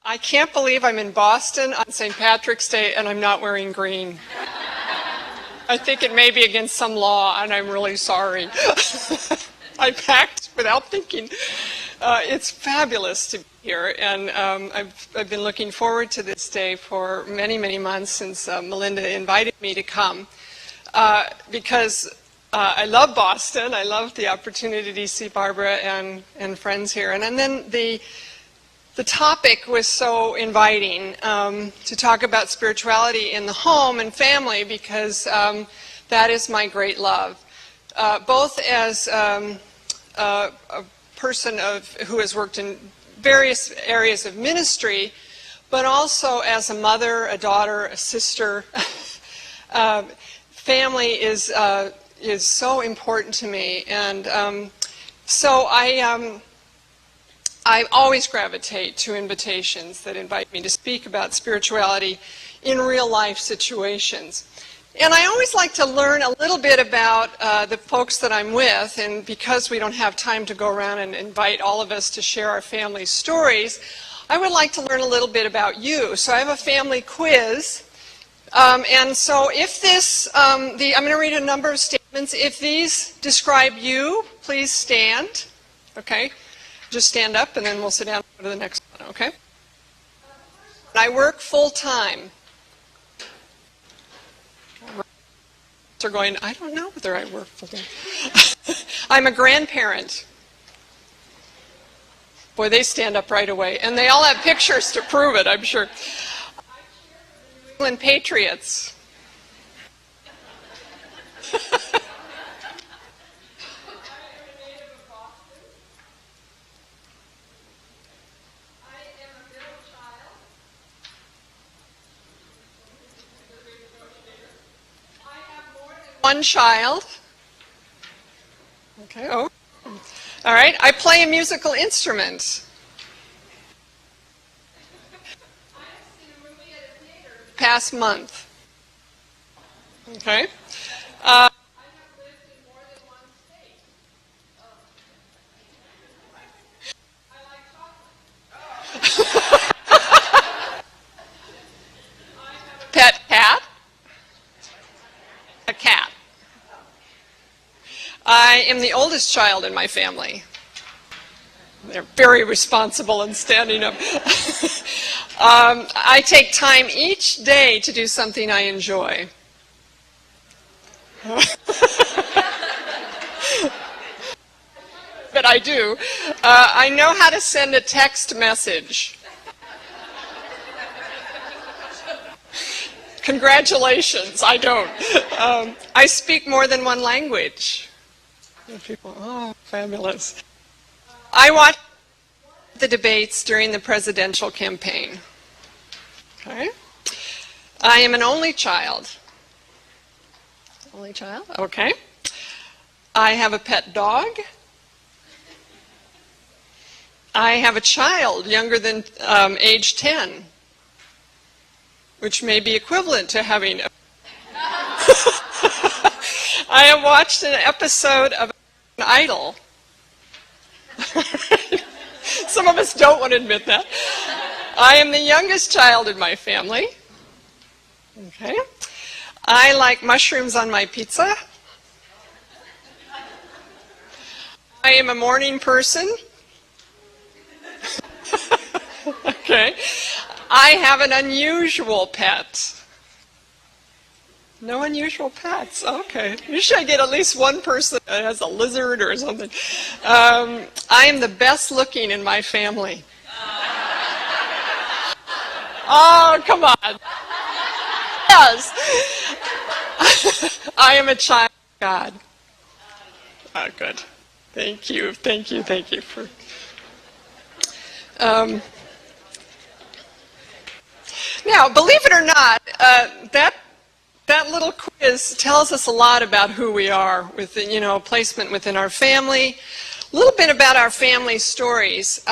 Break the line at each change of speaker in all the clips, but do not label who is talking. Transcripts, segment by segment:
I can't believe I'm in Boston on St. Patrick's Day and I'm not wearing green. I think it may be against some law and I'm really sorry. I packed without thinking. It's fabulous to be here, and I've been looking forward to this day for many, many months since Melinda invited me to come because I love Boston. I love the opportunity to see Barbara and friends here. And then the topic was so inviting to talk about spirituality in the home and family because that is my great love. Both as a person who has worked in various areas of ministry, but also as a mother, a daughter, a sister. Family is so important to me, and so I always gravitate to invitations that invite me to speak about spirituality in real life situations. And I always like to learn a little bit about the folks that I'm with, and because we don't have time to go around and invite all of us to share our family stories, I would like to learn a little bit about you. So I have a family quiz, and so if this, I'm going to read a number of statements. If these describe you, please stand, okay? Just stand up and then we'll sit down and go to the next one, okay? I work full-time. Are going, I don't know whether I work full-time. I'm a grandparent. Boy, they stand up right away. And they all have pictures to prove it, I'm sure. New England Patriots. One child. Okay, oh. All right, I play a musical instrument. Past month. Okay. I have lived in more than one state. I like chocolate. Pet cat. A cat. I am the oldest child in my family. They're very responsible and standing up. I take time each day to do something I enjoy. But I do. I know how to send a text message. Congratulations, I don't. I speak more than one language. People, oh, fabulous. I watch the debates during the presidential campaign. Okay. I am an only child. Only child? Okay. I have a pet dog. I have a child younger than age 10. Which may be equivalent to having a... I have watched an episode of Idol. Some of us don't want to admit that. I am the youngest child in my family. Okay. I like mushrooms on my pizza. I am a morning person. Okay. I have an unusual pet. No unusual pets. Okay. Usually I get at least one person that has a lizard or something. I am the best looking in my family. Oh, come on. Yes. I am a child of God. Oh, good. Thank you. Thank you. Thank you for... Now, believe it or not, that little quiz tells us a lot about who we are, with placement within our family, a little bit about our family stories.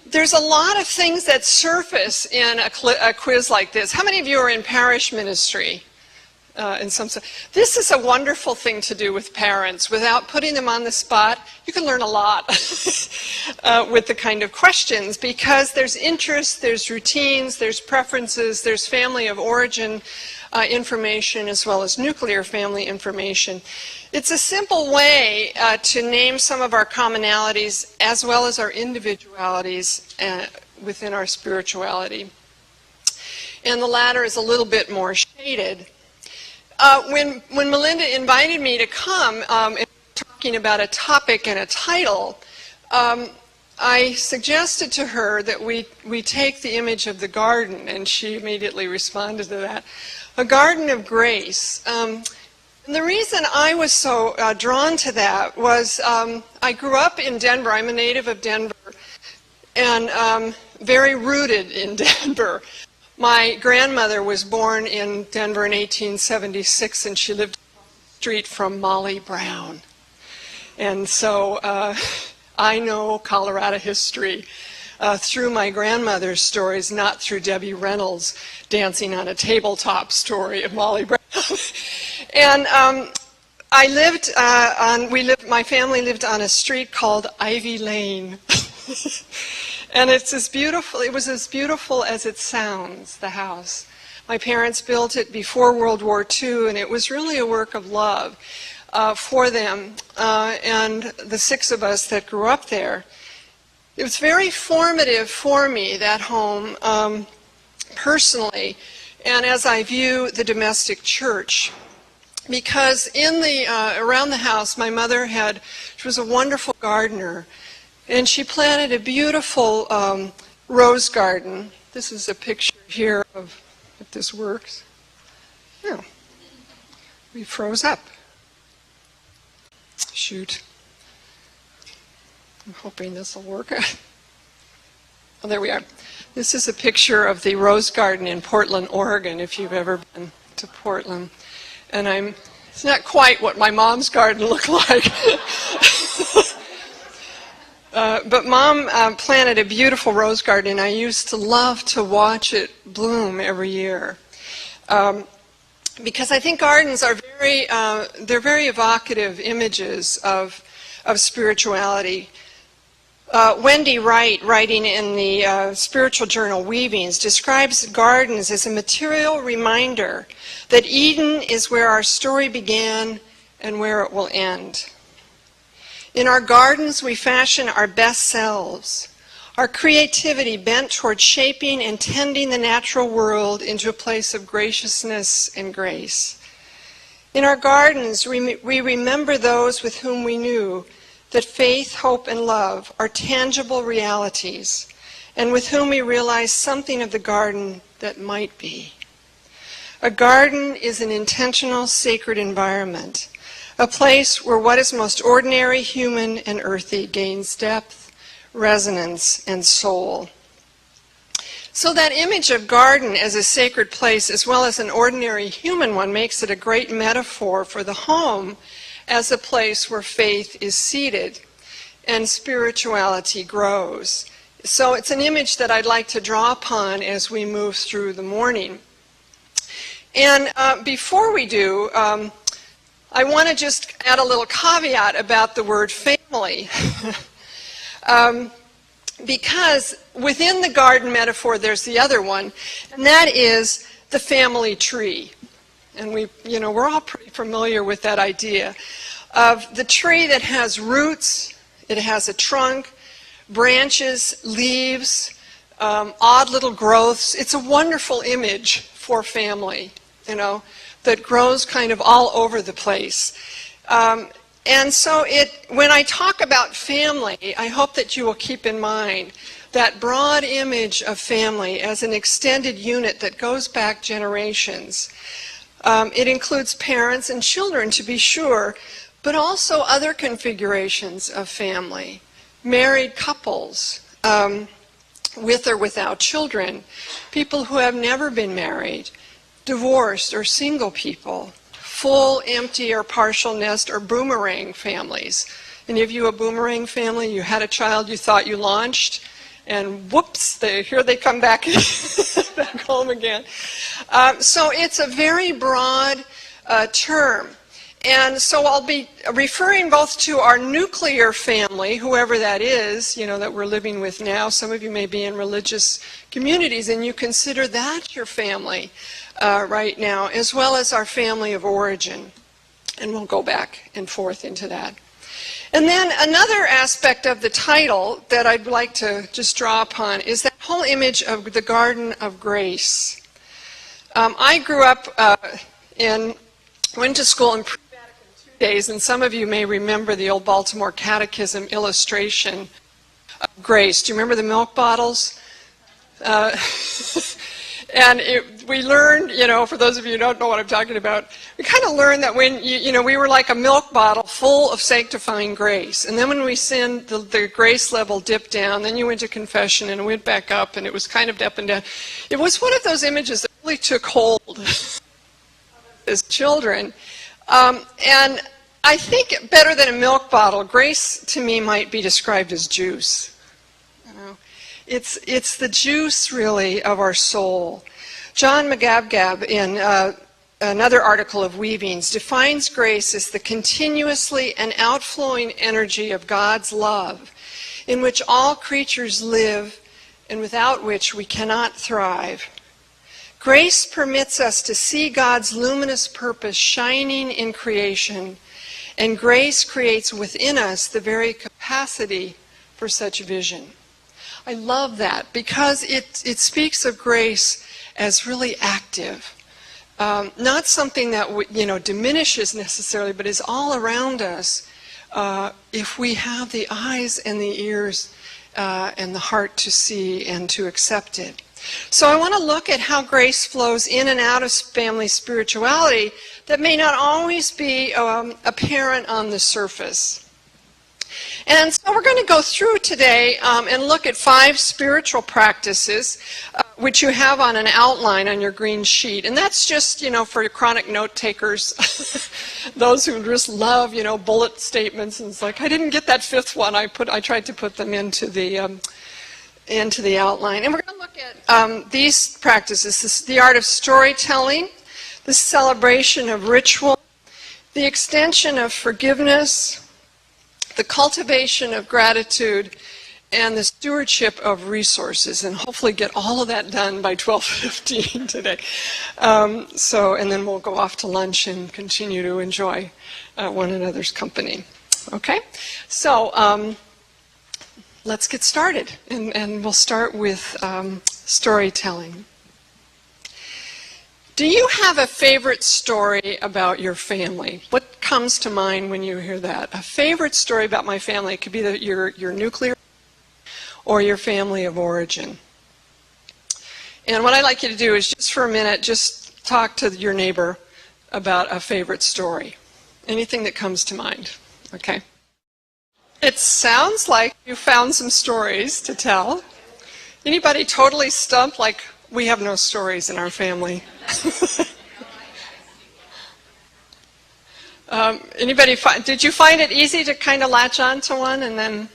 There's a lot of things that surface in a quiz like this. How many of you are in parish ministry? in some sense. This is a wonderful thing to do with parents. Without putting them on the spot, you can learn a lot with the kind of questions, because there's interest, there's routines, there's preferences, there's family of origin information as well as nuclear family information. It's a simple way to name some of our commonalities as well as our individualities within our spirituality. And the latter is a little bit more shaded. When Melinda invited me to come and talking about a topic and a title, I suggested to her that we take the image of the garden, and she immediately responded to that. A garden of grace. And the reason I was so drawn to that was I grew up in Denver. I'm a native of Denver, and very rooted in Denver. My grandmother was born in Denver in 1876, and she lived across the street from Molly Brown. And so I know Colorado history through my grandmother's stories, not through Debbie Reynolds' dancing on a tabletop story of Molly Brown. And my family lived on a street called Ivy Lane. And it was as beautiful as it sounds, the house. My parents built it before World War II, and it was really a work of love for them and the six of us that grew up there. It was very formative for me, that home, personally, and as I view the domestic church. Because around the house, my mother she was a wonderful gardener, and she planted a beautiful rose garden. This is a picture here of, if this works. Yeah, we froze up. Shoot. I'm hoping this will work. Oh, there we are. This is a picture of the rose garden in Portland, Oregon, if you've ever been to Portland. And it's not quite what my mom's garden looked like. But Mom planted a beautiful rose garden, and I used to love to watch it bloom every year. Because I think gardens are they're very evocative images of spirituality. Wendy Wright, writing in the spiritual journal Weavings, describes gardens as a material reminder that Eden is where our story began and where it will end. In our gardens, we fashion our best selves, our creativity bent toward shaping and tending the natural world into a place of graciousness and grace. In our gardens, we remember those with whom we knew that faith, hope, and love are tangible realities, and with whom we realize something of the garden that might be. A garden is an intentional, sacred environment, a place where what is most ordinary, human, and earthy gains depth, resonance, and soul. So that image of garden as a sacred place, as well as an ordinary human one, makes it a great metaphor for the home as a place where faith is seated and spirituality grows. So it's an image that I'd like to draw upon as we move through the morning. And before we do, I want to just add a little caveat about the word family. Because within the garden metaphor, there's the other one, and that is the family tree. And we're all pretty familiar with that idea of the tree that has roots, it has a trunk, branches, leaves, odd little growths. It's a wonderful image for family, that grows kind of all over the place. And so when I talk about family, I hope that you will keep in mind that broad image of family as an extended unit that goes back generations. It includes parents and children, to be sure, but also other configurations of family. Married couples, with or without children, people who have never been married, divorced or single people, full, empty, or partial nest or boomerang families. Any of you a boomerang family? You had a child you thought you launched, and whoops, here they come back, back home again. So it's a very broad term. And so I'll be referring both to our nuclear family, whoever that is, that we're living with now. Some of you may be in religious communities and you consider that your family right now, as well as our family of origin. And we'll go back and forth into that. And then another aspect of the title that I'd like to just draw upon is that whole image of the Garden of Grace. I grew up went to school in days, and some of you may remember the old Baltimore Catechism illustration of grace. Do you remember the milk bottles? And we learned, for those of you who don't know what I'm talking about, we kind of learned that when, we were like a milk bottle full of sanctifying grace. And then when we sinned, the grace level dipped down. Then you went to confession and it went back up, and it was kind of up and down. It was one of those images that really took hold as children. And I think better than a milk bottle, grace to me might be described as juice. It's the juice, really, of our soul. John McGabgab, in another article of Weavings, defines grace as the continuously and outflowing energy of God's love, in which all creatures live and without which we cannot thrive. Grace permits us to see God's luminous purpose shining in creation, and grace creates within us the very capacity for such vision. I love that because it speaks of grace as really active. Not something that diminishes necessarily, but is all around us if we have the eyes and the ears and the heart to see and to accept it. So I want to look at how grace flows in and out of family spirituality that may not always be apparent on the surface. And so we're going to go through today and look at 5 spiritual practices, which you have on an outline on your green sheet. And that's just, for your chronic note takers, those who just love, bullet statements. And it's like, I didn't get that 5th one. I tried to put them into the outline. And we're going to look at these practices. This is the art of storytelling, the celebration of ritual, the extension of forgiveness, the cultivation of gratitude, and the stewardship of resources, and hopefully get all of that done by 12:15 today. And then we'll go off to lunch and continue to enjoy one another's company. Okay? So let's get started, and we'll start with storytelling. Do you have a favorite story about your family? What comes to mind when you hear that? A favorite story about my family. It could be your nuclear or your family of origin. And what I'd like you to do is just for a minute, just talk to your neighbor about a favorite story. Anything that comes to mind, okay? It sounds like you found some stories to tell. Anybody totally stumped, like, we have no stories in our family? Did you find it easy to kind of latch on to one? And then,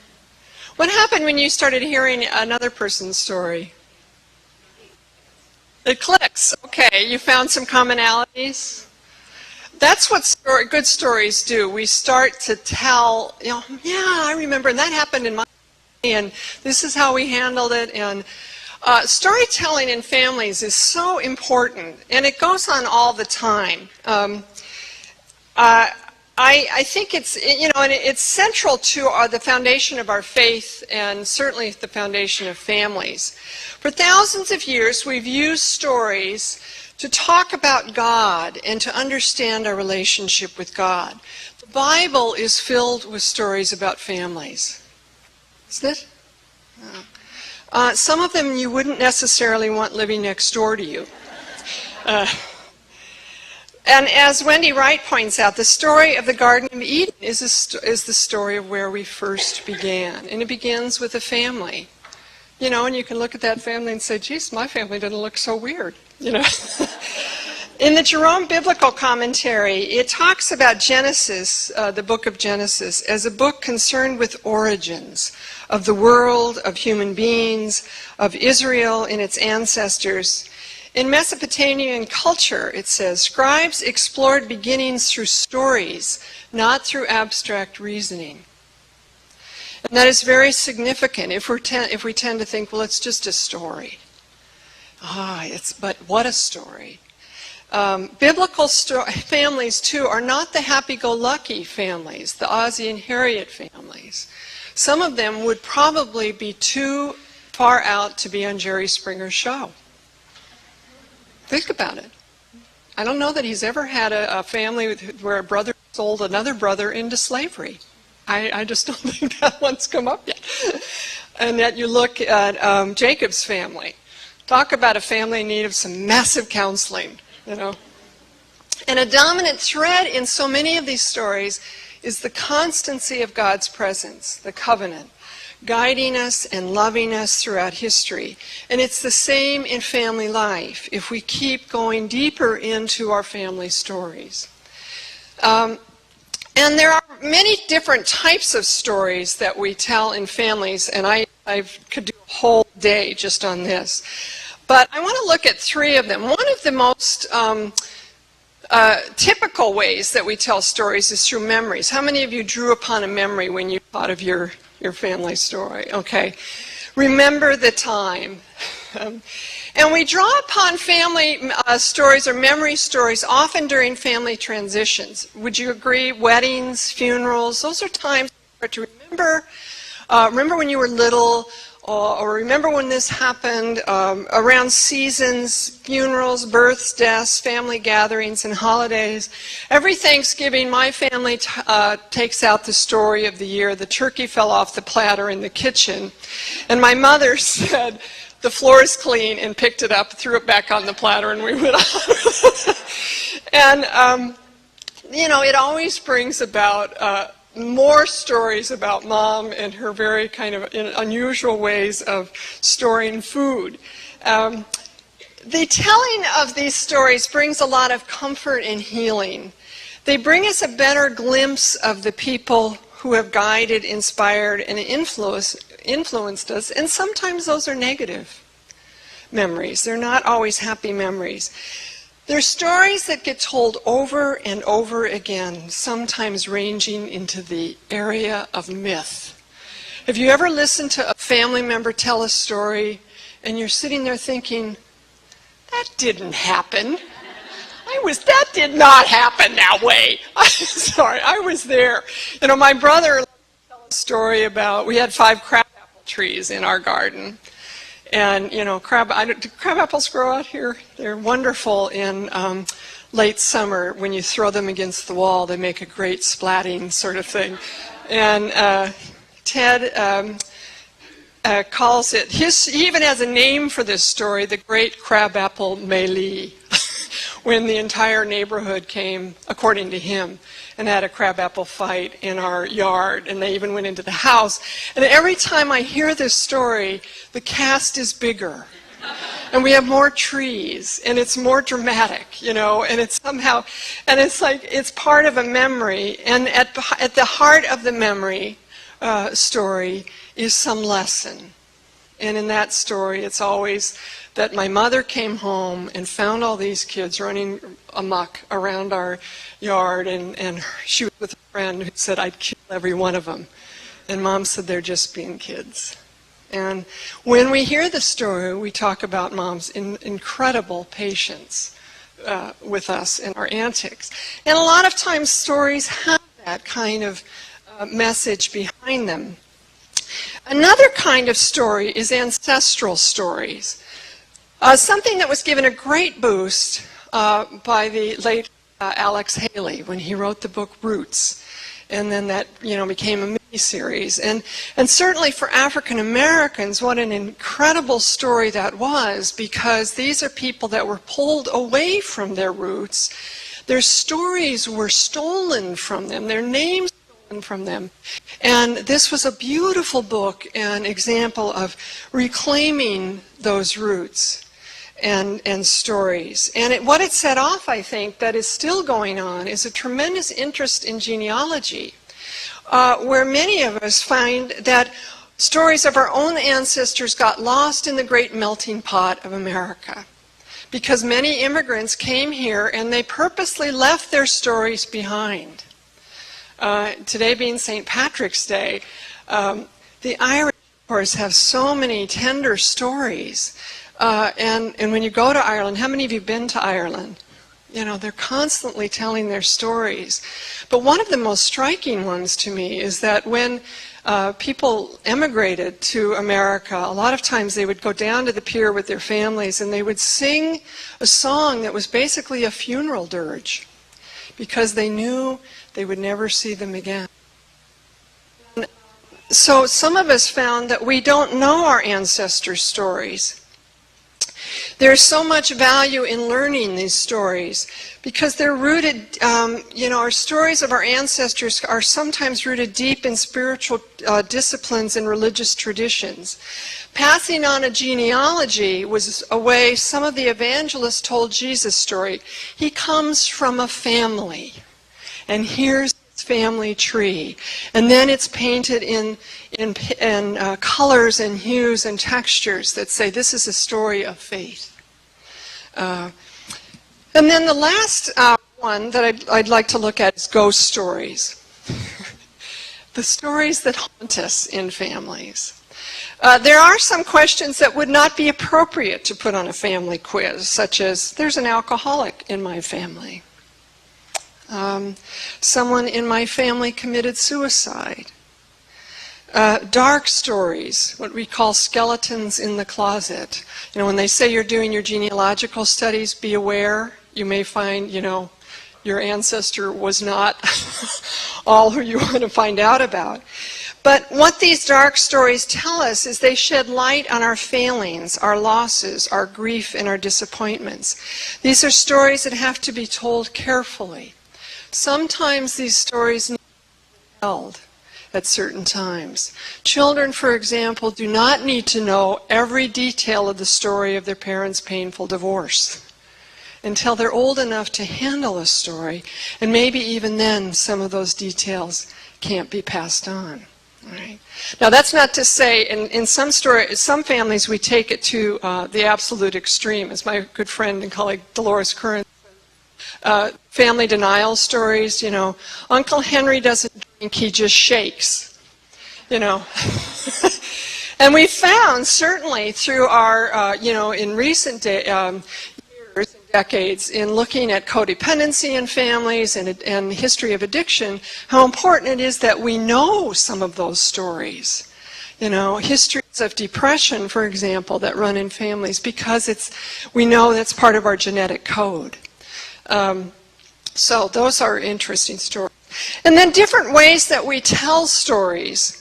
what happened when you started hearing another person's story? It clicks. Okay, you found some commonalities. That's what good stories do. We start to tell, yeah, I remember, and that happened in my family, and this is how we handled it, and storytelling in families is so important, and it goes on all the time. I think it's, and it's central to the foundation of our faith, and certainly the foundation of families. For thousands of years, we've used stories to talk about God and to understand our relationship with God. The Bible is filled with stories about families, isn't it? Some of them you wouldn't necessarily want living next door to you. And as Wendy Wright points out, the story of the Garden of Eden is the story of where we first began. And it begins with a family. And you can look at that family and say, geez, my family doesn't look so weird. In the Jerome Biblical Commentary, it talks about Genesis, the book of Genesis, as a book concerned with origins of the world, of human beings, of Israel and its ancestors. In Mesopotamian culture, it says, scribes explored beginnings through stories, not through abstract reasoning. And that is very significant if we tend to think, well, it's just a story. But what a story. Biblical families, too, are not the happy-go-lucky families, the Ozzie and Harriet families. Some of them would probably be too far out to be on Jerry Springer's show. Think about it. I don't know that he's ever had a family where a brother sold another brother into slavery. I just don't think that one's come up yet. And yet you look at Jacob's family. Talk about a family in need of some massive counseling, you know. And a dominant thread in so many of these stories is the constancy of God's presence, the covenant, guiding us and loving us throughout history. And it's the same in family life if we keep going deeper into our family stories. And there are many different types of stories that we tell in families, and I could do a whole day just on this. But I want to look at three of them. One of the most typical ways that we tell stories is through memories. How many of you drew upon a memory when you thought of your family story? Okay. Remember the time. And we draw upon family stories or memory stories often during family transitions. Would you agree? Weddings, funerals, those are times to remember. Remember when you were little, or remember when this happened, around seasons, funerals, births, deaths, family gatherings, and holidays. Every Thanksgiving, my family takes out the story of the year. The turkey fell off the platter in the kitchen, and my mother said, the floor is clean, and picked it up, threw it back on the platter, and we went on. And, you know, it always brings about more stories about Mom and her very kind of unusual ways of storing food. The telling of these stories brings a lot of comfort and healing. They bring us a better glimpse of the people who have guided, inspired, and influenced us, and sometimes those are negative memories. They're not always happy memories. They're stories that get told over and over again, sometimes ranging into the area of myth. Have you ever listened to a family member tell a story and you're sitting there thinking, that didn't happen. That did not happen that way. Sorry, I was there. You know, my brother told a story about, we had 5 crabapple trees in our garden. And, you know, do crabapples grow out here? They're wonderful in late summer. When you throw them against the wall, they make a great splatting sort of thing. And Ted calls it, he even has a name for this story, the Great Crabapple Melee, when the entire neighborhood came, according to him, and had a crabapple fight in our yard, and they even went into the house. And every time I hear this story, the cast is bigger, and we have more trees, and it's more dramatic, you know, and it's somehow, and it's like, it's part of a memory, and at the heart of the memory story is some lesson. And in that story, it's always that my mother came home and found all these kids running amok around our yard, and she was with a friend who said, I'd kill every one of them. And Mom said, they're just being kids. And when we hear the story, we talk about Mom's incredible patience with us and our antics. And a lot of times stories have that kind of message behind them. Another kind of story is ancestral stories. Something that was given a great boost by the late Alex Haley when he wrote the book Roots. And then that, you know, became a mini-series. And certainly for African Americans, what an incredible story that was, because these are people that were pulled away from their roots. Their stories were stolen from them, their names stolen from them. And this was a beautiful book, an example of reclaiming those roots and stories. And what it set off, I think, that is still going on is a tremendous interest in genealogy, where many of us find that stories of our own ancestors got lost in the great melting pot of America. because many immigrants came here and they purposely left their stories behind. Today being St. Patrick's Day, the Irish, of course, have so many tender stories. And when you go to Ireland, how many of you have been to Ireland? You know, they're constantly telling their stories. But one of the most striking ones to me is that when people emigrated to America, a lot of times they would go down to the pier with their families and they would sing a song that was basically a funeral dirge because they knew they would never see them again. And so some of us found that we don't know our ancestors' stories. There's so much value in learning these stories because they're rooted, our stories of our ancestors are sometimes rooted deep in spiritual disciplines and religious traditions. Passing on a genealogy was a way some of the evangelists told Jesus' story. He comes from a family, and here's his family tree. And then it's painted in colors and hues and textures that say this is a story of faith. And then the last one that I'd like to look at is ghost stories. The stories that haunt us in families. There are some questions that would not be appropriate to put on a family quiz, such as, there's an alcoholic in my family. Someone in my family committed suicide. Dark stories, what we call skeletons in the closet. You know, when they say you're doing your genealogical studies, be aware. You may find, your ancestor was not all who you want to find out about. But what these dark stories tell us is they shed light on our failings, our losses, our grief, and our disappointments. These are stories that have to be told carefully. Sometimes these stories need to be held at certain times. Children, for example, do not need to know every detail of the story of their parents' painful divorce until they're old enough to handle a story, and maybe even then some of those details can't be passed on. Right? Now that's not to say, in some families we take it to the absolute extreme, as my good friend and colleague Dolores Curran family denial stories, Uncle Henry doesn't drink, he just shakes, And we found, certainly through our, in recent years and decades, in looking at codependency in families and history of addiction, how important it is that we know some of those stories. Histories of depression, for example, that run in families, because we know that's part of our genetic code. So those are interesting stories. And then different ways that we tell stories.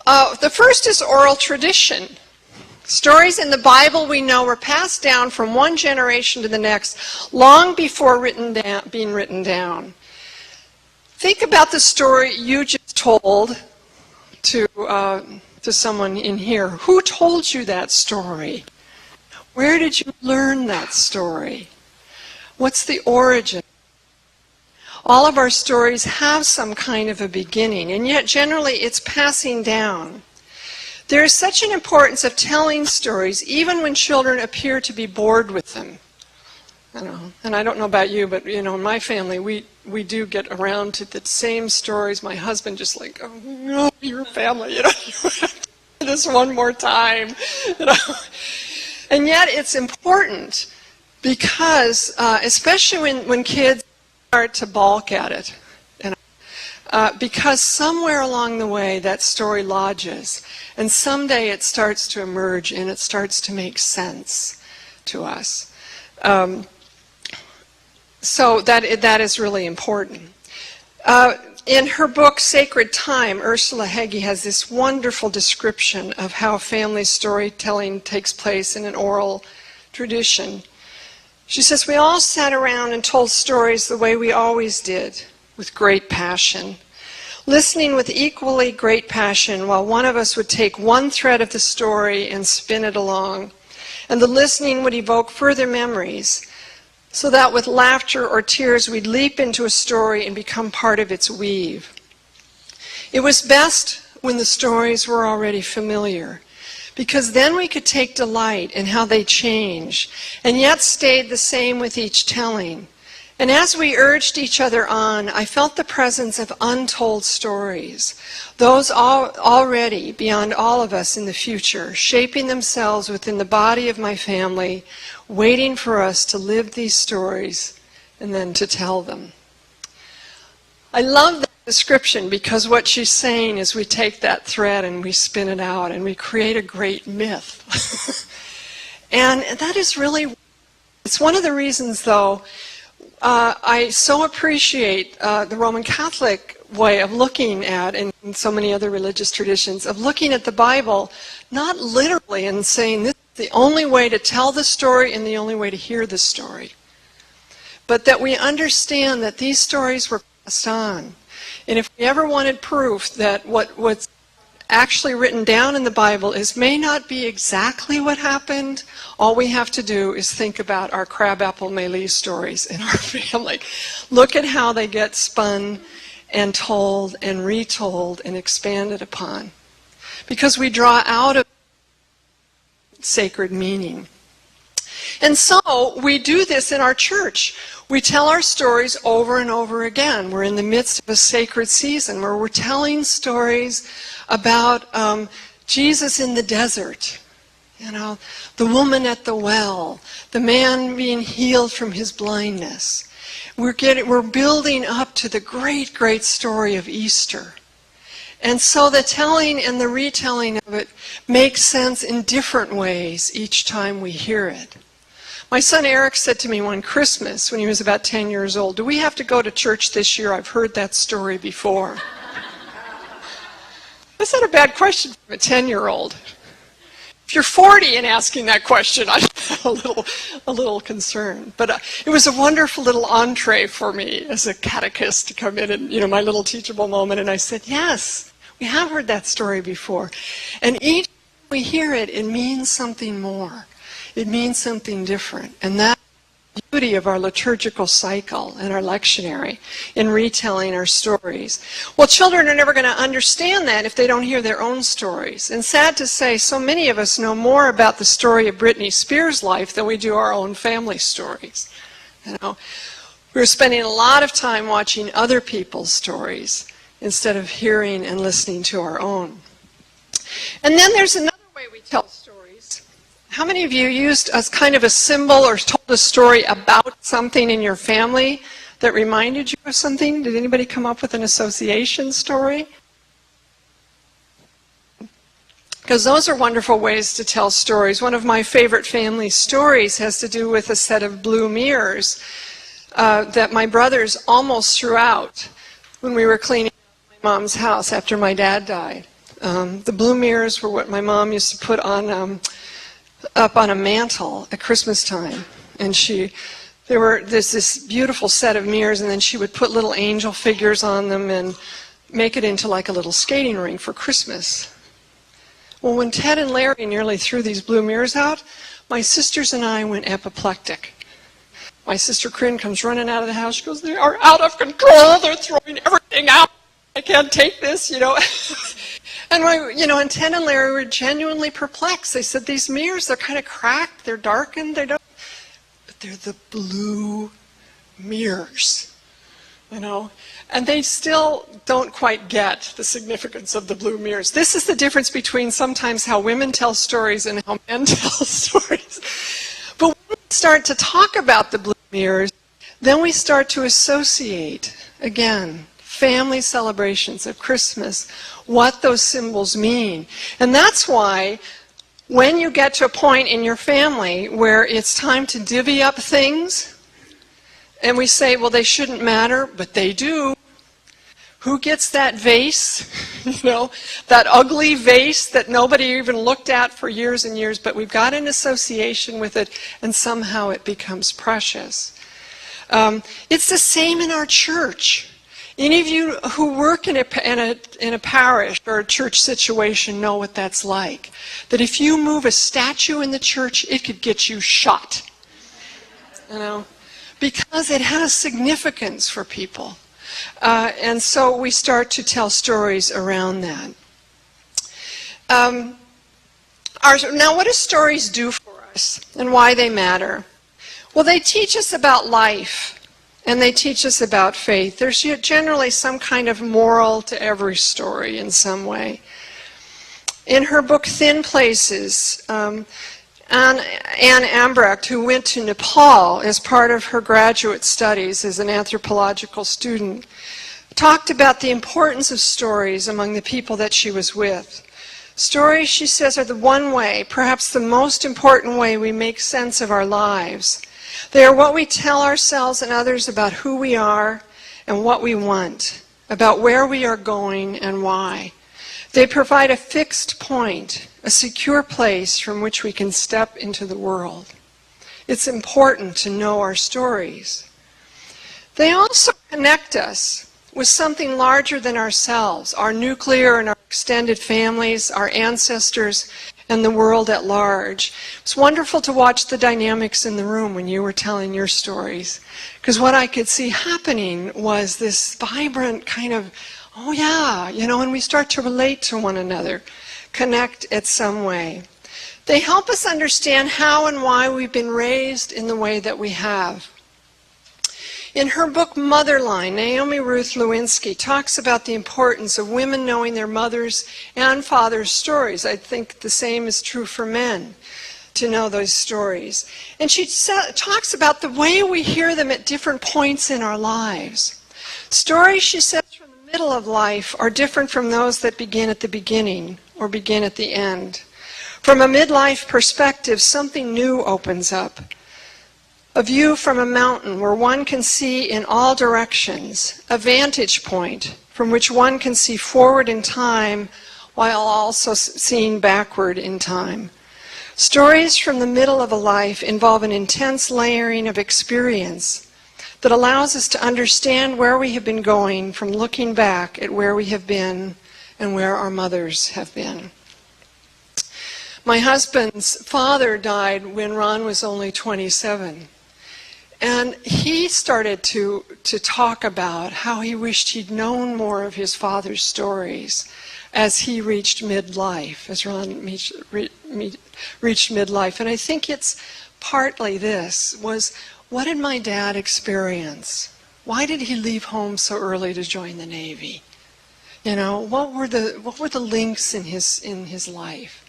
The first is oral tradition. Stories in the Bible we know were passed down from one generation to the next long before being written down. Think about the story you just told to someone in here. Who told you that story? Where did you learn that story? What's the origin? All of our stories have some kind of a beginning, and yet generally it's passing down. There is such an importance of telling stories, even when children appear to be bored with them. And I don't know about you, but in my family, we do get around to the same stories. My husband just like, oh no, your family, you have to do this one more time. And yet it's important because, especially when kids start to balk at it, because somewhere along the way that story lodges, and someday it starts to emerge and it starts to make sense to us. So that is really important. In her book, Sacred Time, Ursula Heggie has this wonderful description of how family storytelling takes place in an oral tradition. She says, we all sat around and told stories the way we always did, with great passion, listening with equally great passion while one of us would take one thread of the story and spin it along, and the listening would evoke further memories, so that with laughter or tears we'd leap into a story and become part of its weave. It was best when the stories were already familiar, because then we could take delight in how they change, and yet stayed the same with each telling. And as we urged each other on, I felt the presence of untold stories, those already beyond all of us in the future, shaping themselves within the body of my family, waiting for us to live these stories and then to tell them. I love that description, because what she's saying is we take that thread and we spin it out and we create a great myth. And that is really, it's one of the reasons, though, I so appreciate the Roman Catholic way of looking at, and so many other religious traditions, of looking at the Bible, not literally and saying this is the only way to tell the story and the only way to hear the story, but that we understand that these stories were passed on. And if we ever wanted proof that what's actually written down in the Bible may not be exactly what happened, all we have to do is think about our crabapple Meili stories in our family. Look at how they get spun and told and retold and expanded upon, because we draw out of sacred meaning. And so we do this in our church. We tell our stories over and over again. We're in the midst of a sacred season where we're telling stories about Jesus in the desert, you know, the woman at the well, the man being healed from his blindness. We're building up to the great, great story of Easter. And so the telling and the retelling of it makes sense in different ways each time we hear it. My son Eric said to me one Christmas when he was about 10 years old, "Do we have to go to church this year? I've heard that story before." That's not a bad question from a 10-year-old. If you're 40 and asking that question, I'm a little concerned. But it was a wonderful little entree for me as a catechist to come in and, you know, my little teachable moment. And I said, yes, we have heard that story before. And each time we hear it, it means something more. It means something different. And that's the beauty of our liturgical cycle and our lectionary in retelling our stories. Well, children are never going to understand that if they don't hear their own stories. And sad to say, so many of us know more about the story of Britney Spears' life than we do our own family stories. You know, we're spending a lot of time watching other people's stories instead of hearing and listening to our own. And then there's another way we tell stories. How many of you used as kind of a symbol or told a story about something in your family that reminded you of something? Did anybody come up with an association story? Because those are wonderful ways to tell stories. One of my favorite family stories has to do with a set of blue mirrors that my brothers almost threw out when we were cleaning my mom's house after my dad died. The blue mirrors were what my mom used to put on up on a mantle at Christmas time, and there's this beautiful set of mirrors, and then she would put little angel figures on them and make it into like a little skating rink for Christmas. Well, when Ted and Larry nearly threw these blue mirrors out, my sisters and I went apoplectic. My sister Corinne comes running out of the house. She goes, "They are out of control. They're throwing everything out. I can't take this, you know." And Ted and Larry were genuinely perplexed. They said, "These mirrors, they're kind of cracked, they're darkened, but they're the blue mirrors, you know." And they still don't quite get the significance of the blue mirrors. This is the difference between sometimes how women tell stories and how men tell stories. But when we start to talk about the blue mirrors, then we start to associate, again, family celebrations of Christmas, what those symbols mean. And that's why when you get to a point in your family where it's time to divvy up things, and we say, well, they shouldn't matter, but they do. Who gets that vase? You know, that ugly vase that nobody even looked at for years and years, but we've got an association with it, and somehow it becomes precious. It's the same in our church. Any of you who work in a parish or a church situation know what that's like. That if you move a statue in the church, it could get you shot. You know, because it has significance for people. And so we start to tell stories around that. Now, what do stories do for us and why they matter? Well, they teach us about life and they teach us about faith. There's generally some kind of moral to every story in some way. In her book, Thin Places, Anne Ambrecht, who went to Nepal as part of her graduate studies as an anthropological student, talked about the importance of stories among the people that she was with. Stories, she says, are the one way, perhaps the most important way we make sense of our lives. They are what we tell ourselves and others about who we are and what we want, about where we are going and why. They provide a fixed point, a secure place from which we can step into the world. It's important to know our stories. They also connect us with something larger than ourselves, our nuclear and our extended families, our ancestors, and the world at large. It's wonderful to watch the dynamics in the room when you were telling your stories, because what I could see happening was this vibrant kind of, oh yeah, and we start to relate to one another, connect in some way. They help us understand how and why we've been raised in the way that we have. In her book, Motherline, Naomi Ruth Lewinsky talks about the importance of women knowing their mothers' and fathers' stories. I think the same is true for men, to know those stories. And she talks about the way we hear them at different points in our lives. Stories, she says, from the middle of life are different from those that begin at the beginning or begin at the end. From a midlife perspective, something new opens up. A view from a mountain where one can see in all directions, a vantage point from which one can see forward in time while also seeing backward in time. Stories from the middle of a life involve an intense layering of experience that allows us to understand where we have been going from looking back at where we have been and where our mothers have been. My husband's father died when Ron was only 27. And he started to talk about how he wished he'd known more of his father's stories as he reached midlife, as Ron reached midlife. And I think it's partly this, was what did my dad experience? Why did he leave home so early to join the Navy? What were the links in his life?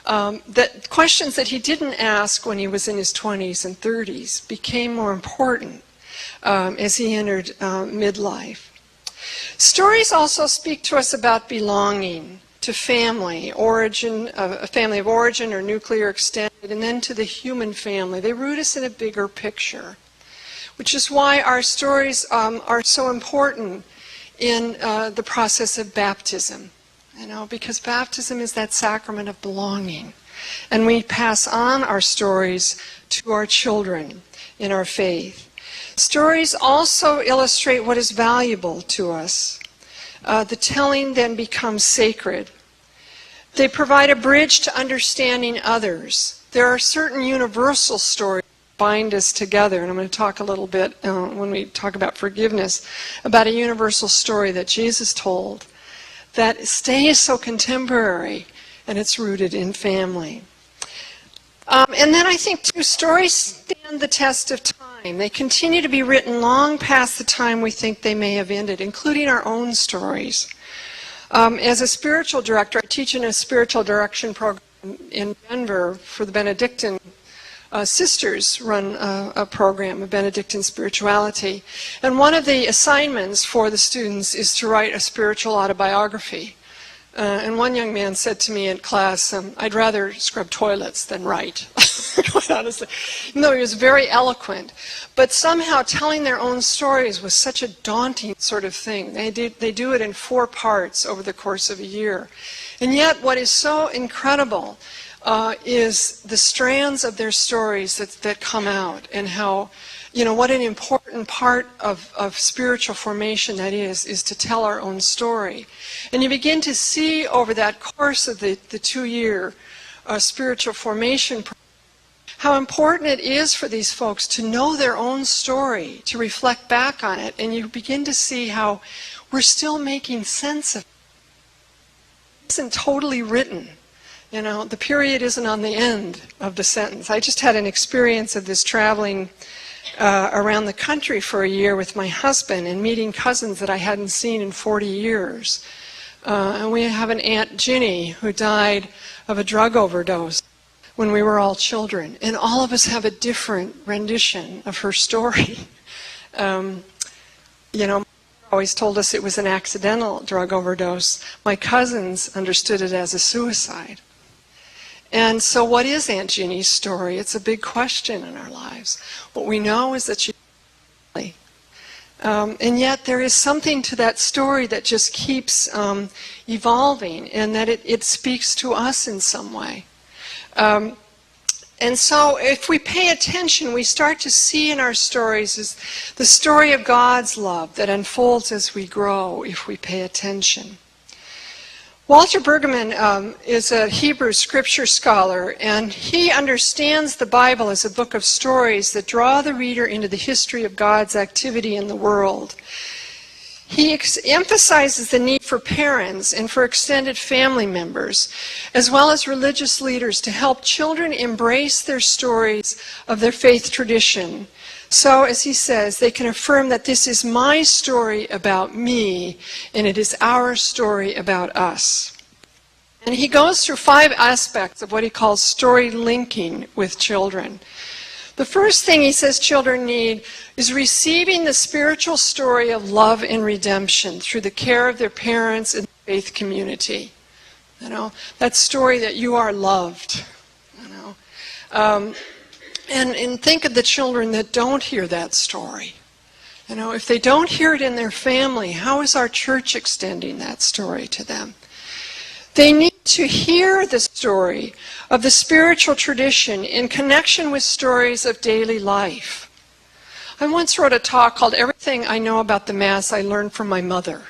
That questions that he didn't ask when he was in his 20s and 30s became more important as he entered midlife. Stories also speak to us about belonging to family, origin, a family of origin or nuclear extended, and then to the human family. They root us in a bigger picture, which is why our stories are so important in the process of baptism. Because baptism is that sacrament of belonging. And we pass on our stories to our children in our faith. Stories also illustrate what is valuable to us. The telling then becomes sacred. They provide a bridge to understanding others. There are certain universal stories that bind us together. And I'm going to talk a little bit when we talk about forgiveness about a universal story that Jesus told that stays so contemporary, and it's rooted in family. And then I think, too, stories stand the test of time. They continue to be written long past the time we think they may have ended, including our own stories. As a spiritual director, I teach in a spiritual direction program in Denver for the Benedictine sisters run a program of Benedictine spirituality. And one of the assignments for the students is to write a spiritual autobiography. And one young man said to me in class, I'd rather scrub toilets than write, quite honestly. Even though he was very eloquent. But somehow telling their own stories was such a daunting sort of thing. They do it in 4 parts over the course of a year. And yet what is so incredible is the strands of their stories that come out, and how, what an important part of spiritual formation that is to tell our own story. And you begin to see over that course of the 2-year spiritual formation how important it is for these folks to know their own story, to reflect back on it, and you begin to see how we're still making sense of it. It isn't totally written. You know, the period isn't on the end of the sentence. I just had an experience of this traveling around the country for a year with my husband and meeting cousins that I hadn't seen in 40 years. And we have an Aunt Ginny who died of a drug overdose when we were all children. And all of us have a different rendition of her story. You know, always told us it was an accidental drug overdose. My cousins understood it as a suicide. And so what is Aunt Ginny's story? It's a big question in our lives. What we know is that she and yet there is something to that story that just keeps evolving, and that it speaks to us in some way. And so if we pay attention, we start to see in our stories is the story of God's love that unfolds as we grow if we pay attention. Walter Brueggemann is a Hebrew scripture scholar, and he understands the Bible as a book of stories that draw the reader into the history of God's activity in the world. He emphasizes the need for parents and for extended family members, as well as religious leaders, to help children embrace their stories of their faith tradition. So, as he says, they can affirm that this is my story about me, and it is our story about us. And he goes through 5 aspects of what he calls story linking with children. The first thing he says children need is receiving the spiritual story of love and redemption through the care of their parents and the faith community. You know, that story that you are loved. You know, and think of the children that don't hear that story. You know, if they don't hear it in their family, how is our church extending that story to them? They need to hear the story of the spiritual tradition in connection with stories of daily life. I once wrote a talk called "Everything I Know About the Mass I Learned from My Mother."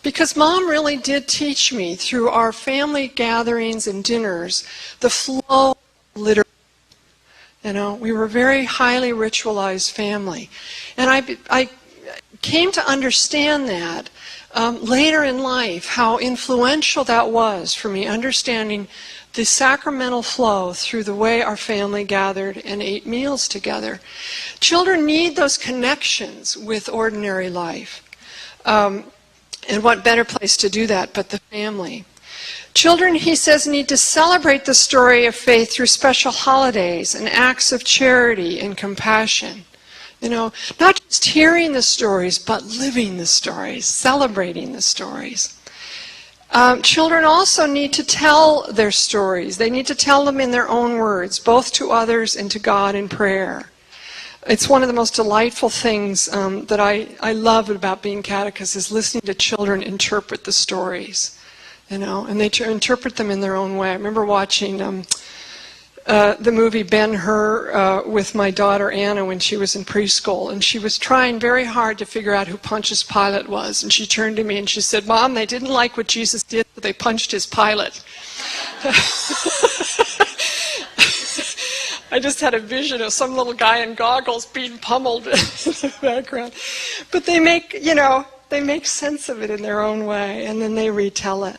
Because Mom really did teach me through our family gatherings and dinners the flow of liturgy. You know, we were a very highly ritualized family. And I came to understand that later in life, how influential that was for me, understanding the sacramental flow through the way our family gathered and ate meals together. Children need those connections with ordinary life. And what better place to do that but the family? Children, he says, need to celebrate the story of faith through special holidays and acts of charity and compassion. You know, not just hearing the stories, but living the stories, celebrating the stories. Children also need to tell their stories. They need to tell them in their own words, both to others and to God in prayer. It's one of the most delightful things that I love about being catechist is listening to children interpret the stories. You know, and they interpret them in their own way. I remember watching the movie Ben-Hur with my daughter Anna when she was in preschool, and she was trying very hard to figure out who Pontius Pilate was. And she turned to me and she said, "Mom, they didn't like what Jesus did, so they punched his Pilate." I just had a vision of some little guy in goggles being pummeled in the background. But they make sense of it in their own way, and then they retell it.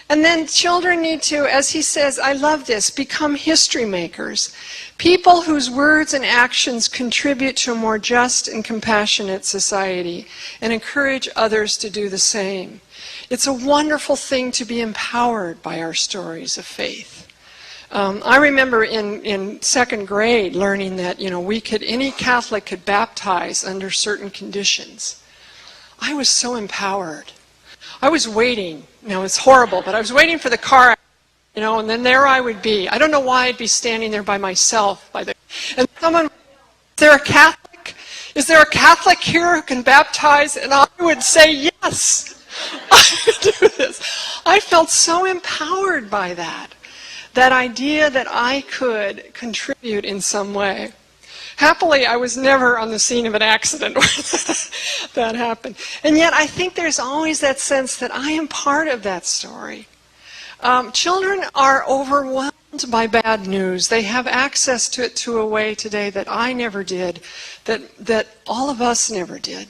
And then children need to, as he says, I love this, become history makers. People whose words and actions contribute to a more just and compassionate society and encourage others to do the same. It's a wonderful thing to be empowered by our stories of faith. I remember in second grade learning that, you know, any Catholic could baptize under certain conditions. I was so empowered. I was waiting. You know, it's horrible, but I was waiting for the car, you know, and then there I would be. I don't know why I'd be standing there by myself. And someone, is there a Catholic? Is there a Catholic here who can baptize? And I would say, yes, I would do this. I felt so empowered by that idea that I could contribute in some way. Happily, I was never on the scene of an accident where that happened. And yet, I think there's always that sense that I am part of that story. Children are overwhelmed by bad news. They have access to it to a way today that I never did, that all of us never did.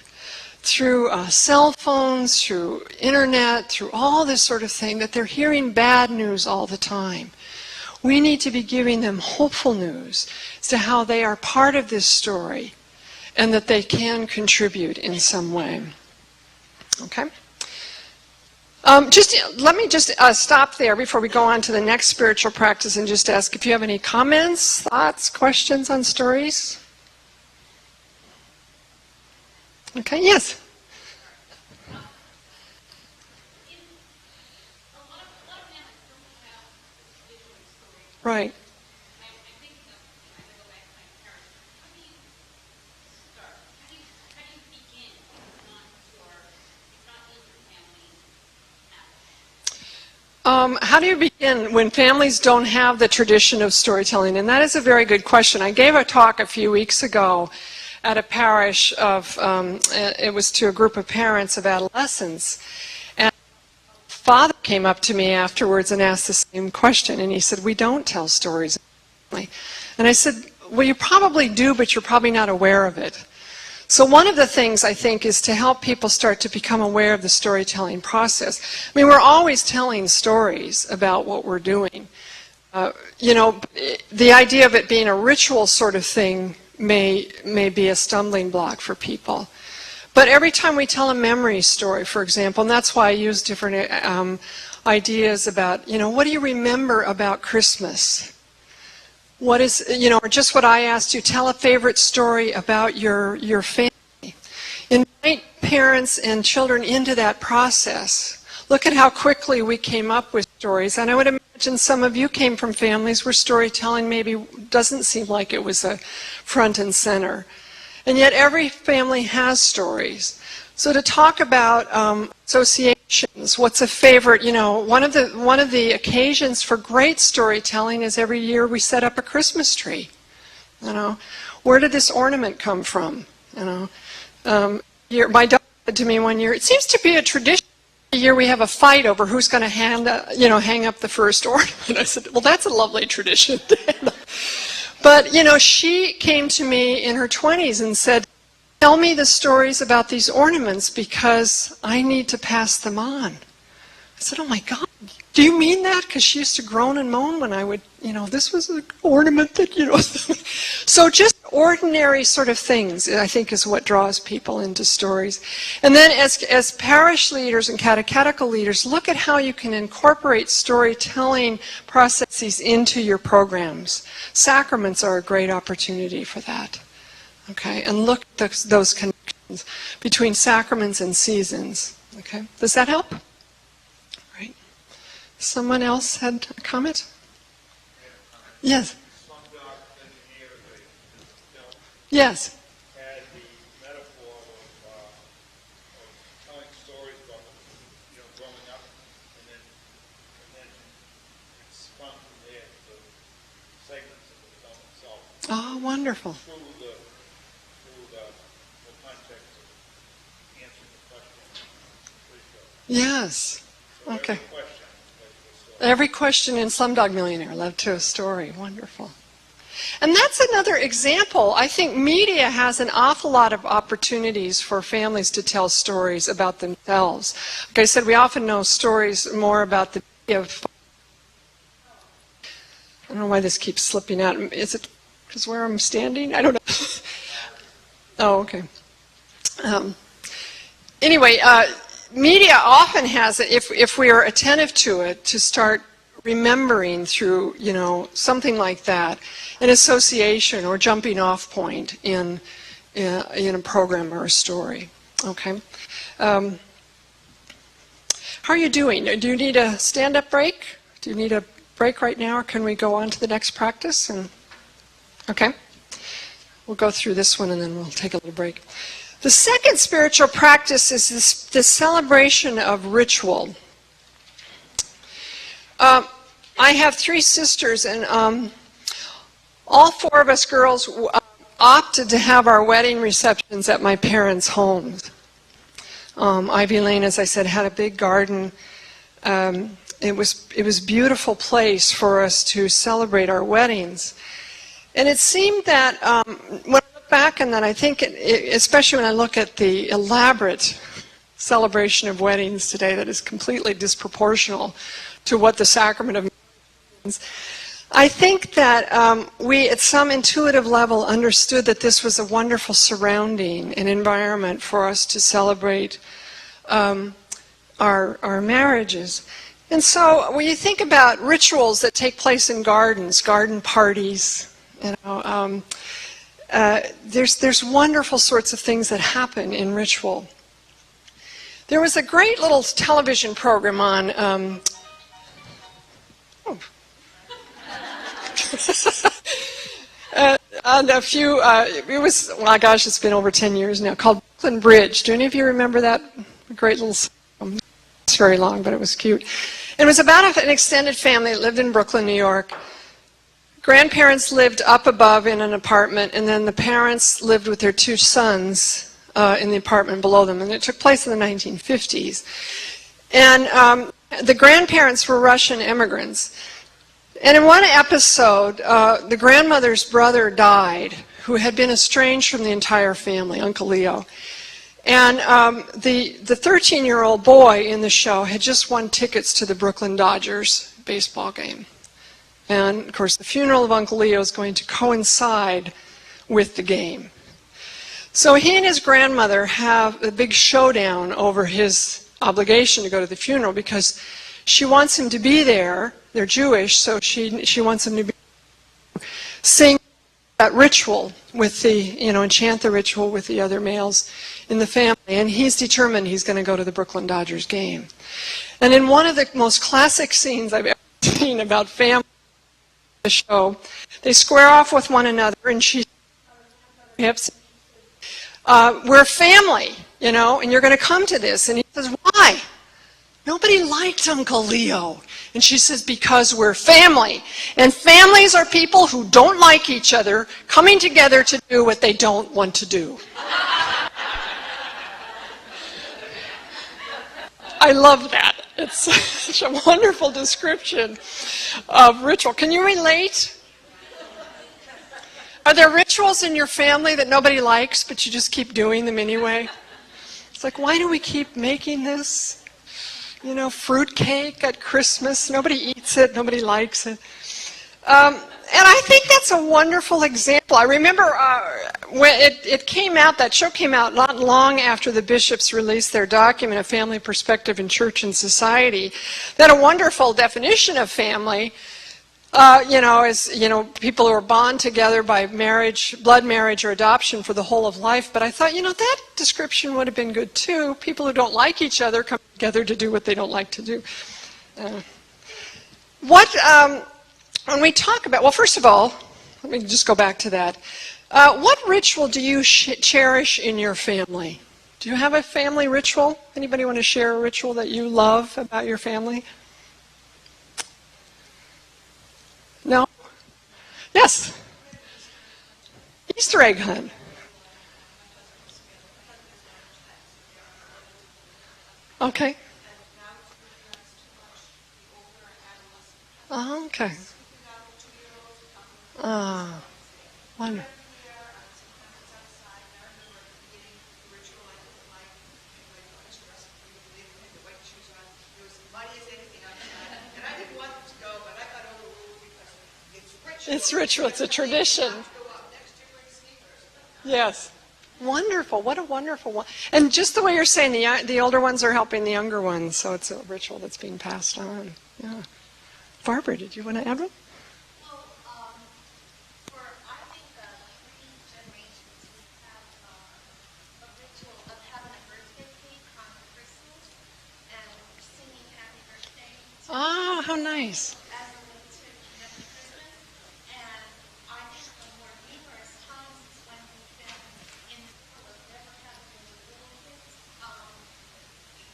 through cell phones, through internet, through all this sort of thing, that they're hearing bad news all the time. We need to be giving them hopeful news as to how they are part of this story and that they can contribute in some way. Okay? Let me just stop there before we go on to the next spiritual practice and just ask if you have any comments, thoughts, questions on stories. Okay, yes? Right. How do you begin when families don't have the tradition of storytelling? And that is a very good question. I gave a talk a few weeks ago at a parish of, it was to a group of parents of adolescents. And the father came up to me afterwards and asked the same question. And he said, we don't tell stories. And I said, well, you probably do, but you're probably not aware of it. So one of the things, I think, is to help people start to become aware of the storytelling process. I mean, we're always telling stories about what we're doing. The idea of it being a ritual sort of thing may be a stumbling block for people. But every time we tell a memory story, for example, and that's why I use different ideas about, what do you remember about Christmas? What is, or just what I asked you, tell a favorite story about your family. Invite parents and children into that process. Look at how quickly we came up with stories. And I would imagine some of you came from families where storytelling maybe doesn't seem like it was a front and center. And yet every family has stories. So to talk about associations, what's a favorite, one of the occasions for great storytelling is every year we set up a Christmas tree. Where did this ornament come from? My daughter said to me one year, it seems to be a tradition. Every year we have a fight over who's going to hang up the first ornament. I said, well, that's a lovely tradition. But, she came to me in her 20s and said, tell me the stories about these ornaments because I need to pass them on. I said, oh my God, do you mean that? Because she used to groan and moan when I would, this was an ornament that, So just ordinary sort of things, I think, is what draws people into stories. And then as parish leaders and catechetical leaders, look at how you can incorporate storytelling processes into your programs. Sacraments are a great opportunity for that. Okay, and look at those connections between sacraments and seasons. Okay, does that help? Right. Someone else had a comment? Yes. Yes.
Had the metaphor of telling stories about growing up, and then it's spun from there to segments of the film itself.
Oh, wonderful.
Through the context of answering the question.
Yes.
So
Okay. Every question in Slumdog Millionaire led to a story. Wonderful. And that's another example. I think media has an awful lot of opportunities for families to tell stories about themselves. Like I said, we often know stories more about the media. I don't know why this keeps slipping out. Is it because where I'm standing? I don't know. Oh, okay. Anyway, media often has it, if we are attentive to it, to start remembering through, something like that, an association or jumping off point in a program or a story. Okay. How are you doing? Do you need a stand-up break? Do you need a break right now, or can we go on to the next practice? Okay. We'll go through this one and then we'll take a little break. The second spiritual practice is this celebration of ritual. I have 3 sisters, and all 4 of us girls opted to have our wedding receptions at my parents' homes. Ivy Lane, as I said, had a big garden. It was a beautiful place for us to celebrate our weddings. And it seemed that when I look back second that I think, especially when I look at the elaborate celebration of weddings today that is completely disproportional to what the sacrament of marriage means, I think that we, at some intuitive level, understood that this was a wonderful surrounding and environment for us to celebrate our marriages. And so when you think about rituals that take place in gardens, garden parties, there's wonderful sorts of things that happen in ritual. There was a great little television program on on a few, it was, well, gosh, it's been over 10 years now, called Brooklyn Bridge. Do any of you remember that? A great little, it's very long, but it was cute. It was about an extended family that lived in Brooklyn, New York. Grandparents lived up above in an apartment, and then the parents lived with their two sons in the apartment below them, and it took place in the 1950s. And the grandparents were Russian immigrants. And in one episode, the grandmother's brother died, who had been estranged from the entire family, Uncle Leo. And the 13-year-old boy in the show had just won tickets to the Brooklyn Dodgers baseball game. And, of course, the funeral of Uncle Leo is going to coincide with the game. So he and his grandmother have a big showdown over his obligation to go to the funeral because she wants him to be there. They're Jewish, so she wants him to be sing that ritual with the, enchant the ritual with the other males in the family. And he's determined he's going to go to the Brooklyn Dodgers game. And in one of the most classic scenes I've ever seen about family, the show, they square off with one another, and she hips. We're family, and you're going to come to this. And he says, why? Nobody liked Uncle Leo. And she says, because we're family. And families are people who don't like each other coming together to do what they don't want to do. I love that. It's such a wonderful description of ritual. Can you relate? Are there rituals in your family that nobody likes, but you just keep doing them anyway? It's like, why do we keep making this? Fruit cake at Christmas. Nobody eats it. Nobody likes it. And I think that's a wonderful example. I remember when it came out, that show came out not long after the bishops released their document, A Family Perspective in Church and Society, that a wonderful definition of family, is, people who are bond together by marriage, blood marriage or adoption for the whole of life. But I thought, that description would have been good too. People who don't like each other come together to do what they don't like to do. When we talk about, well, first of all, let me just go back to that. What ritual do you cherish in your family? Do you have a family ritual? Anybody want to share a ritual that you love about your family? No? Yes? Easter egg hunt. Okay. Oh, okay. Wonderful. It's ritual. It's a tradition. Yes. Wonderful. What a wonderful one. And just the way you're saying, the older ones are helping the younger ones, so it's a ritual that's being passed on. Yeah. Barbara, did you want to add one?
Well, for, I think, the 3 generations, we have a ritual of having a birthday cake on Christmas and singing happy birthday to
Oh, how nice.
as a way to connect to Christmas. And I think the more numerous times is when we've been in the middle of never having any little kids.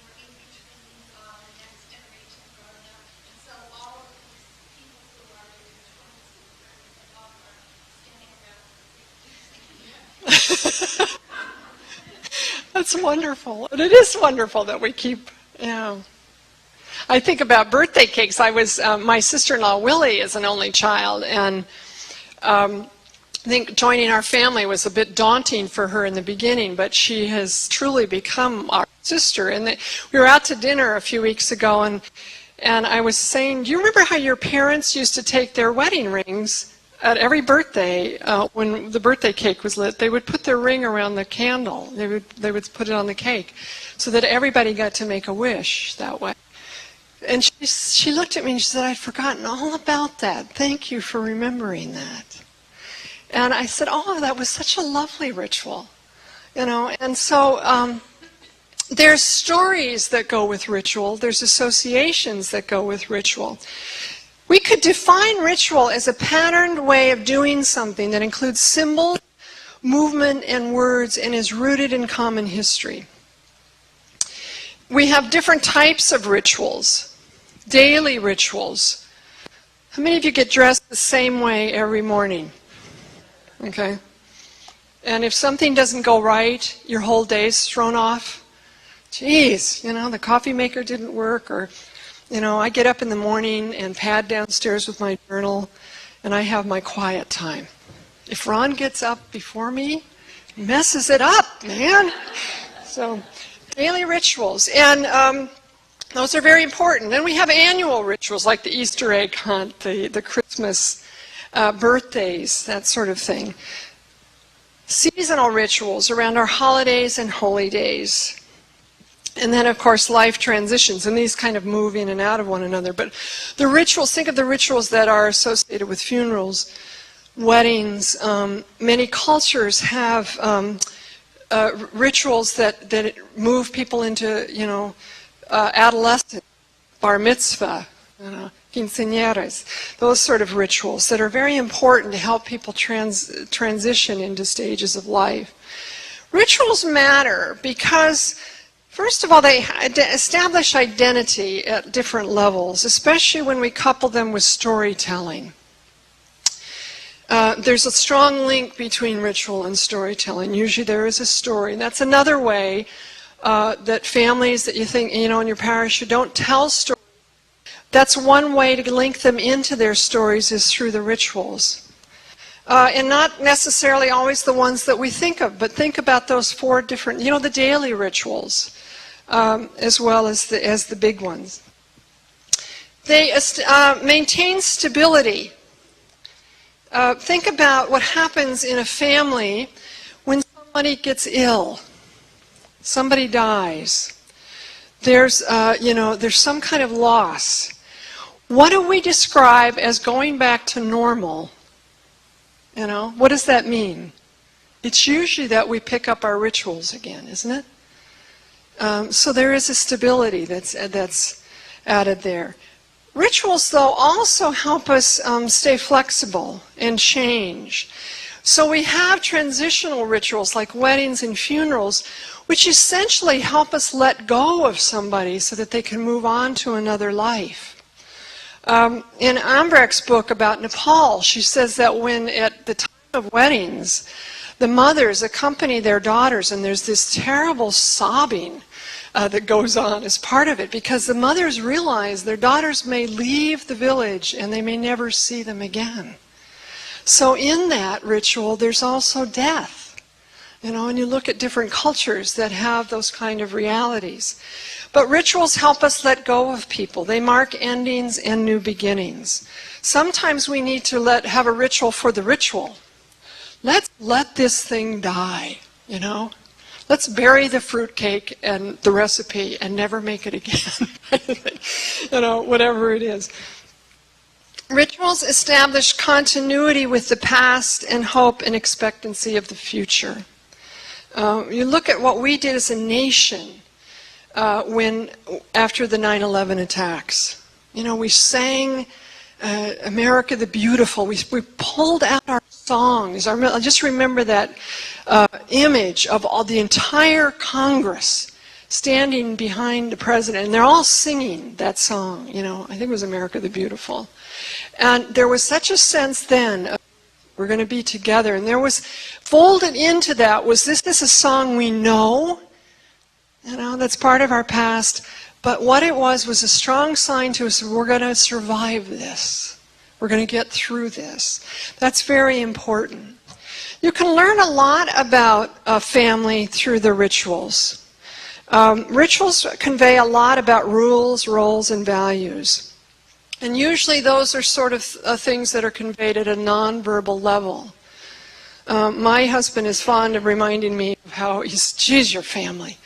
We're in between the next generation growing up. And so all of these people who are in their 20s and 30s and all are standing around singing.
That's wonderful. And it is wonderful that we keep, I think about birthday cakes. My sister-in-law Willie is an only child, and I think joining our family was a bit daunting for her in the beginning, but she has truly become our sister. And we were out to dinner a few weeks ago, and I was saying, do you remember how your parents used to take their wedding rings at every birthday, when the birthday cake was lit, they would put their ring around the candle. They would put it on the cake so that everybody got to make a wish that way. And she looked at me and she said, I'd forgotten all about that. Thank you for remembering that. And I said, oh, that was such a lovely ritual. And so there's stories that go with ritual. There's associations that go with ritual. We could define ritual as a patterned way of doing something that includes symbol, movement, and words and is rooted in common history. We have different types of rituals, daily rituals. How many of you get dressed the same way every morning? Okay. And if something doesn't go right, your whole day's thrown off. Geez, the coffee maker didn't work, or I get up in the morning and pad downstairs with my journal, and I have my quiet time. If Ron gets up before me, he messes it up, man. So, daily rituals. And those are very important. Then we have annual rituals like the Easter egg hunt, the Christmas birthdays, that sort of thing. Seasonal rituals around our holidays and holy days. And then, of course, life transitions, and these kind of move in and out of one another. But the rituals, think of the rituals that are associated with funerals, weddings. Many cultures have rituals that move people into, adolescence, bar mitzvah, quinceañeras, those sort of rituals that are very important to help people transition into stages of life. Rituals matter because, first of all, they establish identity at different levels, especially when we couple them with storytelling. There's a strong link between ritual and storytelling. Usually there is a story. And that's another way that families that you think, in your parish, you don't tell stories. That's one way to link them into their stories is through the rituals. And not necessarily always the ones that we think of, but think about those 4 different, the daily rituals, as well as the big ones. They maintain stability. Think about what happens in a family when somebody gets ill, somebody dies. There's some kind of loss. What do we describe as going back to normal? What does that mean? It's usually that we pick up our rituals again, isn't it? So there is a stability that's added there. Rituals, though, also help us stay flexible and change. So we have transitional rituals like weddings and funerals, which essentially help us let go of somebody so that they can move on to another life. In Ambrecht's book about Nepal, she says that when at the time of weddings, the mothers accompany their daughters, and there's this terrible sobbing that goes on as part of it, because the mothers realize their daughters may leave the village and they may never see them again. So in that ritual, there's also death. And you look at different cultures that have those kind of realities. But rituals help us let go of people. They mark endings and new beginnings. Sometimes we need to have a ritual for the ritual. Let's let this thing die, Let's bury the fruitcake and the recipe and never make it again. Whatever it is. Rituals establish continuity with the past and hope and expectancy of the future. You look at what we did as a nation after the 9/11 attacks. We sang America the Beautiful. We pulled out our songs. I just remember that image of the entire Congress standing behind the president, and they're all singing that song. I think it was America the Beautiful. And there was such a sense then of we're going to be together. And there was folded into that was this is a song we know, that's part of our past. But what it was a strong sign to us, we're going to survive this. We're going to get through this. That's very important. You can learn a lot about a family through the rituals. Rituals convey a lot about rules, roles, and values. And usually those are sort of things that are conveyed at a nonverbal level. My husband is fond of reminding me of how he's, geez, your family.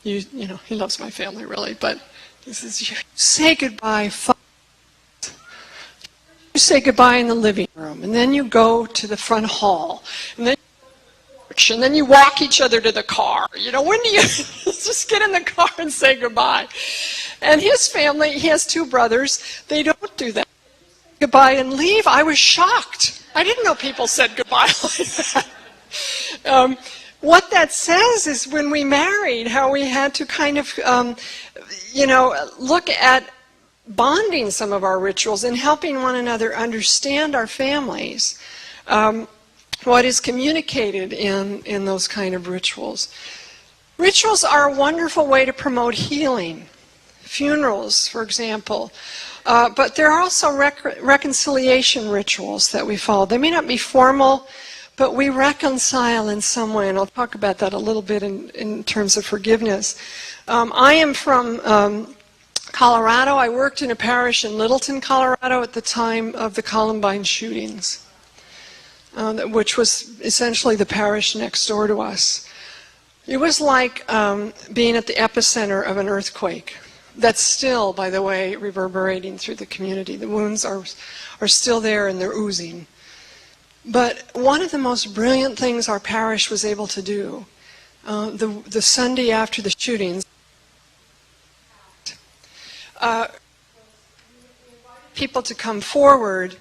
You know, he loves my family really, but he says, you say goodbye. You say goodbye in the living room, and then you go to the front hall, and then you walk each other to the car. You know, when do you just get in the car and say goodbye? And his family, he has 2 brothers, they don't do that. Goodbye and leave. I was shocked. I didn't know people said goodbye like that. What that says is when we married, how we had to kind of, look at bonding some of our rituals and helping one another understand our families. What is communicated in those kind of rituals. Rituals are a wonderful way to promote healing. Funerals, for example. But there are also reconciliation rituals that we follow. They may not be formal, but we reconcile in some way, and I'll talk about that a little bit in terms of forgiveness. I am from Colorado. I worked in a parish in Littleton, Colorado at the time of the Columbine shootings, which was essentially the parish next door to us. It was like being at the epicenter of an earthquake. That's still, by the way, reverberating through the community. The wounds are still there and they're oozing. But one of the most brilliant things our parish was able to do, the Sunday after the shootings, people to come forward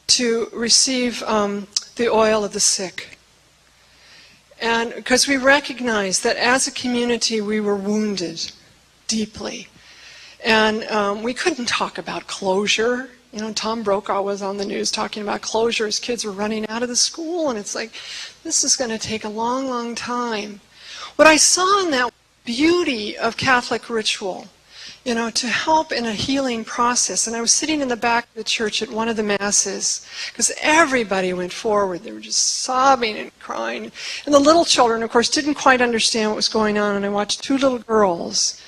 to receive the oil of the sick. And because we recognized that as a community we were wounded deeply. And we couldn't talk about closure. You know, Tom Brokaw was on the news talking about closure as kids were running out of the school, and it's like, this is going to take a long, long time. What I saw in that beauty of Catholic ritual, you know, to help in a healing process. And I was sitting in the back of the church at one of the masses, because everybody went forward. They were just sobbing and crying. And the little children, of course, didn't quite understand what was going on, and I watched 2 little girls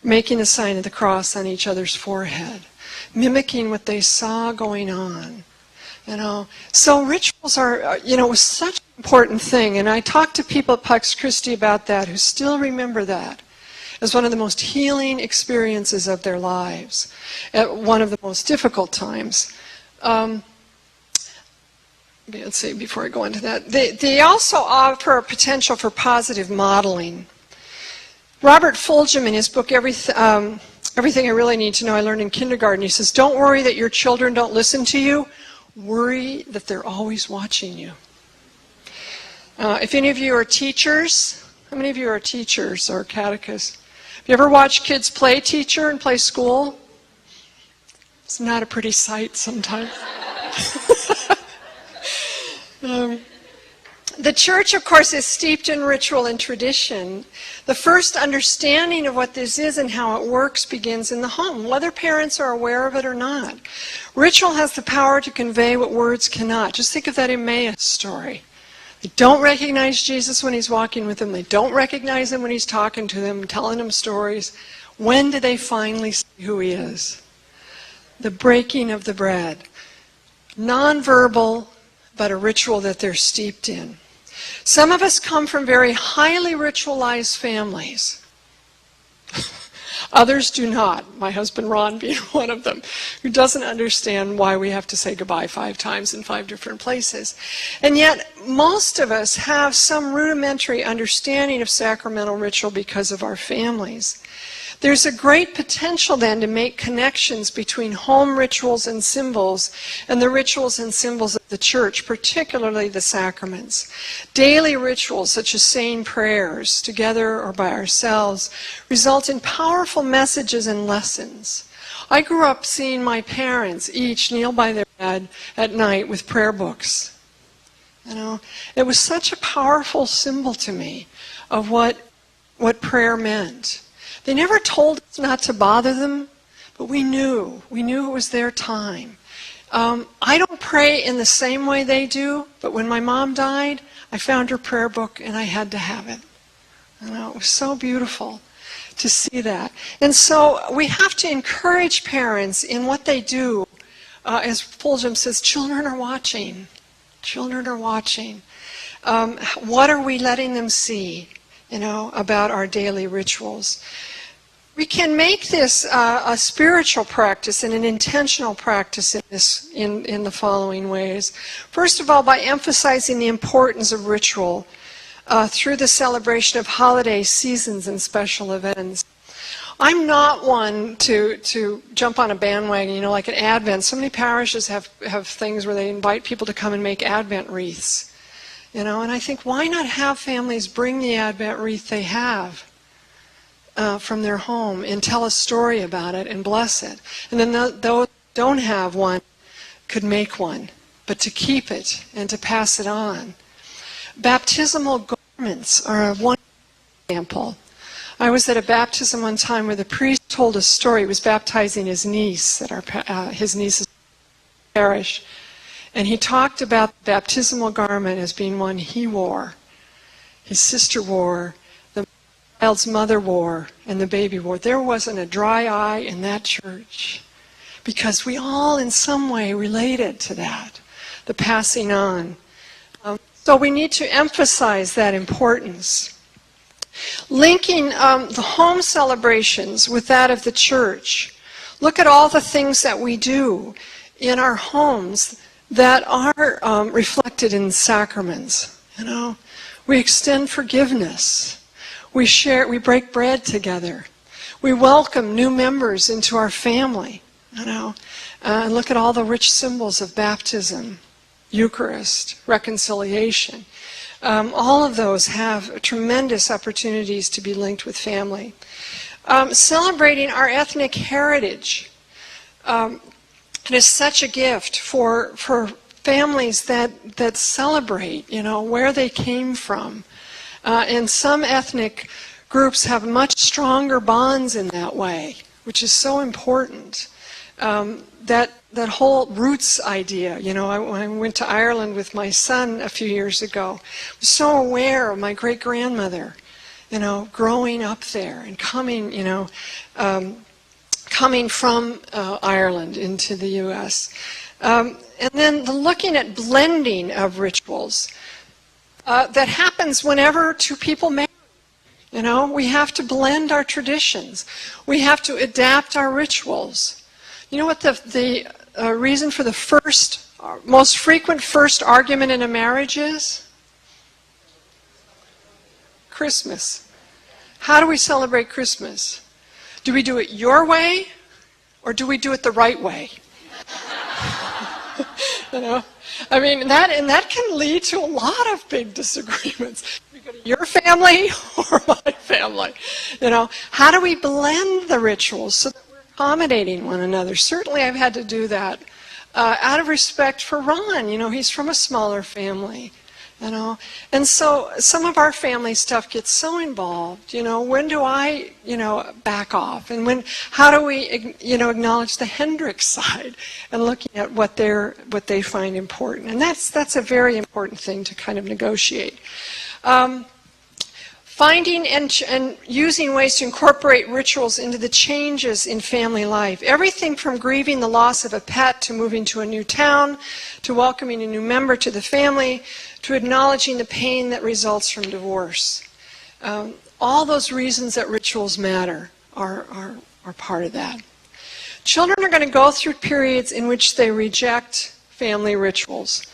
making a sign of the cross on each other's forehead, mimicking what they saw going on. You know, so rituals are, was such an important thing. And I talked to people at Pax Christi about that who still remember that as one of the most healing experiences of their lives, at one of the most difficult times. Let's see, before I go into that, they also offer a potential for positive modeling. Robert Fulghum, in his book, Everything I Really Need to Know I Learned in Kindergarten, he says, don't worry that your children don't listen to you. Worry that they're always watching you. If any of you are teachers, how many of you are teachers or catechists? Have you ever watched kids play teacher and play school? It's not a pretty sight sometimes. The church, of course, is steeped in ritual and tradition. The first understanding of what this is and how it works begins in the home, whether parents are aware of it or not. Ritual has the power to convey what words cannot. Just think of that Emmaus story. They don't recognize Jesus when he's walking with them. They don't recognize him when he's talking to them, telling them stories. When do they finally see who he is? The breaking of the bread. Non-verbal, but a ritual that they're steeped in. Some of us come from very highly ritualized families. Others do not. My husband Ron being one of them, who doesn't understand why we have to say goodbye 5 times in 5 different places. And yet, most of us have some rudimentary understanding of sacramental ritual because of our families. There's a great potential then to make connections between home rituals and symbols and the rituals and symbols of the church, particularly the sacraments. Daily rituals such as saying prayers, together or by ourselves, result in powerful messages and lessons. I grew up seeing my parents each kneel by their bed at night with prayer books. You know, it was such a powerful symbol to me of what prayer meant. They never told us not to bother them, but we knew it was their time. I don't pray in the same way they do, but when my mom died, I found her prayer book and I had to have it. You know, it was so beautiful to see that. And so we have to encourage parents in what they do. As Fulgham says, children are watching. Children are watching. What are we letting them see, you know, about our daily rituals? We can make this a spiritual practice and an intentional practice in the following ways. First of all, by emphasizing the importance of ritual through the celebration of holiday seasons and special events. I'm not one to jump on a bandwagon, you know, like an Advent. So many parishes have things where they invite people to come and make Advent wreaths. You know, and I think, why not have families bring the Advent wreath they have from their home and tell a story about it and bless it. And then those who don't have one could make one, but to keep it and to pass it on. Baptismal garments are one example. I was at a baptism one time where the priest told a story. He was baptizing his niece at his niece's parish. And he talked about the baptismal garment as being one he wore, his sister wore, the child's mother wore, and the baby wore. There wasn't a dry eye in that church because we all in some way related to that, the passing on. So we need to emphasize that importance. Linking the home celebrations with that of the church. Look at all the things that we do in our homes that are reflected in sacraments. You know, we extend forgiveness. We break bread together. We welcome new members into our family. You know, and look at all the rich symbols of baptism, Eucharist, reconciliation. All of those have tremendous opportunities to be linked with family. Celebrating our ethnic heritage. It is such a gift for families that celebrate, you know, where they came from. And some ethnic groups have much stronger bonds in that way, which is so important. That whole roots idea, you know, when I went to Ireland with my son a few years ago, I was so aware of my great-grandmother, you know, growing up there and coming, you know, coming from Ireland into the U.S. And then looking at blending of rituals that happens whenever two people marry. You know, we have to blend our traditions. We have to adapt our rituals. You know what the reason for the most frequent first argument in a marriage is? Christmas. How do we celebrate Christmas? Do we do it your way, or do we do it the right way? You know, I mean, that can lead to a lot of big disagreements. We go to your family or my family. You know, how do we blend the rituals so that we're accommodating one another? Certainly, I've had to do that out of respect for Ron. You know, he's from a smaller family. You know, and so some of our family stuff gets so involved. You know, when do I, you know, back off? And how do we, you know, acknowledge the Hendricks side and looking at what they find important? And that's a very important thing to kind of negotiate. Finding and using ways to incorporate rituals into the changes in family life. Everything from grieving the loss of a pet to moving to a new town, to welcoming a new member to the family, to acknowledging the pain that results from divorce. All those reasons that rituals matter are part of that. Children are going to go through periods in which they reject family rituals.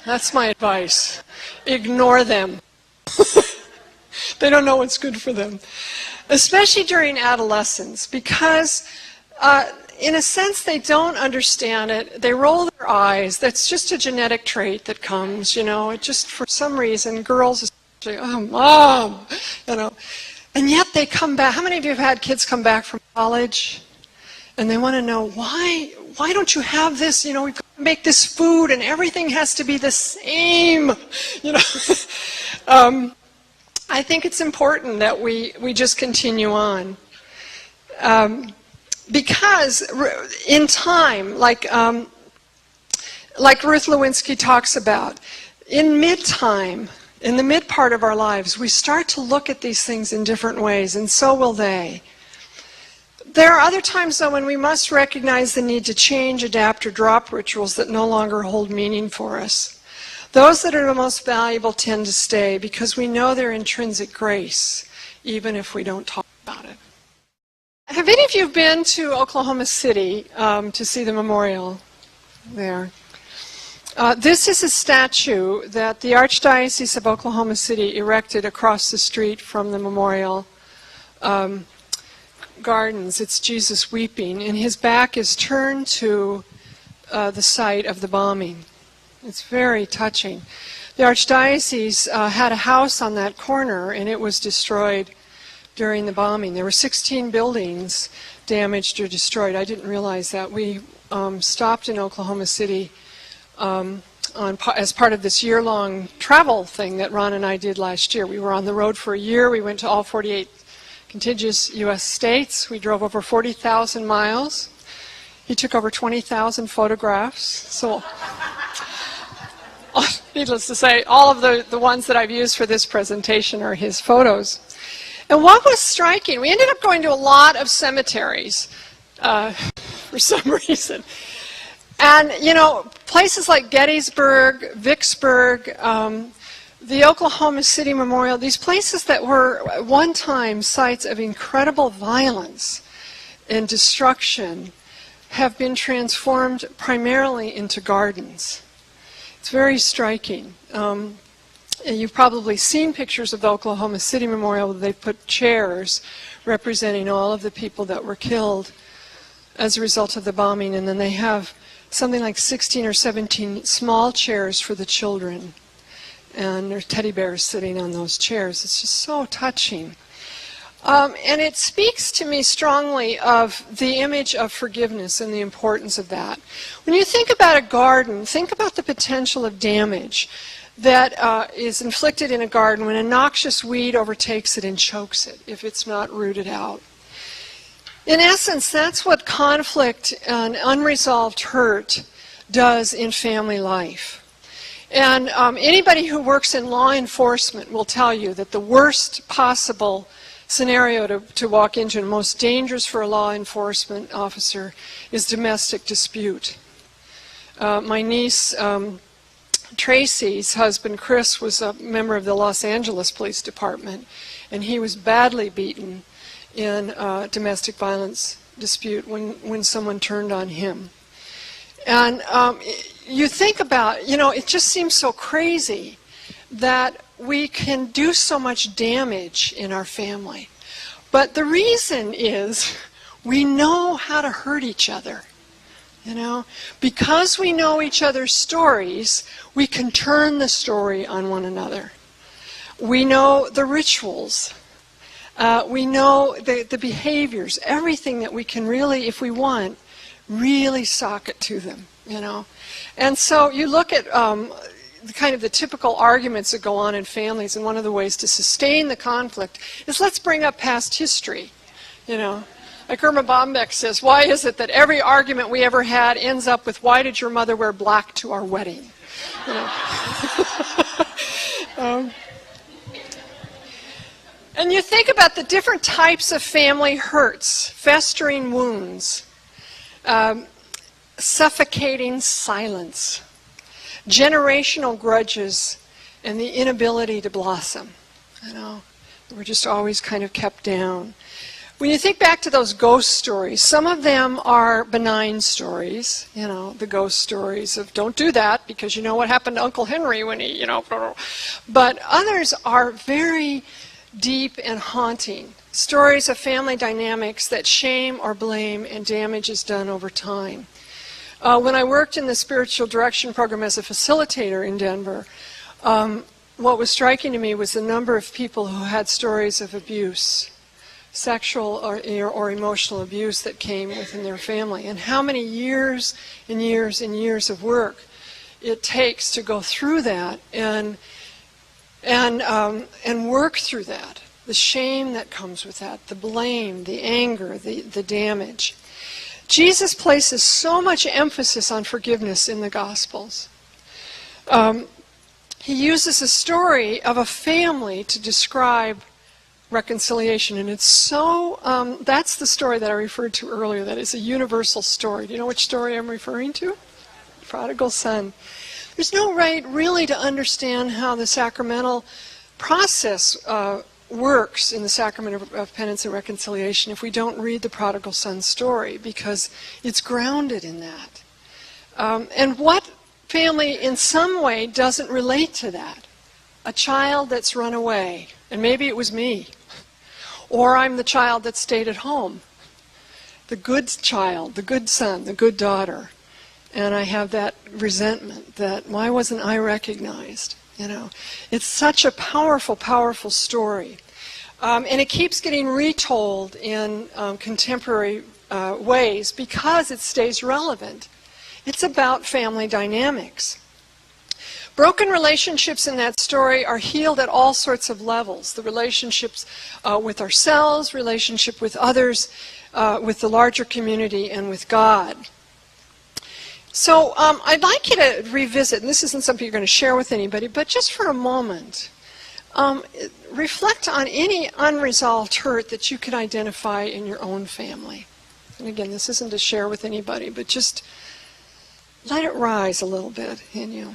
That's my advice. Ignore them. They don't know what's good for them. Especially during adolescence, because in a sense they don't understand it. They roll their eyes. That's just a genetic trait that comes, you know. It just, for some reason, girls especially, oh, Mom, you know. And yet they come back. How many of you have had kids come back from college? And they want to know, why don't you have this? You know, we've got to make this food and everything has to be the same. You know, I think it's important that we just continue on. because in time, like Ruth Lewinsky talks about, in mid-time, in the mid part of our lives, we start to look at these things in different ways, and so will they. There are other times, though, when we must recognize the need to change, adapt, or drop rituals that no longer hold meaning for us. Those that are the most valuable tend to stay because we know their intrinsic grace, even if we don't talk about it. Have any of you been to Oklahoma City to see the memorial there? This is a statue that the Archdiocese of Oklahoma City erected across the street from the memorial gardens. It's Jesus weeping, and his back is turned to the site of the bombing. It's very touching. The Archdiocese had a house on that corner, and it was destroyed during the bombing. There were 16 buildings damaged or destroyed. I didn't realize that. We stopped in Oklahoma City as part of this year-long travel thing that Ron and I did last year. We were on the road for a year. We went to all 48 contiguous U.S. states. We drove over 40,000 miles. He took over 20,000 photographs. So, needless to say, all of the ones that I've used for this presentation are his photos. And what was striking, we ended up going to a lot of cemeteries for some reason. And, you know, places like Gettysburg, Vicksburg, the Oklahoma City Memorial, these places that were at one time sites of incredible violence and destruction have been transformed primarily into gardens. It's very striking. And you've probably seen pictures of the Oklahoma City Memorial where they put chairs representing all of the people that were killed as a result of the bombing, and then they have something like 16 or 17 small chairs for the children. And there are teddy bears sitting on those chairs. It's just so touching. And it speaks to me strongly of the image of forgiveness and the importance of that. When you think about a garden, think about the potential of damage that is inflicted in a garden when a noxious weed overtakes it and chokes it if it's not rooted out. In essence, that's what conflict and unresolved hurt does in family life. And anybody who works in law enforcement will tell you that the worst possible scenario to walk into, and most dangerous for a law enforcement officer, is domestic dispute. My niece, Tracy's husband, Chris, was a member of the Los Angeles Police Department, and he was badly beaten in a domestic violence dispute when someone turned on him. And you think about, you know, it just seems so crazy that we can do so much damage in our family. But the reason is we know how to hurt each other. You know, because we know each other's stories, we can turn the story on one another. We know the rituals. We know the behaviors, everything that we can really, if we want, really sock it to them, you know. And so you look at kind of the typical arguments that go on in families, and one of the ways to sustain the conflict is let's bring up past history, you know. Like Irma Bombeck says, why is it that every argument we ever had ends up with, why did your mother wear black to our wedding? You know? And you think about the different types of family hurts, festering wounds, suffocating silence, generational grudges, and the inability to blossom. You know, we're just always kind of kept down. When you think back to those ghost stories, some of them are benign stories, you know, the ghost stories of don't do that because you know what happened to Uncle Henry when he, you know, but others are very deep and haunting. Stories of family dynamics that shame or blame and damage is done over time. When I worked in the spiritual direction program as a facilitator in Denver, what was striking to me was the number of people who had stories of abuse, sexual or emotional abuse that came within their family, and how many years and years and years of work it takes to go through that and work through that. the shame that comes with that, the blame, the anger, the damage. Jesus places so much emphasis on forgiveness in the Gospels. He uses a story of a family to describe reconciliation, and it's so, that's the story that I referred to earlier, that is a universal story. Do you know which story I'm referring to? Prodigal son. There's no way really to understand how the sacramental process works in the sacrament of penance and reconciliation if we don't read the prodigal son story, because it's grounded in that. And what family in some way doesn't relate to that? A child that's run away, and maybe it was me, or I'm the child that stayed at home, the good child, the good son, the good daughter, and I have that resentment that why wasn't I recognized? You know, it's such a powerful, powerful story. And it keeps getting retold in contemporary ways because it stays relevant. It's about family dynamics. Broken relationships in that story are healed at all sorts of levels. The relationships with ourselves, relationship with others, with the larger community, and with God. So I'd like you to revisit, and this isn't something you're going to share with anybody, but just for a moment, reflect on any unresolved hurt that you can identify in your own family. And again, this isn't to share with anybody, but just let it rise a little bit in you.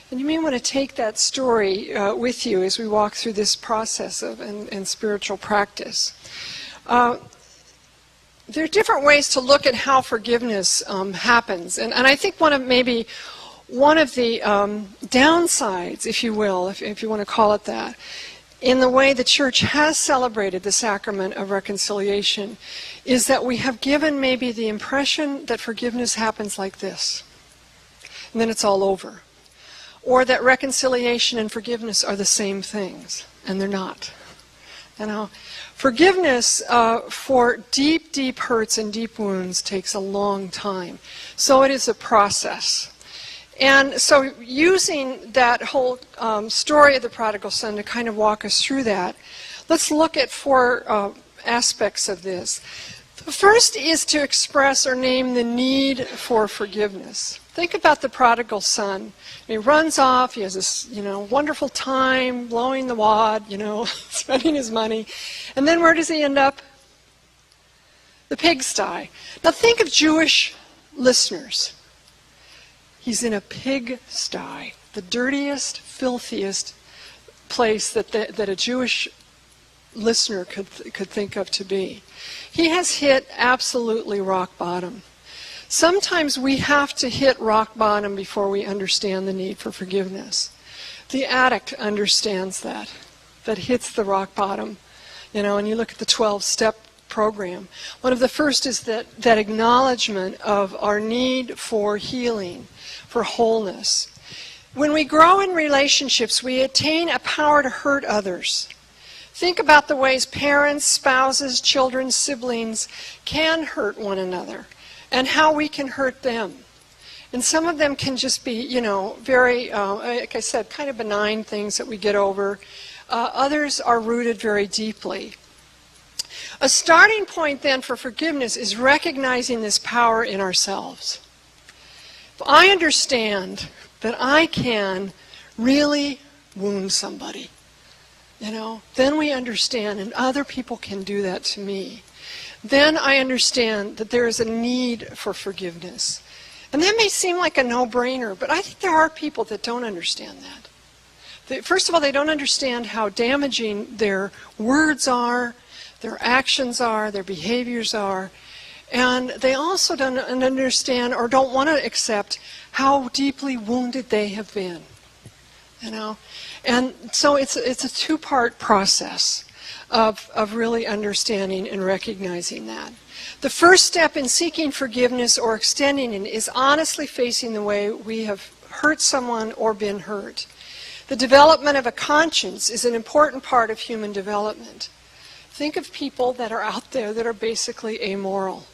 And you may want to take that story with you as we walk through this process of and spiritual practice. There are different ways to look at how forgiveness happens. And I think one of the downsides, if you will, if you want to call it that, in the way the church has celebrated the sacrament of reconciliation, is that we have given maybe the impression that forgiveness happens like this, and then it's all over. Or that reconciliation and forgiveness are the same things, and they're not. You know, forgiveness for deep, deep hurts and deep wounds takes a long time. So it is a process. And so using that whole story of the prodigal son to kind of walk us through that, let's look at 4 aspects of this. The first is to express or name the need for forgiveness. Think about the prodigal son. He runs off, he has this, wonderful time, blowing the wad, spending his money. And then where does he end up? The pigsty. Now think of Jewish listeners. He's in a pigsty, the dirtiest, filthiest place that a Jewish listener could think of to be. He has hit absolutely rock bottom. Sometimes we have to hit rock bottom before we understand the need for forgiveness. The addict understands that hits the rock bottom. And you look at the 12-step program. One of the first is that acknowledgement of our need for healing, for wholeness. When we grow in relationships, we attain a power to hurt others. Think about the ways parents, spouses, children, siblings can hurt one another, and how we can hurt them. And some of them can just be, very, like I said, kind of benign things that we get over. Others are rooted very deeply. A starting point then for forgiveness is recognizing this power in ourselves. If I understand that I can really wound somebody, then we understand, and other people can do that to me. Then I understand that there is a need for forgiveness. And that may seem like a no-brainer, but I think there are people that don't understand that. First of all, they don't understand how damaging their words are, their actions are, their behaviors are. And they also don't understand or don't want to accept how deeply wounded they have been. And so it's a 2-part process of really understanding and recognizing that. The first step in seeking forgiveness or extending it is honestly facing the way we have hurt someone or been hurt. The development of a conscience is an important part of human development. Think of people that are out there that are basically amoral.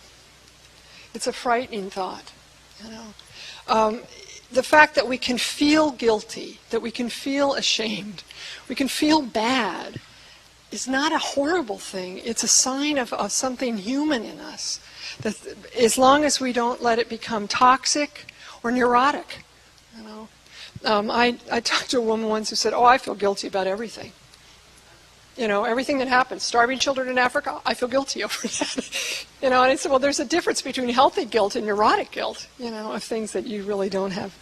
It's a frightening thought. the fact that we can feel guilty, that we can feel ashamed, we can feel bad, is not a horrible thing. It's a sign of something human in us. That as long as we don't let it become toxic or neurotic. You know, I talked to a woman once who said, "Oh, I feel guilty about everything. You know, everything that happens. Starving children in Africa, I feel guilty over that." You know, and I said, well, there's a difference between healthy guilt and neurotic guilt. You know, of things that you really don't have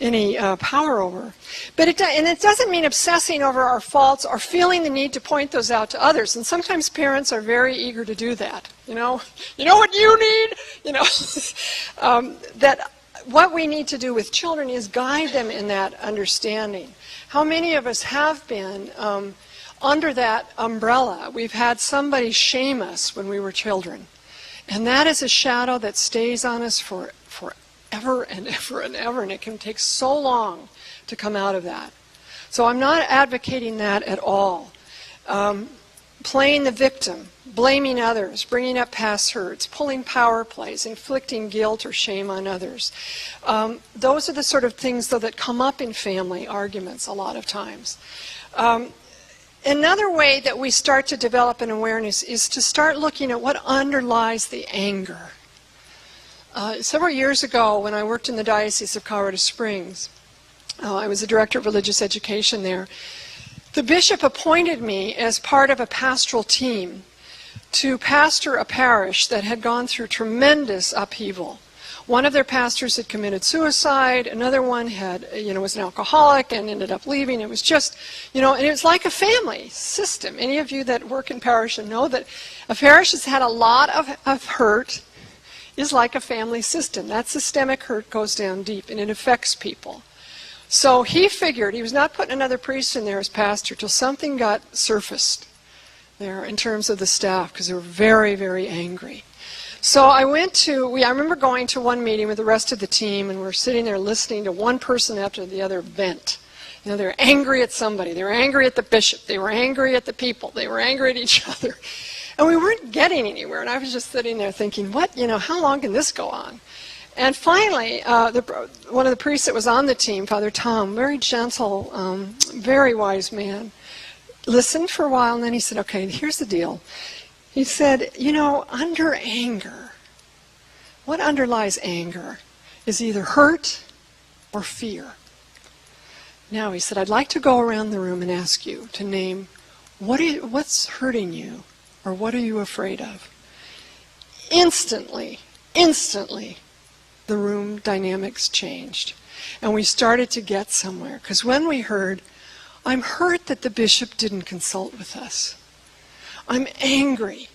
any power over. But it doesn't mean obsessing over our faults or feeling the need to point those out to others. And sometimes parents are very eager to do that. You know what you need? You know, that what we need to do with children is guide them in that understanding. How many of us have been under that umbrella? We've had somebody shame us when we were children. And that is a shadow that stays on us for ever and ever and ever, and it can take so long to come out of that. So I'm not advocating that at all. Playing the victim, blaming others, bringing up past hurts, pulling power plays, inflicting guilt or shame on others. Those are the sort of things, though, that come up in family arguments a lot of times. Another way that we start to develop an awareness is to start looking at what underlies the anger. Several years ago, when I worked in the Diocese of Colorado Springs, I was the director of religious education there. The bishop appointed me as part of a pastoral team to pastor a parish that had gone through tremendous upheaval. One of their pastors had committed suicide. Another one was an alcoholic and ended up leaving. It was just, and it was like a family system. Any of you that work in parish and know that a parish has had a lot of hurt is like a family system. That systemic hurt goes down deep and it affects people. So he figured he was not putting another priest in there as pastor till something got surfaced there in terms of the staff, because they were very, very angry. So I remember going to one meeting with the rest of the team, and we're sitting there listening to one person after the other vent. They were angry at somebody. They were angry at the bishop. They were angry at the people. They were angry at each other. And we weren't getting anywhere. And I was just sitting there thinking, how long can this go on? And finally, one of the priests that was on the team, Father Tom, very gentle, very wise man, listened for a while, and then he said, okay, here's the deal. He said, under anger, what underlies anger is either hurt or fear. Now, he said, I'd like to go around the room and ask you to name what's hurting you, or what are you afraid of? Instantly, the room dynamics changed. And we started to get somewhere. Because when we heard, I'm hurt that the bishop didn't consult with us. I'm angry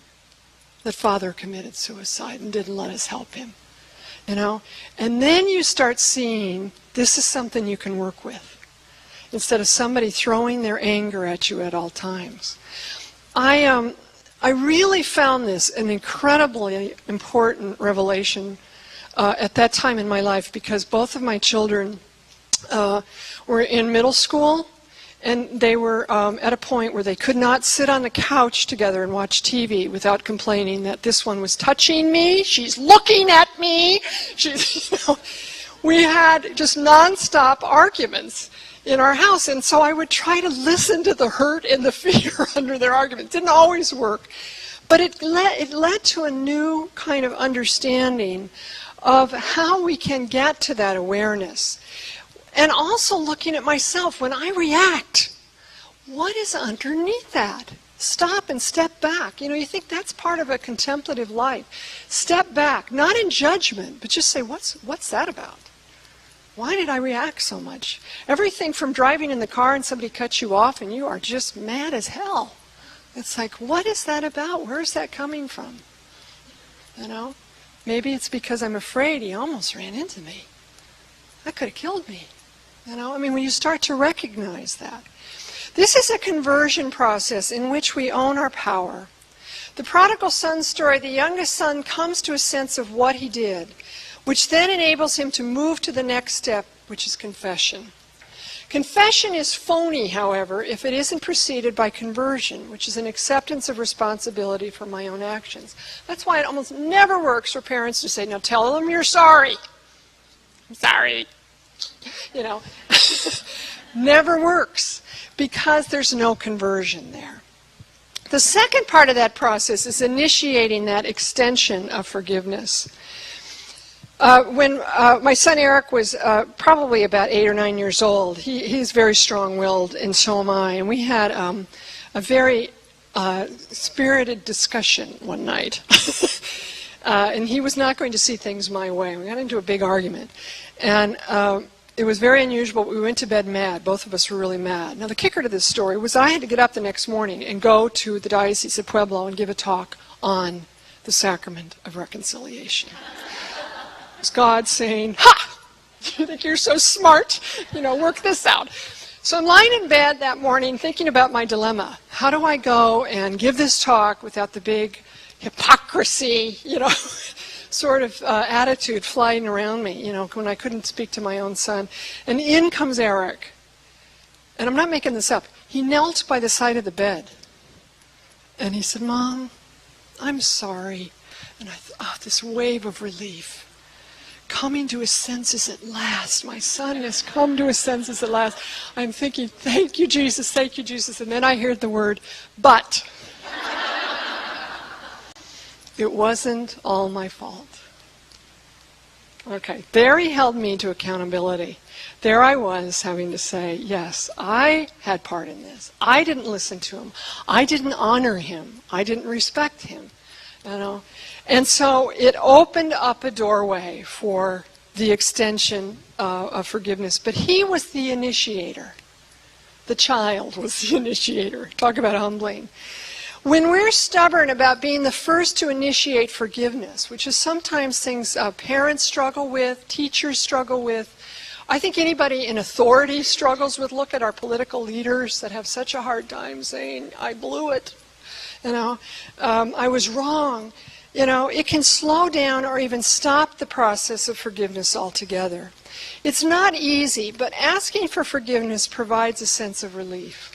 that Father committed suicide and didn't let us help him. And then you start seeing this is something you can work with, instead of somebody throwing their anger at you at all times. I really found this an incredibly important revelation at that time in my life, because both of my children were in middle school, and they were at a point where they could not sit on the couch together and watch TV without complaining that this one was touching me, she's looking at me. We had just nonstop arguments in our house, and so I would try to listen to the hurt and the fear under their argument. It didn't always work, but it led to a new kind of understanding of how we can get to that awareness. And also looking at myself, when I react, what is underneath that? Stop and step back. You think that's part of a contemplative life. Step back, not in judgment, but just say, what's that about? Why did I react so much? Everything from driving in the car and somebody cuts you off and you are just mad as hell. It's like, what is that about? Where is that coming from? Maybe it's because I'm afraid he almost ran into me. That could have killed me. When you start to recognize that. This is a conversion process in which we own our power. The prodigal son story, the youngest son comes to a sense of what he did, which then enables him to move to the next step, which is confession. Confession is phony, however, if it isn't preceded by conversion, which is an acceptance of responsibility for my own actions. That's why it almost never works for parents to say, now tell them you're sorry. I'm sorry. You know, never works because there's no conversion there. The second part of that process is initiating that extension of forgiveness. When my son Eric was probably about 8 or 9 years old, he's very strong-willed, and so am I. And we had a very spirited discussion one night. And he was not going to see things my way. We got into a big argument. And it was very unusual. We went to bed mad. Both of us were really mad. Now, the kicker to this story was I had to get up the next morning and go to the Diocese of Pueblo and give a talk on the Sacrament of Reconciliation. It was God saying, "Ha! You think you're so smart? You know, work this out." So I'm lying in bed that morning thinking about my dilemma. How do I go and give this talk without the big hypocrisy, you know, sort of attitude flying around me, you know, when I couldn't speak to my own son. And in comes Eric. And I'm not making this up. He knelt by the side of the bed. And he said, "Mom, I'm sorry." And I thought, this wave of relief. Coming to his senses at last. My son has come to his senses at last. I'm thinking, thank you, Jesus, thank you, Jesus. And then I heard the word, but. It wasn't all my fault. Okay, there he held me to accountability. There I was having to say, yes, I had part in this. I didn't listen to him. I didn't honor him. I didn't respect him. You know? And so it opened up a doorway for the extension of forgiveness. But he was the initiator. The child was the initiator. Talk about humbling. When we're stubborn about being the first to initiate forgiveness, which is sometimes things parents struggle with, teachers struggle with, I think anybody in authority struggles with. Look at our political leaders that have such a hard time saying, "I blew it," you know, "I was wrong." You know, it can slow down or even stop the process of forgiveness altogether. It's not easy, but asking for forgiveness provides a sense of relief.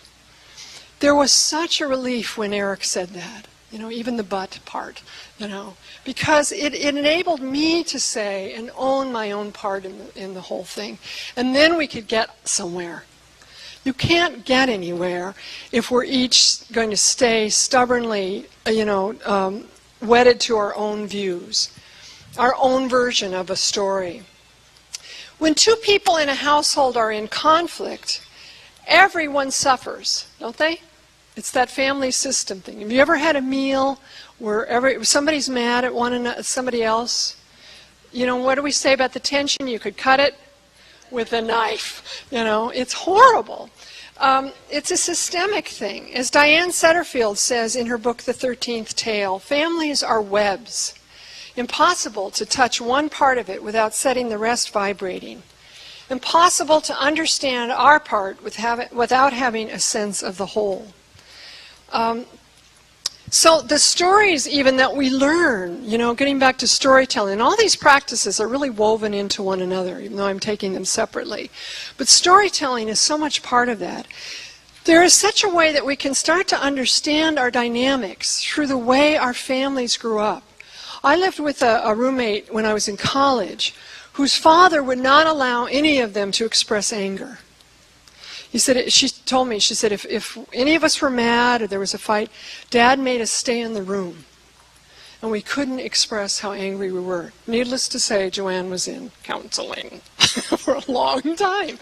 There was such a relief when Eric said that, you know, even the "but" part, you know, because it enabled me to say and own my own part in the whole thing. And then we could get somewhere. You can't get anywhere if we're each going to stay stubbornly, you know, wedded to our own views, our own version of a story. When two people in a household are in conflict, everyone suffers, don't they? It's that family system thing. Have you ever had a meal where somebody's mad at somebody else? You know, what do we say about the tension? You could cut it with a knife. You know, it's horrible. It's a systemic thing. As Diane Setterfield says in her book, The 13th Tale, families are webs. Impossible to touch one part of it without setting the rest vibrating. Impossible to understand our part without having a sense of the whole. So the stories even that we learn, you know, getting back to storytelling, all these practices are really woven into one another, even though I'm taking them separately. But storytelling is so much part of that. There is such a way that we can start to understand our dynamics through the way our families grew up. I lived with a roommate when I was in college whose father would not allow any of them to express anger. She told me, she said, if any of us were mad or there was a fight, Dad made us stay in the room. And we couldn't express how angry we were. Needless to say, Joanne was in counseling for a long time.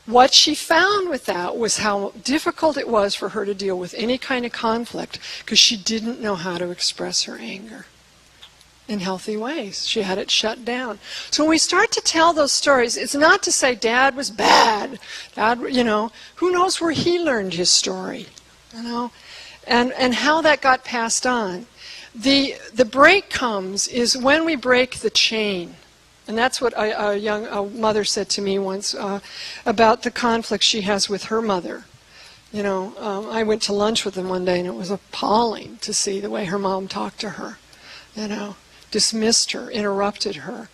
What she found with that was how difficult it was for her to deal with any kind of conflict because she didn't know how to express her anger in healthy ways. She had it shut down. So when we start to tell those stories, it's not to say Dad was bad. Dad, you know, who knows where he learned his story, you know, and how that got passed on. The break comes is when we break the chain. And that's what a mother said to me once about the conflict she has with her mother. You know, I went to lunch with them one day and it was appalling to see the way her mom talked to her, you know. Dismissed her, interrupted her,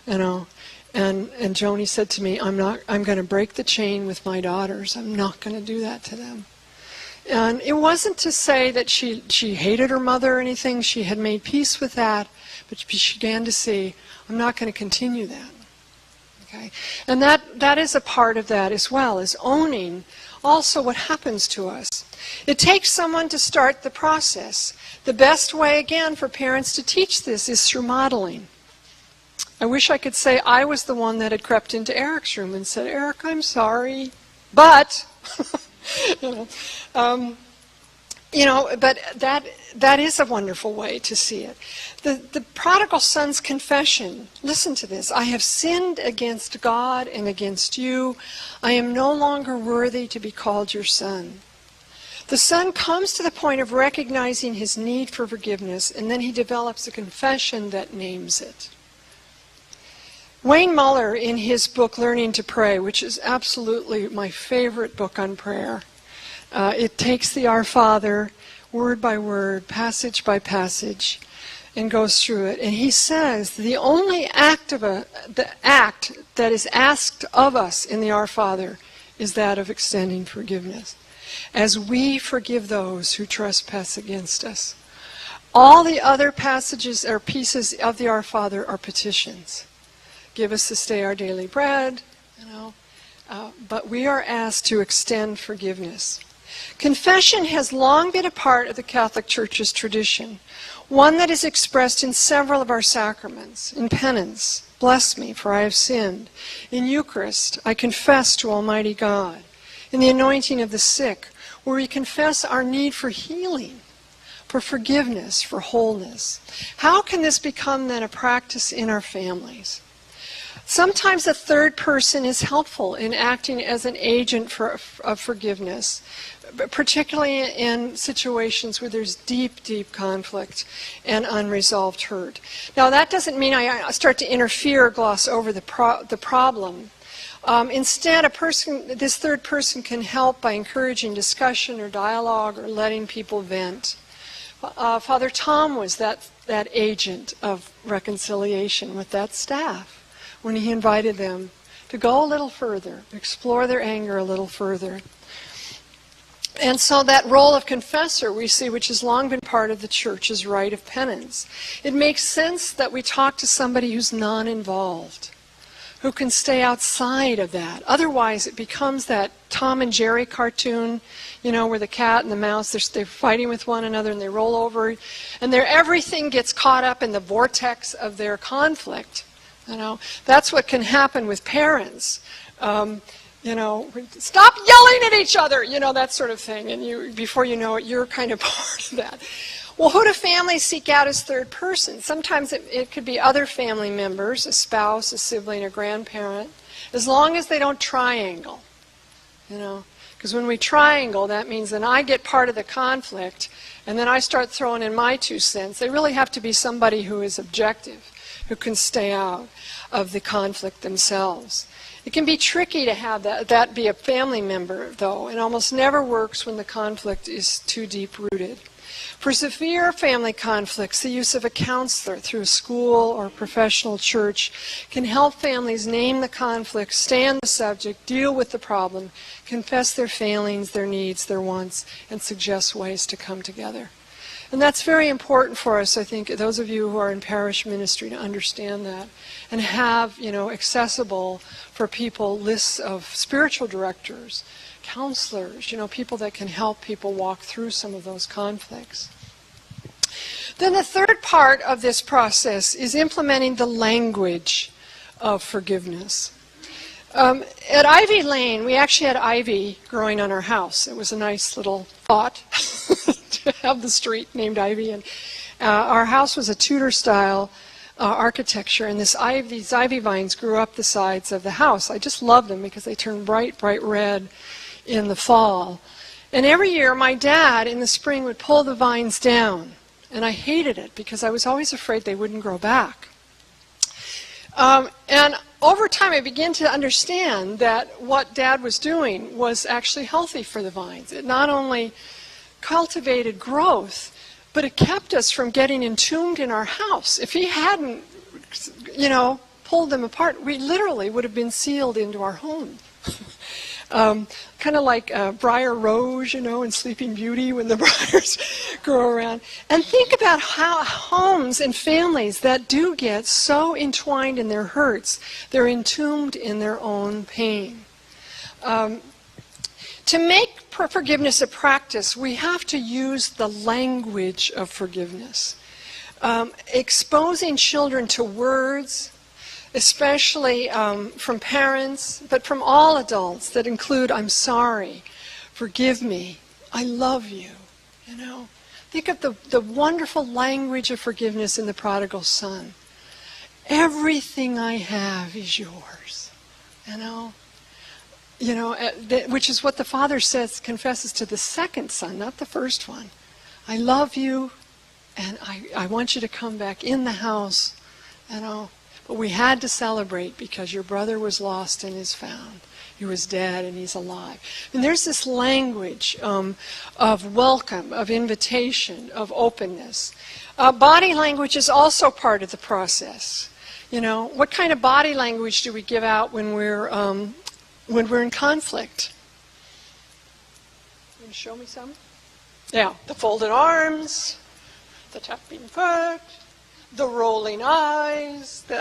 you know, and Joni said to me, I'm going to break the chain with my daughters. I'm not going to do that to them. And it wasn't to say that she hated her mother or anything. She had made peace with that, but she began to see, I'm not going to continue that. Okay? And that is a part of that as well, is owning also what happens to us. It takes someone to start the process. The best way, again, for parents to teach this is through modeling. I wish I could say I was the one that had crept into Eric's room and said, Eric, I'm sorry, but, but that is a wonderful way to see it. The prodigal son's confession, listen to this, I have sinned against God and against you. I am no longer worthy to be called your son. The son comes to the point of recognizing his need for forgiveness, and then he develops a confession that names it. Wayne Muller, in his book Learning to Pray, which is absolutely my favorite book on prayer, it takes the Our Father word by word, passage by passage, and goes through it. And he says the only act the act that is asked of us in the Our Father is that of extending forgiveness, as we forgive those who trespass against us. All the other passages or pieces of the Our Father are petitions. Give us this day our daily bread, but we are asked to extend forgiveness. Confession has long been a part of the Catholic Church's tradition, one that is expressed in several of our sacraments. In penance, bless me, for I have sinned. In Eucharist, I confess to Almighty God. In the anointing of the sick, where we confess our need for healing, for forgiveness, for wholeness. How can this become then a practice in our families? Sometimes a third person is helpful in acting as an agent of forgiveness, particularly in situations where there's deep, deep conflict and unresolved hurt. Now, that doesn't mean I start to interfere or gloss over the problem. Instead, this third person can help by encouraging discussion or dialogue or letting people vent. Father Tom was that agent of reconciliation with that staff when he invited them to go a little further, explore their anger a little further. And so that role of confessor, we see, which has long been part of the Church's rite of penance. It makes sense that we talk to somebody who's non-involved, who can stay outside of that. Otherwise, it becomes that Tom and Jerry cartoon, where the cat and the mouse, they're fighting with one another and they roll over, and everything gets caught up in the vortex of their conflict. That's what can happen with parents. Stop yelling at each other, that sort of thing. And before you know it, you're kind of part of that. Well, who do families seek out as third person? Sometimes it could be other family members, a spouse, a sibling, a grandparent, as long as they don't triangle. Because when we triangle, that means then I get part of the conflict, and then I start throwing in my 2 cents. They really have to be somebody who is objective, who can stay out of the conflict themselves. It can be tricky to have that be a family member, though. It almost never works when the conflict is too deep-rooted. For severe family conflicts, the use of a counselor through a school or professional church can help families name the conflict, stay on the subject, deal with the problem, confess their failings, their needs, their wants, and suggest ways to come together. And that's very important for us, I think, those of you who are in parish ministry, to understand that and have, accessible for people lists of spiritual directors, counselors, people that can help people walk through some of those conflicts. Then the third part of this process is implementing the language of forgiveness. At Ivy Lane, we actually had ivy growing on our house. It was a nice little thought to have the street named Ivy. And our house was a Tudor-style architecture, and these ivy vines grew up the sides of the house. I just loved them because they turned bright, bright red in the fall. And every year, my dad in the spring would pull the vines down, and I hated it because I was always afraid they wouldn't grow back. And over time, I began to understand that what Dad was doing was actually healthy for the vines. It not only cultivated growth, but it kept us from getting entombed in our house. If he hadn't, pulled them apart, we literally would have been sealed into our home. kind of like Briar Rose, in Sleeping Beauty when the briars grow around. And think about how homes and families that do get so entwined in their hurts, they're entombed in their own pain. To make forgiveness a practice, we have to use the language of forgiveness. Exposing children to words, especially from parents, but from all adults, that include, I'm sorry, forgive me, I love you, Think of the wonderful language of forgiveness in the prodigal son. Everything I have is yours, which is what the father says, confesses to the second son, not the first one. I love you, and I want you to come back in the house, But we had to celebrate because your brother was lost and is found. He was dead and he's alive. And there's this language of welcome, of invitation, of openness. Body language is also part of the process. What kind of body language do we give out when we're in conflict? You want to show me some? Yeah, the folded arms, the tapping foot, the rolling eyes, the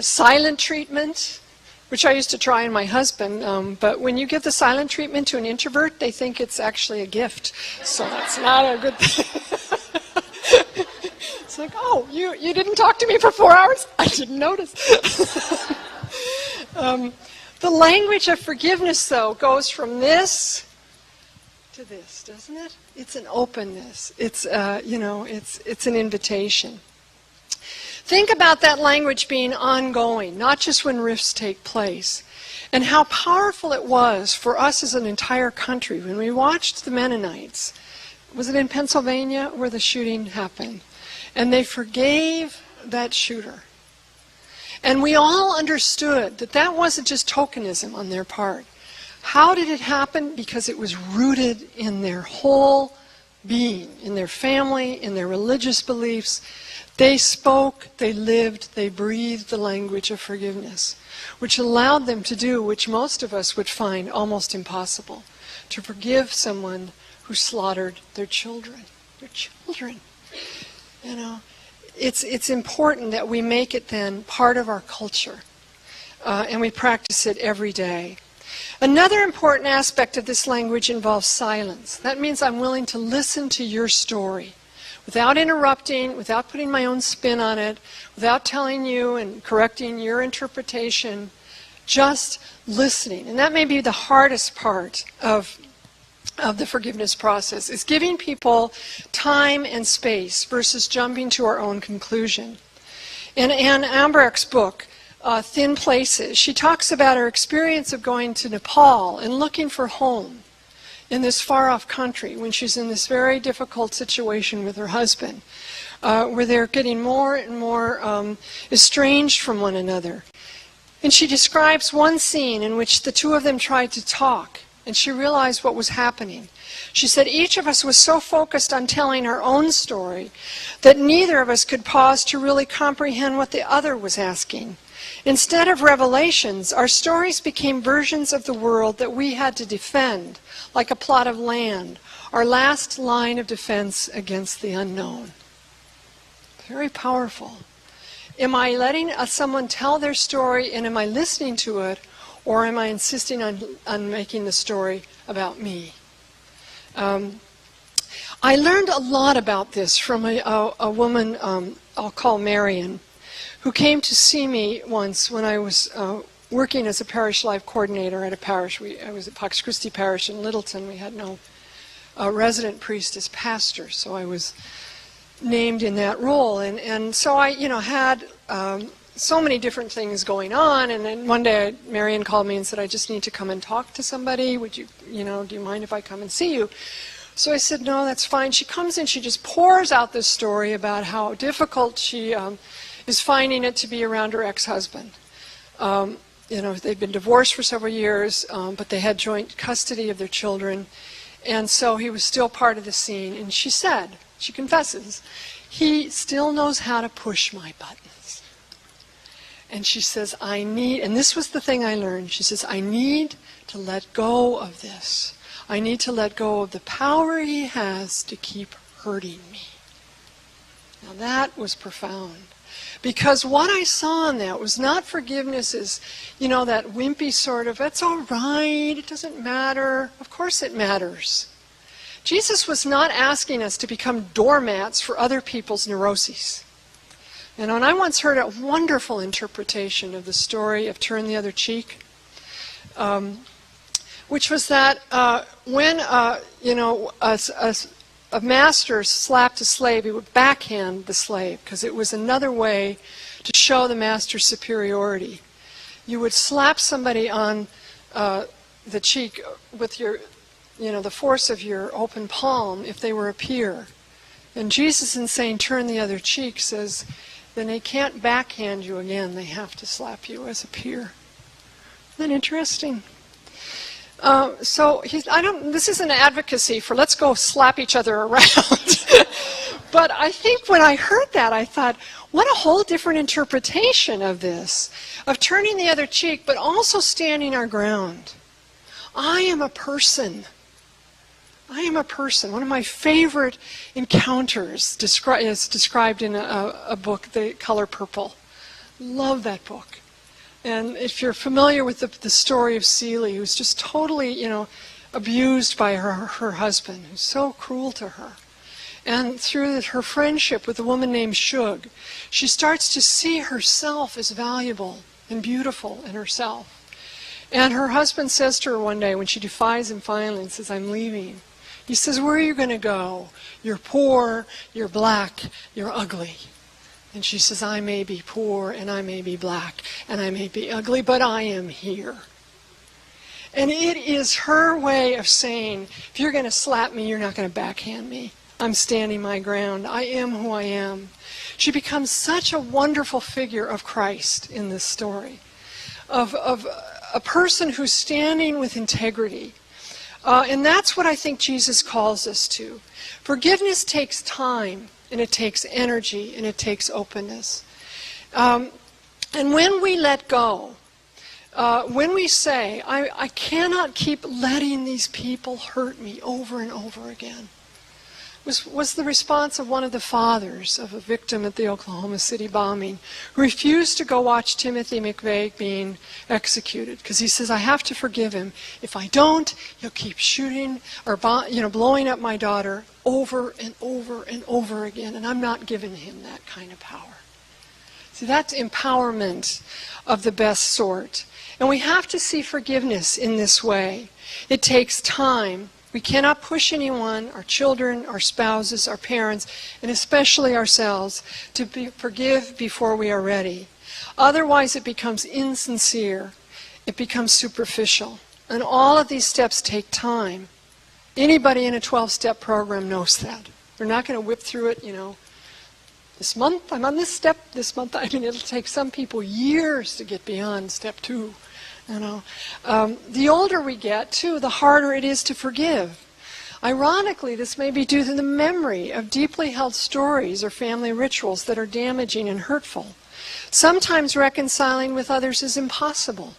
silent treatment, which I used to try on my husband. But when you give the silent treatment to an introvert, they think it's actually a gift. So that's not a good thing. It's like, oh, you didn't talk to me for 4 hours? I didn't notice. The language of forgiveness, though, goes from this to this, doesn't it? It's an openness. It's it's an invitation. Think about that language being ongoing, not just when rifts take place, and how powerful it was for us as an entire country when we watched the Mennonites. Was it in Pennsylvania where the shooting happened? And they forgave that shooter. And we all understood that that wasn't just tokenism on their part. How did it happen? Because it was rooted in their whole being, in their family, in their religious beliefs. They spoke, they lived, they breathed the language of forgiveness, which allowed them to do which most of us would find almost impossible, to forgive someone who slaughtered their children. Their children. It's important that we make it then part of our culture, and we practice it every day. Another important aspect of this language involves silence. That means I'm willing to listen to your story without interrupting, without putting my own spin on it, without telling you and correcting your interpretation, just listening. And that may be the hardest part of the forgiveness process, is giving people time and space versus jumping to our own conclusion. In Anne Ambrecht's book, Thin Places, she talks about her experience of going to Nepal and looking for home in this far-off country when she's in this very difficult situation with her husband, where they're getting more and more estranged from one another. And she describes one scene in which the two of them tried to talk, and she realized what was happening. She said each of us was so focused on telling our own story that neither of us could pause to really comprehend what the other was asking. Instead of revelations, our stories became versions of the world that we had to defend, like a plot of land, our last line of defense against the unknown. Very powerful. Am I letting someone tell their story, and am I listening to it, or am I insisting on making the story about me? I learned a lot about this from a woman I'll call Marion, who came to see me once when I was working as a parish life coordinator at a parish. I was at Pax Christi Parish in Littleton. We had no resident priest as pastor, so I was named in that role. And so I, had so many different things going on. And then one day Marion called me and said, I just need to come and talk to somebody. Would you, do you mind if I come and see you? So I said, no, that's fine. She comes in, she just pours out this story about how difficult she is finding it to be around her ex-husband. They've been divorced for several years, but they had joint custody of their children. And so he was still part of the scene. And she said, she confesses, he still knows how to push my buttons. And she says, and this was the thing I learned, she says, I need to let go of this. I need to let go of the power he has to keep hurting me. Now that was profound. Because what I saw in that was not forgiveness as, that wimpy sort of, it's all right, it doesn't matter. Of course it matters. Jesus was not asking us to become doormats for other people's neuroses. And I once heard a wonderful interpretation of the story of Turn the Other Cheek, which was that when a master slapped a slave, he would backhand the slave, because it was another way to show the master's superiority. You would slap somebody on the cheek with the force of your open palm if they were a peer. And Jesus, in saying turn the other cheek, says, then they can't backhand you again. They have to slap you as a peer. Isn't that interesting? This isn't advocacy for let's go slap each other around. But I think when I heard that, I thought, what a whole different interpretation of this, of turning the other cheek, but also standing our ground. I am a person. I am a person. One of my favorite encounters is described in a book, The Color Purple. Love that book. And if you're familiar with the story of Celie, who's just totally, abused by her husband, who's so cruel to her. And through her friendship with a woman named Shug, she starts to see herself as valuable and beautiful in herself. And her husband says to her one day, when she defies him finally and says, I'm leaving, he says, where are you going to go? You're poor, you're black, you're ugly. And she says, I may be poor, and I may be black, and I may be ugly, but I am here. And it is her way of saying, if you're going to slap me, you're not going to backhand me. I'm standing my ground. I am who I am. She becomes such a wonderful figure of Christ in this story, of a person who's standing with integrity. And that's what I think Jesus calls us to. Forgiveness takes time, and it takes energy, and it takes openness. And when we let go, when we say, I cannot keep letting these people hurt me over and over again, was the response of one of the fathers of a victim at the Oklahoma City bombing who refused to go watch Timothy McVeigh being executed because he says, I have to forgive him. If I don't, he'll keep shooting or blowing up my daughter over and over and over again, and I'm not giving him that kind of power. See, that's empowerment of the best sort. And we have to see forgiveness in this way. It takes time. We cannot push anyone, our children, our spouses, our parents, and especially ourselves, to forgive before we are ready. Otherwise, it becomes insincere. It becomes superficial. And all of these steps take time. Anybody in a 12-step program knows that. They're not going to whip through it, this month I'm on this step, this month, it'll take some people years to get beyond step 2. The older we get, too, the harder it is to forgive. Ironically, this may be due to the memory of deeply held stories or family rituals that are damaging and hurtful. Sometimes reconciling with others is impossible.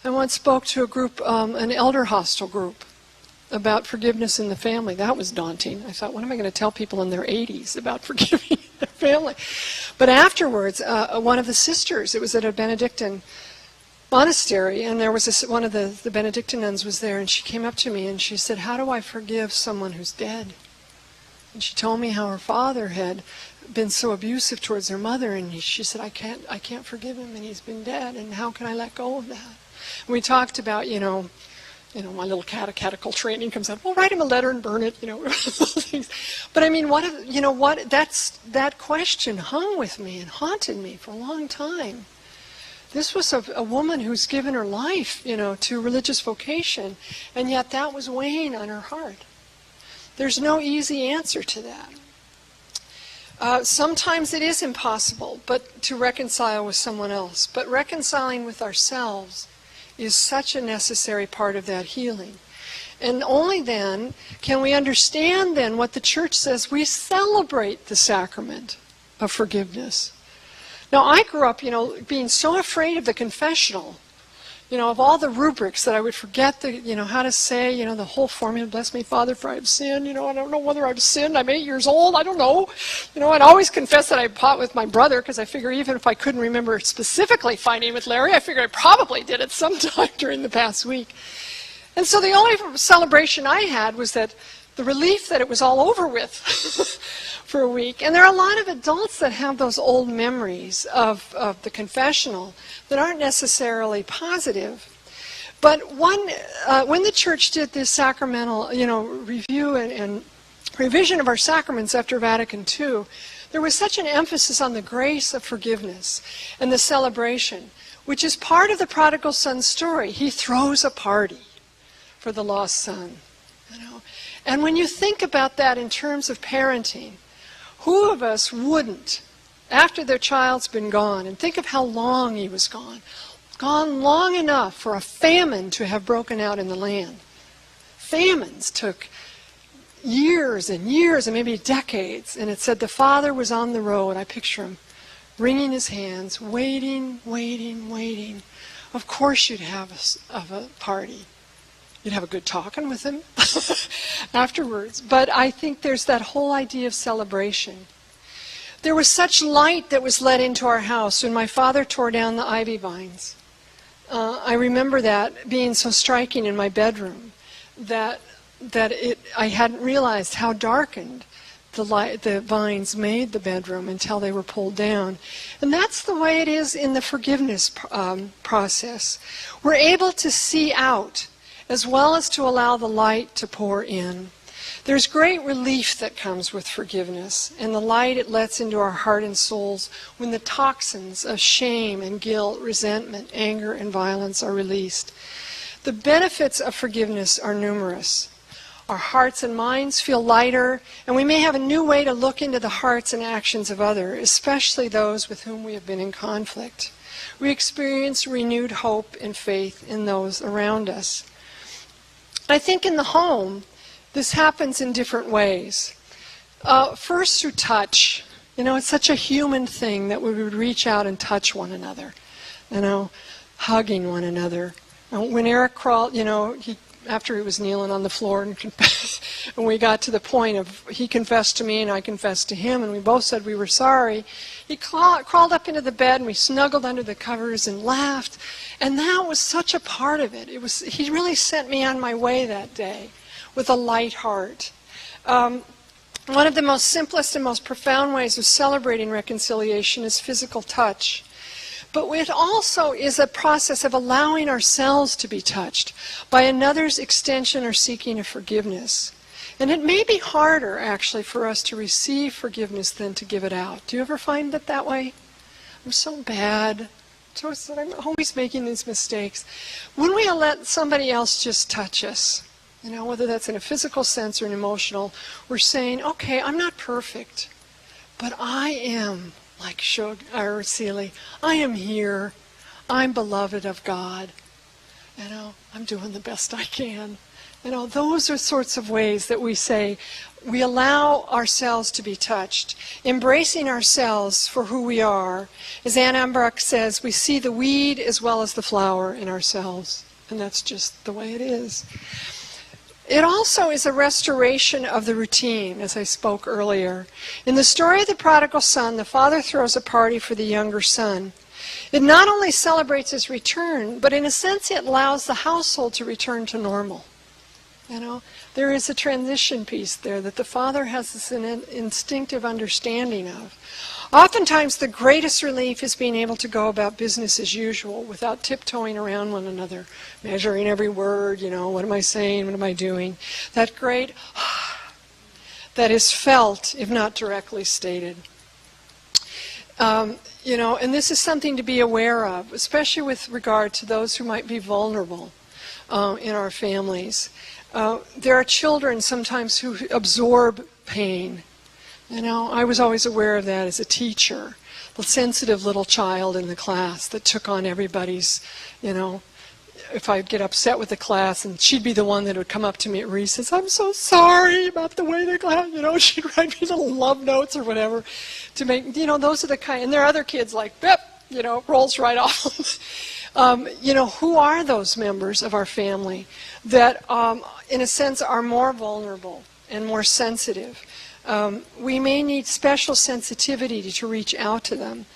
I once spoke to a group, an elder hostel group, about forgiveness in the family. That was daunting. I thought, what am I going to tell people in their 80s about forgiving their family? But afterwards, one of the sisters, it was at a Benedictine monastery, and there was one of the Benedictine nuns was there, and she came up to me and she said, how do I forgive someone who's dead? And she told me how her father had been so abusive towards her mother, and she said, I can't forgive him, and he's been dead, and how can I let go of that? And we talked about, my little catechetical training comes out, well, write him a letter and burn it, things. But I mean, that question hung with me and haunted me for a long time. This was a woman who's given her life, to religious vocation, and yet that was weighing on her heart. There's no easy answer to that. Sometimes it is impossible to reconcile with someone else, but reconciling with ourselves is such a necessary part of that healing. And only then can we understand then what the church says. We celebrate the sacrament of forgiveness. Now, I grew up, being so afraid of the confessional, of all the rubrics that I would forget how to say, the whole formula, bless me, Father, for I have sinned, I don't know whether I've sinned, I'm 8 years old, I don't know. I'd always confess that I fought with my brother, because I figure even if I couldn't remember specifically fighting with Larry, I figured I probably did it sometime during the past week. And so the only celebration I had was that the relief that it was all over with for a week. And there are a lot of adults that have those old memories of the confessional that aren't necessarily positive. But when the church did this sacramental, review and revision of our sacraments after Vatican II, there was such an emphasis on the grace of forgiveness and the celebration, which is part of the prodigal son's story. He throws a party for the lost son. And when you think about that in terms of parenting, who of us wouldn't, after their child's been gone, and think of how long he was gone long enough for a famine to have broken out in the land. Famines took years and years and maybe decades, and it said the father was on the road. I picture him wringing his hands, waiting. Of course you'd have a party. You'd have a good talking with him afterwards. But I think there's that whole idea of celebration. There was such light that was let into our house when my father tore down the ivy vines. I remember that being so striking in my bedroom that I hadn't realized how darkened the vines made the bedroom until they were pulled down. And that's the way it is in the forgiveness process. We're able to see out as well as to allow the light to pour in. There's great relief that comes with forgiveness and the light it lets into our heart and souls when the toxins of shame and guilt, resentment, anger, and violence are released. The benefits of forgiveness are numerous. Our hearts and minds feel lighter, and we may have a new way to look into the hearts and actions of others, especially those with whom we have been in conflict. We experience renewed hope and faith in those around us. I think in the home, this happens in different ways. First, through touch. It's such a human thing that we would reach out and touch one another. Hugging one another. When Eric crawled, after he was kneeling on the floor and we got to the point of he confessed to me and I confessed to him and we both said we were sorry, he crawled up into the bed and we snuggled under the covers and laughed. And that was such a part of it. He really sent me on my way that day with a light heart. One of the most simplest and most profound ways of celebrating reconciliation is physical touch. But it also is a process of allowing ourselves to be touched by another's extension or seeking of forgiveness. And it may be harder, actually, for us to receive forgiveness than to give it out. Do you ever find it that way? I'm so bad. I'm always making these mistakes. When we let somebody else just touch us, whether that's in a physical sense or an emotional, we're saying, okay, I'm not perfect, but I am. Like Shog or Seeley, I am here. I'm beloved of God. I'm doing the best I can. Those are sorts of ways that we say we allow ourselves to be touched, embracing ourselves for who we are. As Anne Ambach says, we see the weed as well as the flower in ourselves, and that's just the way it is. It also is a restoration of the routine, as I spoke earlier. In the story of the prodigal son, the father throws a party for the younger son. It not only celebrates his return, but in a sense it allows the household to return to normal. There is a transition piece there that the father has this instinctive understanding of. Oftentimes the greatest relief is being able to go about business as usual without tiptoeing around one another, measuring every word, what am I saying, what am I doing? That great that is felt, if not directly stated. And this is something to be aware of, especially with regard to those who might be vulnerable in our families. There are children sometimes who absorb pain. I was always aware of that as a teacher, the sensitive little child in the class that took on everybody's, if I'd get upset with the class, and she'd be the one that would come up to me at recess, I'm so sorry about the way the class, she'd write me little love notes or whatever to make, those are the kind, and there are other kids like, bip, rolls right off. Who are those members of our family that, in a sense, are more vulnerable and more sensitive? We may need special sensitivity to reach out to them.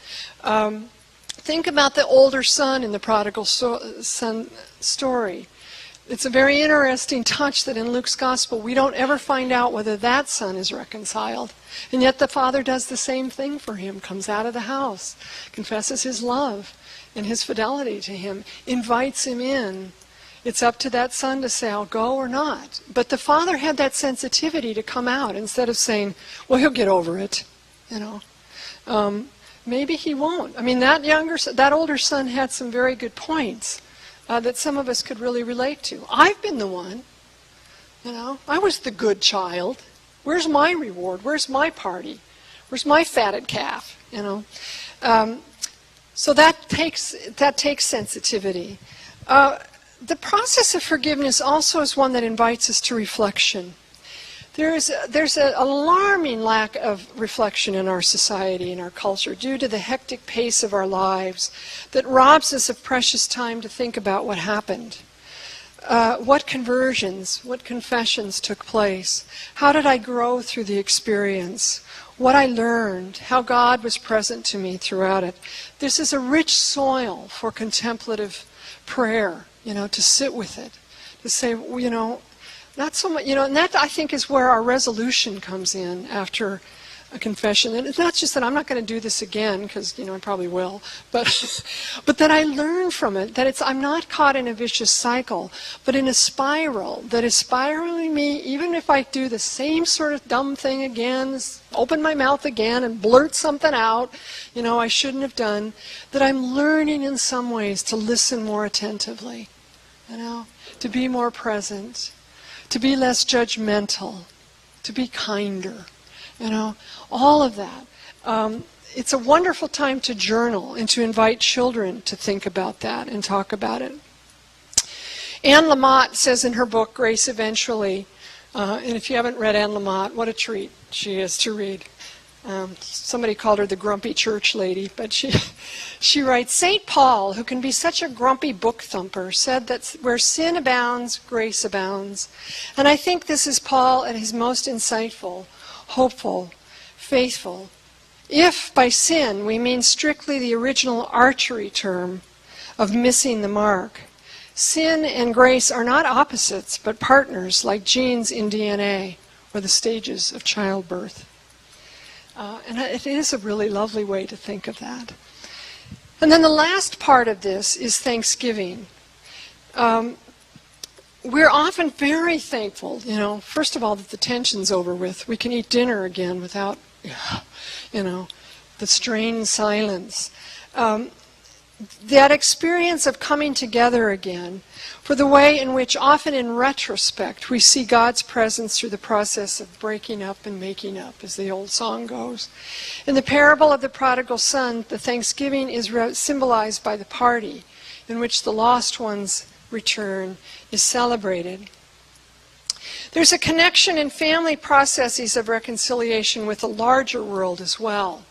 Think about the older son in the prodigal son story. It's a very interesting touch that in Luke's gospel we don't ever find out whether that son is reconciled. And yet the father does the same thing for him, comes out of the house, confesses his love and his fidelity to him, invites him in. It's up to that son to say, I'll go or not. But the father had that sensitivity to come out instead of saying, well, he'll get over it, Maybe he won't. I mean, that older son had some very good points that some of us could really relate to. I've been the one. I was the good child. Where's my reward? Where's my party? Where's my fatted calf? So that takes sensitivity. The process of forgiveness also is one that invites us to reflection. There's an alarming lack of reflection in our society, in our culture, due to the hectic pace of our lives that robs us of precious time to think about what happened. What conversions, what confessions took place? How did I grow through the experience? What I learned, how God was present to me throughout it. This is a rich soil for contemplative prayer, to sit with it, to say, not so much, and that I think is where our resolution comes in after a confession. And it's not just that I'm not going to do this again, because, I probably will, but that I learn from it, that I'm not caught in a vicious cycle, but in a spiral that is spiraling me, even if I do the same sort of dumb thing again, open my mouth again and blurt something out, I shouldn't have done, that I'm learning in some ways to listen more attentively, to be more present, to be less judgmental, to be kinder, all of that. It's a wonderful time to journal and to invite children to think about that and talk about it. Anne Lamott says in her book, Grace Eventually, and if you haven't read Anne Lamott, what a treat she is to read. Somebody called her the grumpy church lady, but she writes, St. Paul, who can be such a grumpy book thumper, said that where sin abounds, grace abounds. And I think this is Paul at his most insightful, hopeful, faithful. If by sin we mean strictly the original archery term of missing the mark, sin and grace are not opposites, but partners like genes in DNA or the stages of childbirth. And it is a really lovely way to think of that. And then the last part of this is Thanksgiving. We're often very thankful, first of all, that the tension's over with. We can eat dinner again without, the strained silence. That experience of coming together again, for the way in which often in retrospect we see God's presence through the process of breaking up and making up, as the old song goes. In the parable of the prodigal son, the Thanksgiving is symbolized by the party in which the lost one's return is celebrated. There's a connection in family processes of reconciliation with the larger world as well.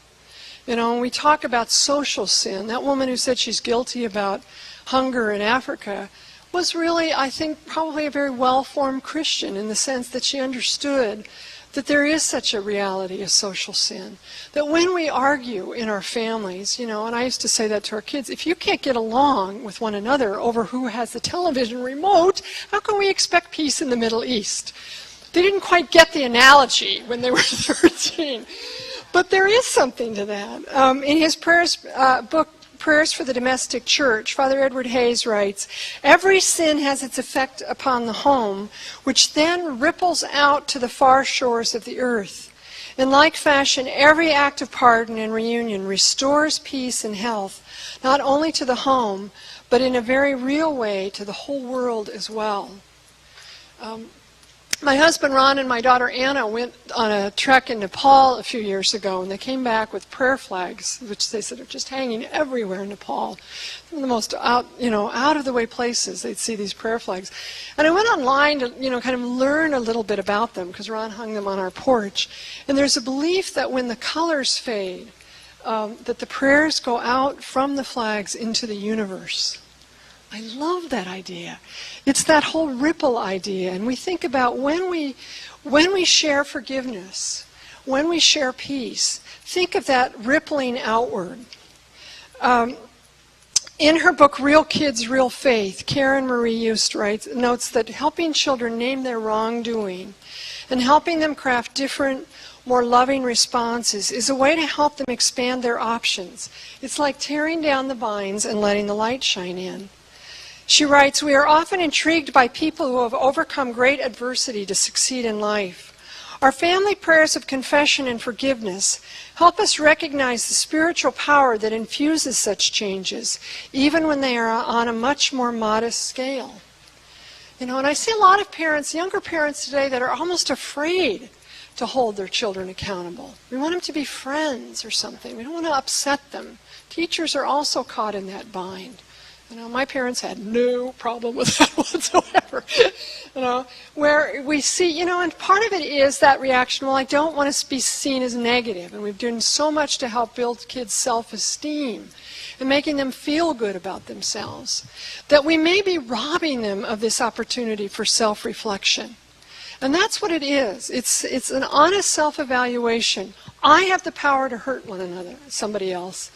When we talk about social sin, that woman who said she's guilty about hunger in Africa was really, I think, probably a very well-formed Christian in the sense that she understood that there is such a reality of social sin. That when we argue in our families, and I used to say that to our kids, if you can't get along with one another over who has the television remote, how can we expect peace in the Middle East? They didn't quite get the analogy when they were 13. But there is something to that. In his book, Prayers for the Domestic Church, Father Edward Hayes writes, every sin has its effect upon the home, which then ripples out to the far shores of the earth. In like fashion, every act of pardon and reunion restores peace and health, not only to the home, but in a very real way to the whole world as well. My husband Ron and my daughter Anna went on a trek in Nepal a few years ago, and they came back with prayer flags, which they said are just hanging everywhere in Nepal. Some of the most out of the way places they'd see these prayer flags. And I went online to, kind of learn a little bit about them, because Ron hung them on our porch. And there's a belief that when the colors fade, that the prayers go out from the flags into the universe. I love that idea. It's that whole ripple idea. And we think about when we share forgiveness, when we share peace, think of that rippling outward. In her book, Real Kids, Real Faith, Karen Marie Yost notes that helping children name their wrongdoing and helping them craft different, more loving responses is a way to help them expand their options. It's like tearing down the vines and letting the light shine in. She writes, "We are often intrigued by people who have overcome great adversity to succeed in life. Our family prayers of confession and forgiveness help us recognize the spiritual power that infuses such changes, even when they are on a much more modest scale." And I see a lot of parents, younger parents today, that are almost afraid to hold their children accountable. We want them to be friends or something. We don't want to upset them. Teachers are also caught in that bind. My parents had no problem with that whatsoever. Where we see, and part of it is that reaction, well, I don't want to be seen as negative. And we've done so much to help build kids' self-esteem and making them feel good about themselves, that we may be robbing them of this opportunity for self-reflection. And that's what it is. It's an honest self-evaluation. I have the power to hurt one another, somebody else,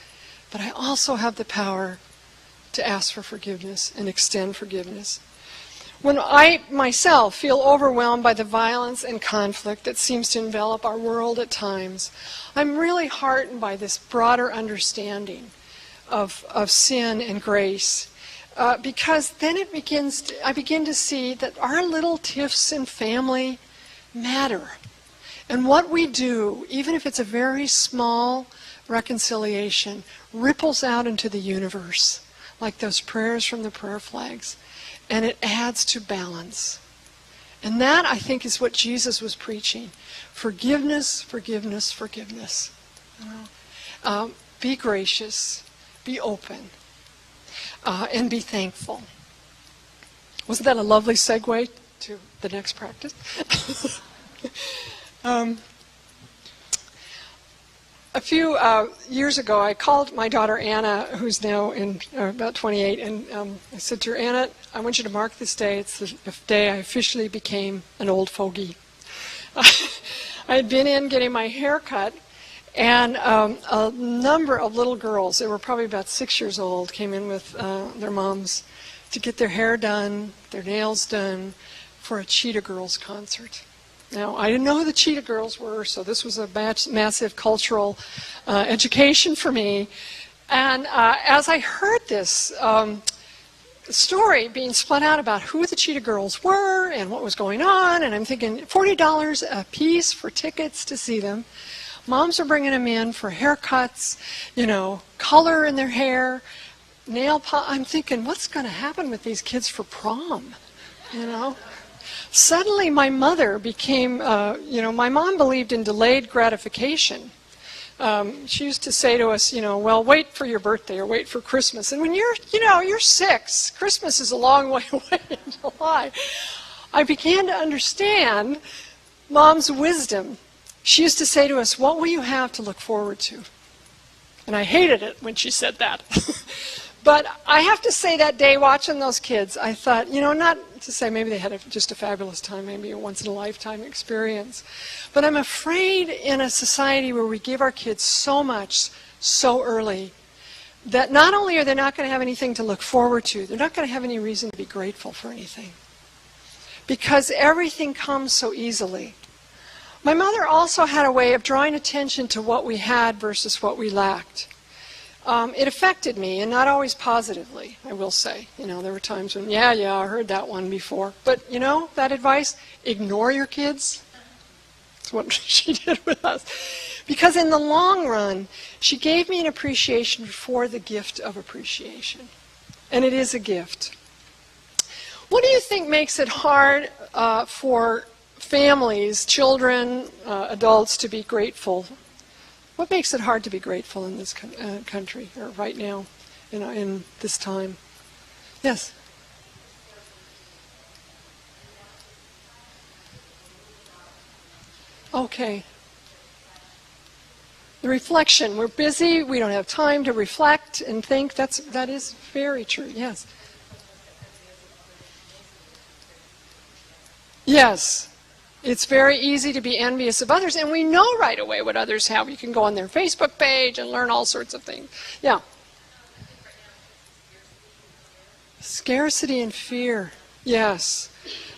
but I also have the power to ask for forgiveness and extend forgiveness. When I myself feel overwhelmed by the violence and conflict that seems to envelop our world at times, I'm really heartened by this broader understanding of sin and grace. Because then I begin to see that our little tiffs in family matter. And what we do, even if it's a very small reconciliation, ripples out into the universe, like those prayers from the prayer flags. And it adds to balance. And that, I think, is what Jesus was preaching. Forgiveness, forgiveness, forgiveness. Be gracious, be open, and be thankful. Wasn't that a lovely segue to the next practice? A few years ago, I called my daughter Anna, who's now about 28, and I said to her, "Anna, I want you to mark this day. It's the day I officially became an old fogey." I had been in getting my hair cut, and a number of little girls, they were probably about 6 years old, came in with their moms to get their hair done, their nails done, for a Cheetah Girls concert. Now, I didn't know who the Cheetah Girls were, so this was a massive cultural education for me. And as I heard this story being spun out about who the Cheetah Girls were and what was going on, and I'm thinking $40 a piece for tickets to see them. Moms are bringing them in for haircuts, color in their hair, nail polish. I'm thinking, what's going to happen with these kids for prom? Suddenly my mother became, my mom believed in delayed gratification. She used to say to us, well, wait for your birthday or wait for Christmas. And when you're 6, Christmas is a long way away in July. I began to understand Mom's wisdom. She used to say to us, what will you have to look forward to? And I hated it when she said that. But I have to say that day watching those kids, I thought, not to say maybe they had just a fabulous time, maybe a once-in-a-lifetime experience. But I'm afraid in a society where we give our kids so much so early that not only are they not going to have anything to look forward to, they're not going to have any reason to be grateful for anything. Because everything comes so easily. My mother also had a way of drawing attention to what we had versus what we lacked. It affected me, and not always positively, I will say. There were times when, yeah, I heard that one before. But, that advice, ignore your kids. That's what she did with us. Because in the long run, she gave me an appreciation for the gift of appreciation. And it is a gift. What do you think makes it hard for families, children, adults to be grateful. What makes it hard to be grateful in this country, or right now, in this time? Yes? Okay. The reflection. We're busy. We don't have time to reflect and think. That is very true. Yes. Yes. It's very easy to be envious of others, and we know right away what others have. You can go on their Facebook page and learn all sorts of things. Yeah. Scarcity and fear. Yes.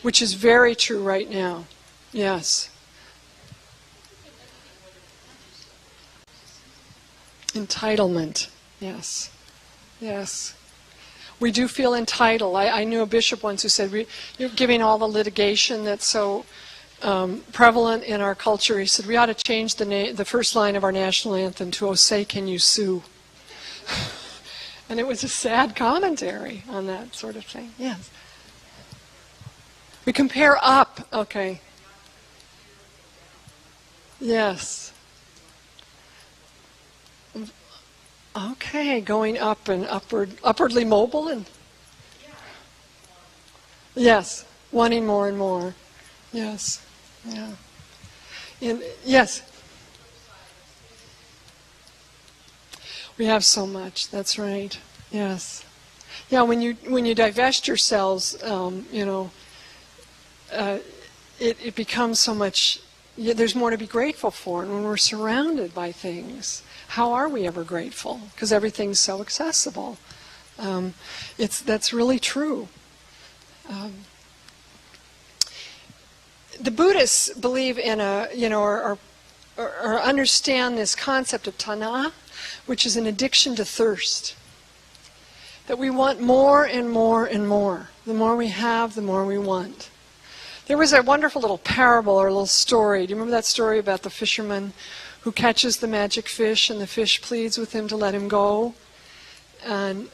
Which is very true right now. Yes. Entitlement. Yes. Yes. We do feel entitled. I knew a bishop once who said, you're giving all the litigation that's so prevalent in our culture. He said, we ought to change the first line of our national anthem to, "Oh, say, can you sue?" And it was a sad commentary on that sort of thing. Yes. We compare up. Okay. Yes. Okay, going up and upwardly mobile and yes, wanting more and more. Yes. Yeah. And yes. We have so much. That's right. Yes. Yeah. When you divest yourselves, it becomes so much. There's more to be grateful for, and when we're surrounded by things, how are we ever grateful? Because everything's so accessible. That's really true. The Buddhists believe in or understand this concept of tanha, which is an addiction to thirst. That we want more and more and more. The more we have, the more we want. There was a wonderful little parable or a little story. Do you remember that story about the fisherman who catches the magic fish and the fish pleads with him to let him go? And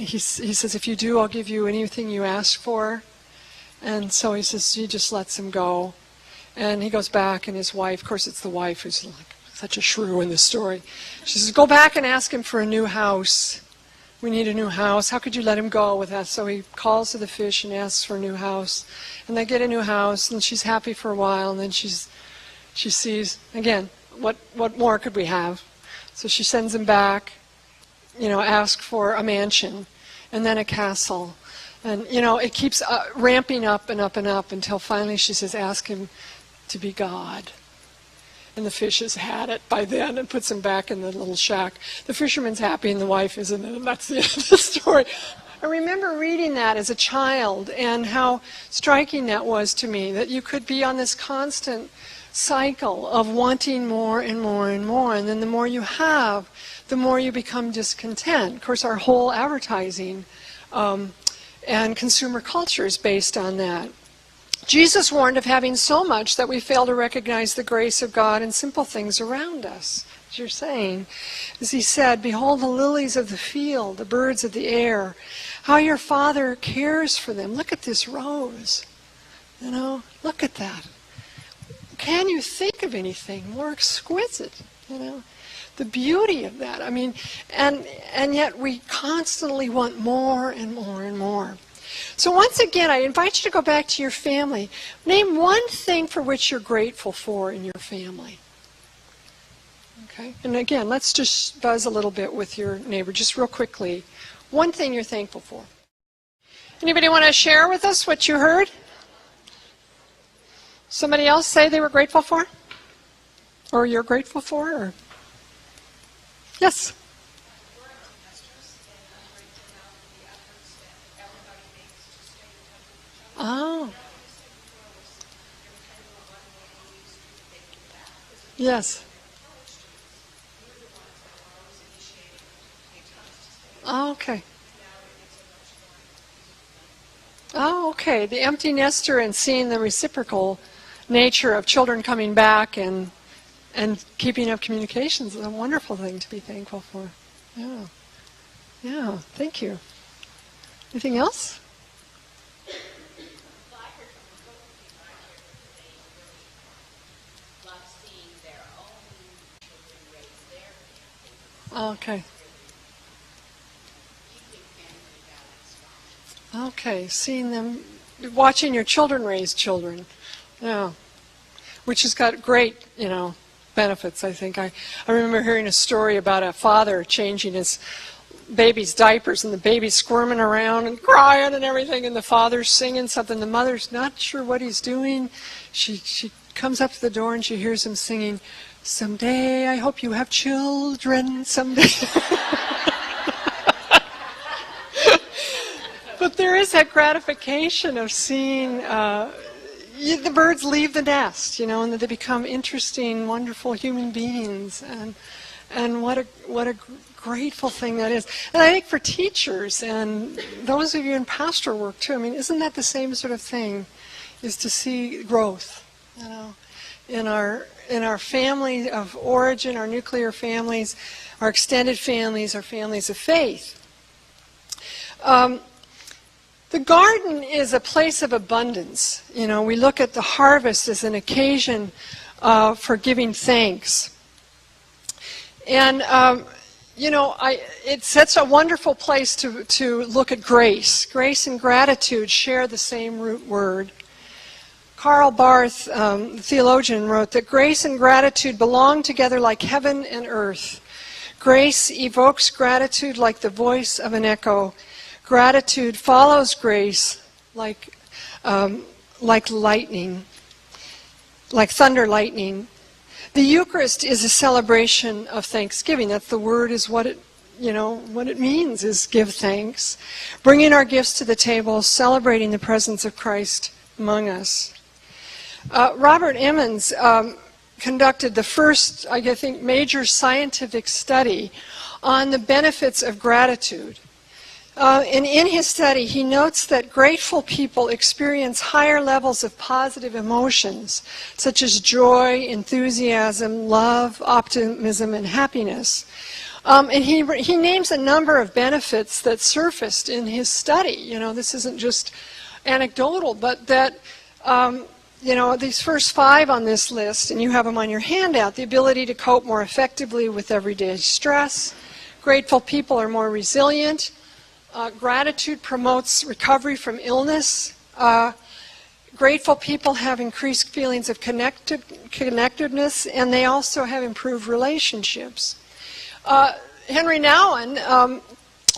he says, if you do, I'll give you anything you ask for. And so he says, he just lets him go. And he goes back, and his wife, of course it's the wife who's like such a shrew in this story. She says, go back and ask him for a new house. We need a new house. How could you let him go with that? So he calls to the fish and asks for a new house. And they get a new house, and she's happy for a while, and then she sees, again, what more could we have? So she sends him back, ask for a mansion, and then a castle. And, it keeps ramping up and up and up until finally she says, ask him to be God. And the fish has had it by then and puts him back in the little shack. The fisherman's happy and the wife isn't, and that's the end of the story. I remember reading that as a child and how striking that was to me, that you could be on this constant cycle of wanting more and more and more, and then the more you have, the more you become discontent. Of course, our whole advertising and consumer culture is based on that. Jesus warned of having so much that we fail to recognize the grace of God in simple things around us. As you're saying, as he said, behold the lilies of the field, the birds of the air, how your Father cares for them. Look at this rose. Look at that. Can you think of anything more exquisite? The beauty of that. And yet we constantly want more and more and more. So once again, I invite you to go back to your family. Name one thing for which you're grateful for in your family. Okay? And again, let's just buzz a little bit with your neighbor, just real quickly. One thing you're thankful for. Anybody want to share with us what you heard? Somebody else say they were grateful for? Or you're grateful for? Or? Yes. Oh. Yes. Oh, okay. Oh, okay. The empty nester and seeing the reciprocal nature of children coming back and keeping up communications is a wonderful thing to be thankful for. Yeah. Yeah. Thank you. Anything else? Okay. Okay, seeing them, watching your children raise children. Yeah. Which has got great, benefits, I think. I remember hearing a story about a father changing his baby's diapers, and the baby's squirming around and crying and everything, and the father's singing something. The mother's not sure what he's doing. She comes up to the door and she hears him singing, "Someday I hope you have children, someday." But there is that gratification of seeing the birds leave the nest, and that they become interesting, wonderful human beings, and what a grateful thing that is. And I think for teachers and those of you in pastoral work too, isn't that the same sort of thing? Is to see growth, in our family of origin, our nuclear families, our extended families, our families of faith. The garden is a place of abundance. We look at the harvest as an occasion for giving thanks. And, it's such a wonderful place to look at grace. Grace and gratitude share the same root word. Karl Barth, the theologian, wrote that grace and gratitude belong together like heaven and earth. Grace evokes gratitude like the voice of an echo. Gratitude follows grace like lightning, like thunder lightning. The Eucharist is a celebration of thanksgiving. That's the word, is what it means is give thanks. Bringing our gifts to the table, celebrating the presence of Christ among us. Robert Emmons conducted the first, I think, major scientific study on the benefits of gratitude. And in his study, he notes that grateful people experience higher levels of positive emotions, such as joy, enthusiasm, love, optimism, and happiness. And he names a number of benefits that surfaced in his study. This isn't just anecdotal, but that, these first 5 on this list, and you have them on your handout: the ability to cope more effectively with everyday stress. Grateful people are more resilient. Gratitude promotes recovery from illness. Grateful people have increased feelings of connectedness, and they also have improved relationships. Henry Nouwen,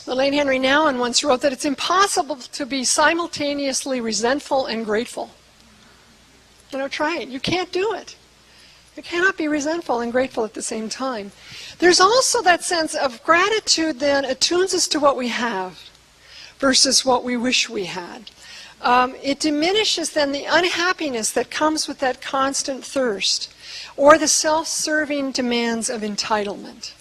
the late Henry Nouwen, once wrote that it's impossible to be simultaneously resentful and grateful. Try it. You can't do it. You cannot be resentful and grateful at the same time. There's also that sense of gratitude then attunes us to what we have versus what we wish we had. It diminishes then the unhappiness that comes with that constant thirst or the self-serving demands of entitlement.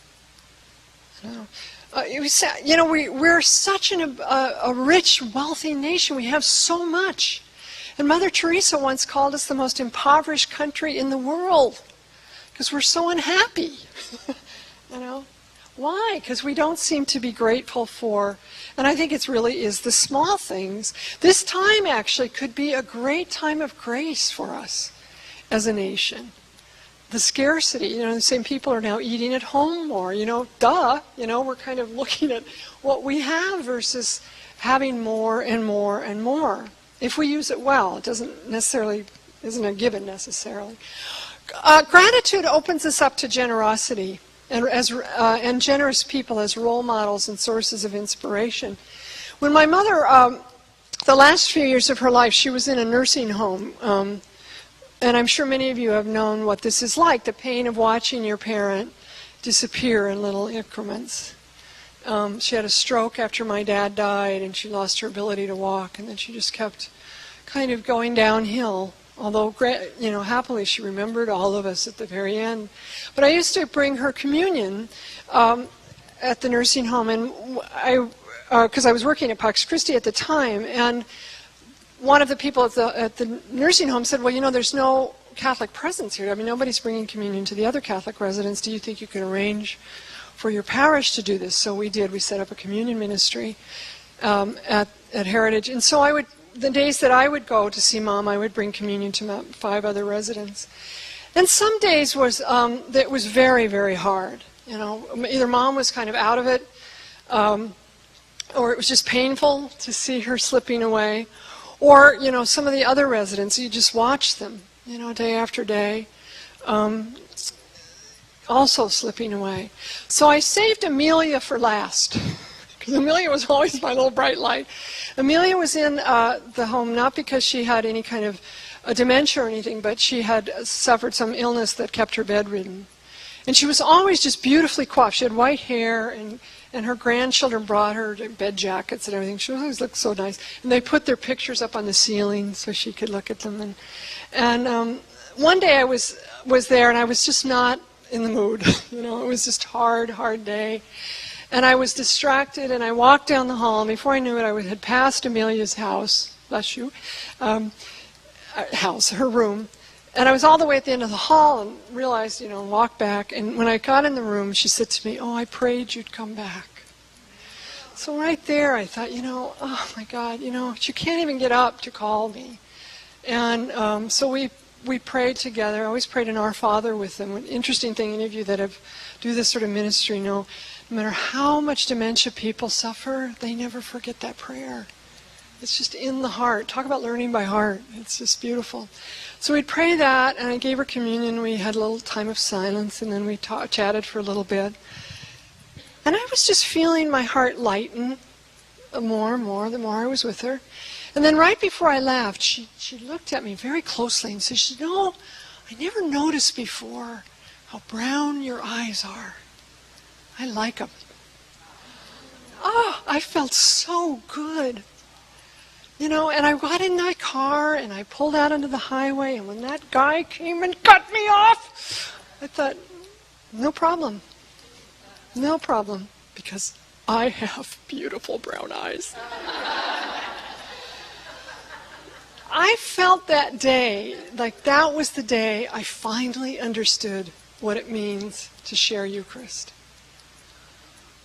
We're such a rich, wealthy nation. We have so much. And Mother Teresa once called us the most impoverished country in the world because we're so unhappy. Why? Because we don't seem to be grateful for, and I think it really is the small things. This time actually could be a great time of grace for us as a nation. The scarcity, the same people are now eating at home more, we're kind of looking at what we have versus having more and more and more. If we use it well, it isn't a given necessarily. Gratitude opens us up to generosity and generous people as role models and sources of inspiration. When my mother, the last few years of her life, she was in a nursing home, and I'm sure many of you have known what this is like, the pain of watching your parent disappear in little increments. She had a stroke after my dad died, and she lost her ability to walk, and then she just kept kind of going downhill. Although, happily she remembered all of us at the very end. But I used to bring her communion at the nursing home, and because I was working at Pax Christi at the time, and one of the people at the nursing home said, well, there's no Catholic presence here. Nobody's bringing communion to the other Catholic residents. Do you think you can arrange for your parish to do this? So we did. We set up a communion ministry at Heritage. And so the days that I would go to see Mom, I would bring communion to 5 other residents. And some days that was very, very hard. Either Mom was kind of out of it, or it was just painful to see her slipping away. Or, some of the other residents, you just watch them, day after day, also slipping away. So I saved Amelia for last, because Amelia was always my little bright light. Amelia was in the home not because she had any kind of dementia or anything, but she had suffered some illness that kept her bedridden. And she was always just beautifully coiffed. She had white hair, and her grandchildren brought her bed jackets and everything. She always looked so nice. And they put their pictures up on the ceiling so she could look at them. And one day I was there, and I was just not in the mood. It was just hard day. And I was distracted, and I walked down the hall, and before I knew it, I had passed Amelia's house, bless you, her room. And I was all the way at the end of the hall and realized, walked back. And when I got in the room, she said to me, "Oh, I prayed you'd come back." So right there, I thought, oh my God, she can't even get up to call me. And so we prayed together. I always prayed an Our Father with them. An interesting thing, any of you that do this sort of ministry know, no matter how much dementia people suffer, they never forget that prayer. It's just in the heart. Talk about learning by heart. It's just beautiful. So we'd pray that, and I gave her communion. We had a little time of silence, and then we chatted for a little bit. And I was just feeling my heart lighten more and more the more I was with her. And then right before I left, she looked at me very closely and said, "No, I never noticed before how brown your eyes are. I like them." Oh, I felt so good. And I got in my car, and I pulled out onto the highway, and when that guy came and cut me off, I thought, no problem, because I have beautiful brown eyes. I felt that day, like that was the day I finally understood what it means to share Eucharist.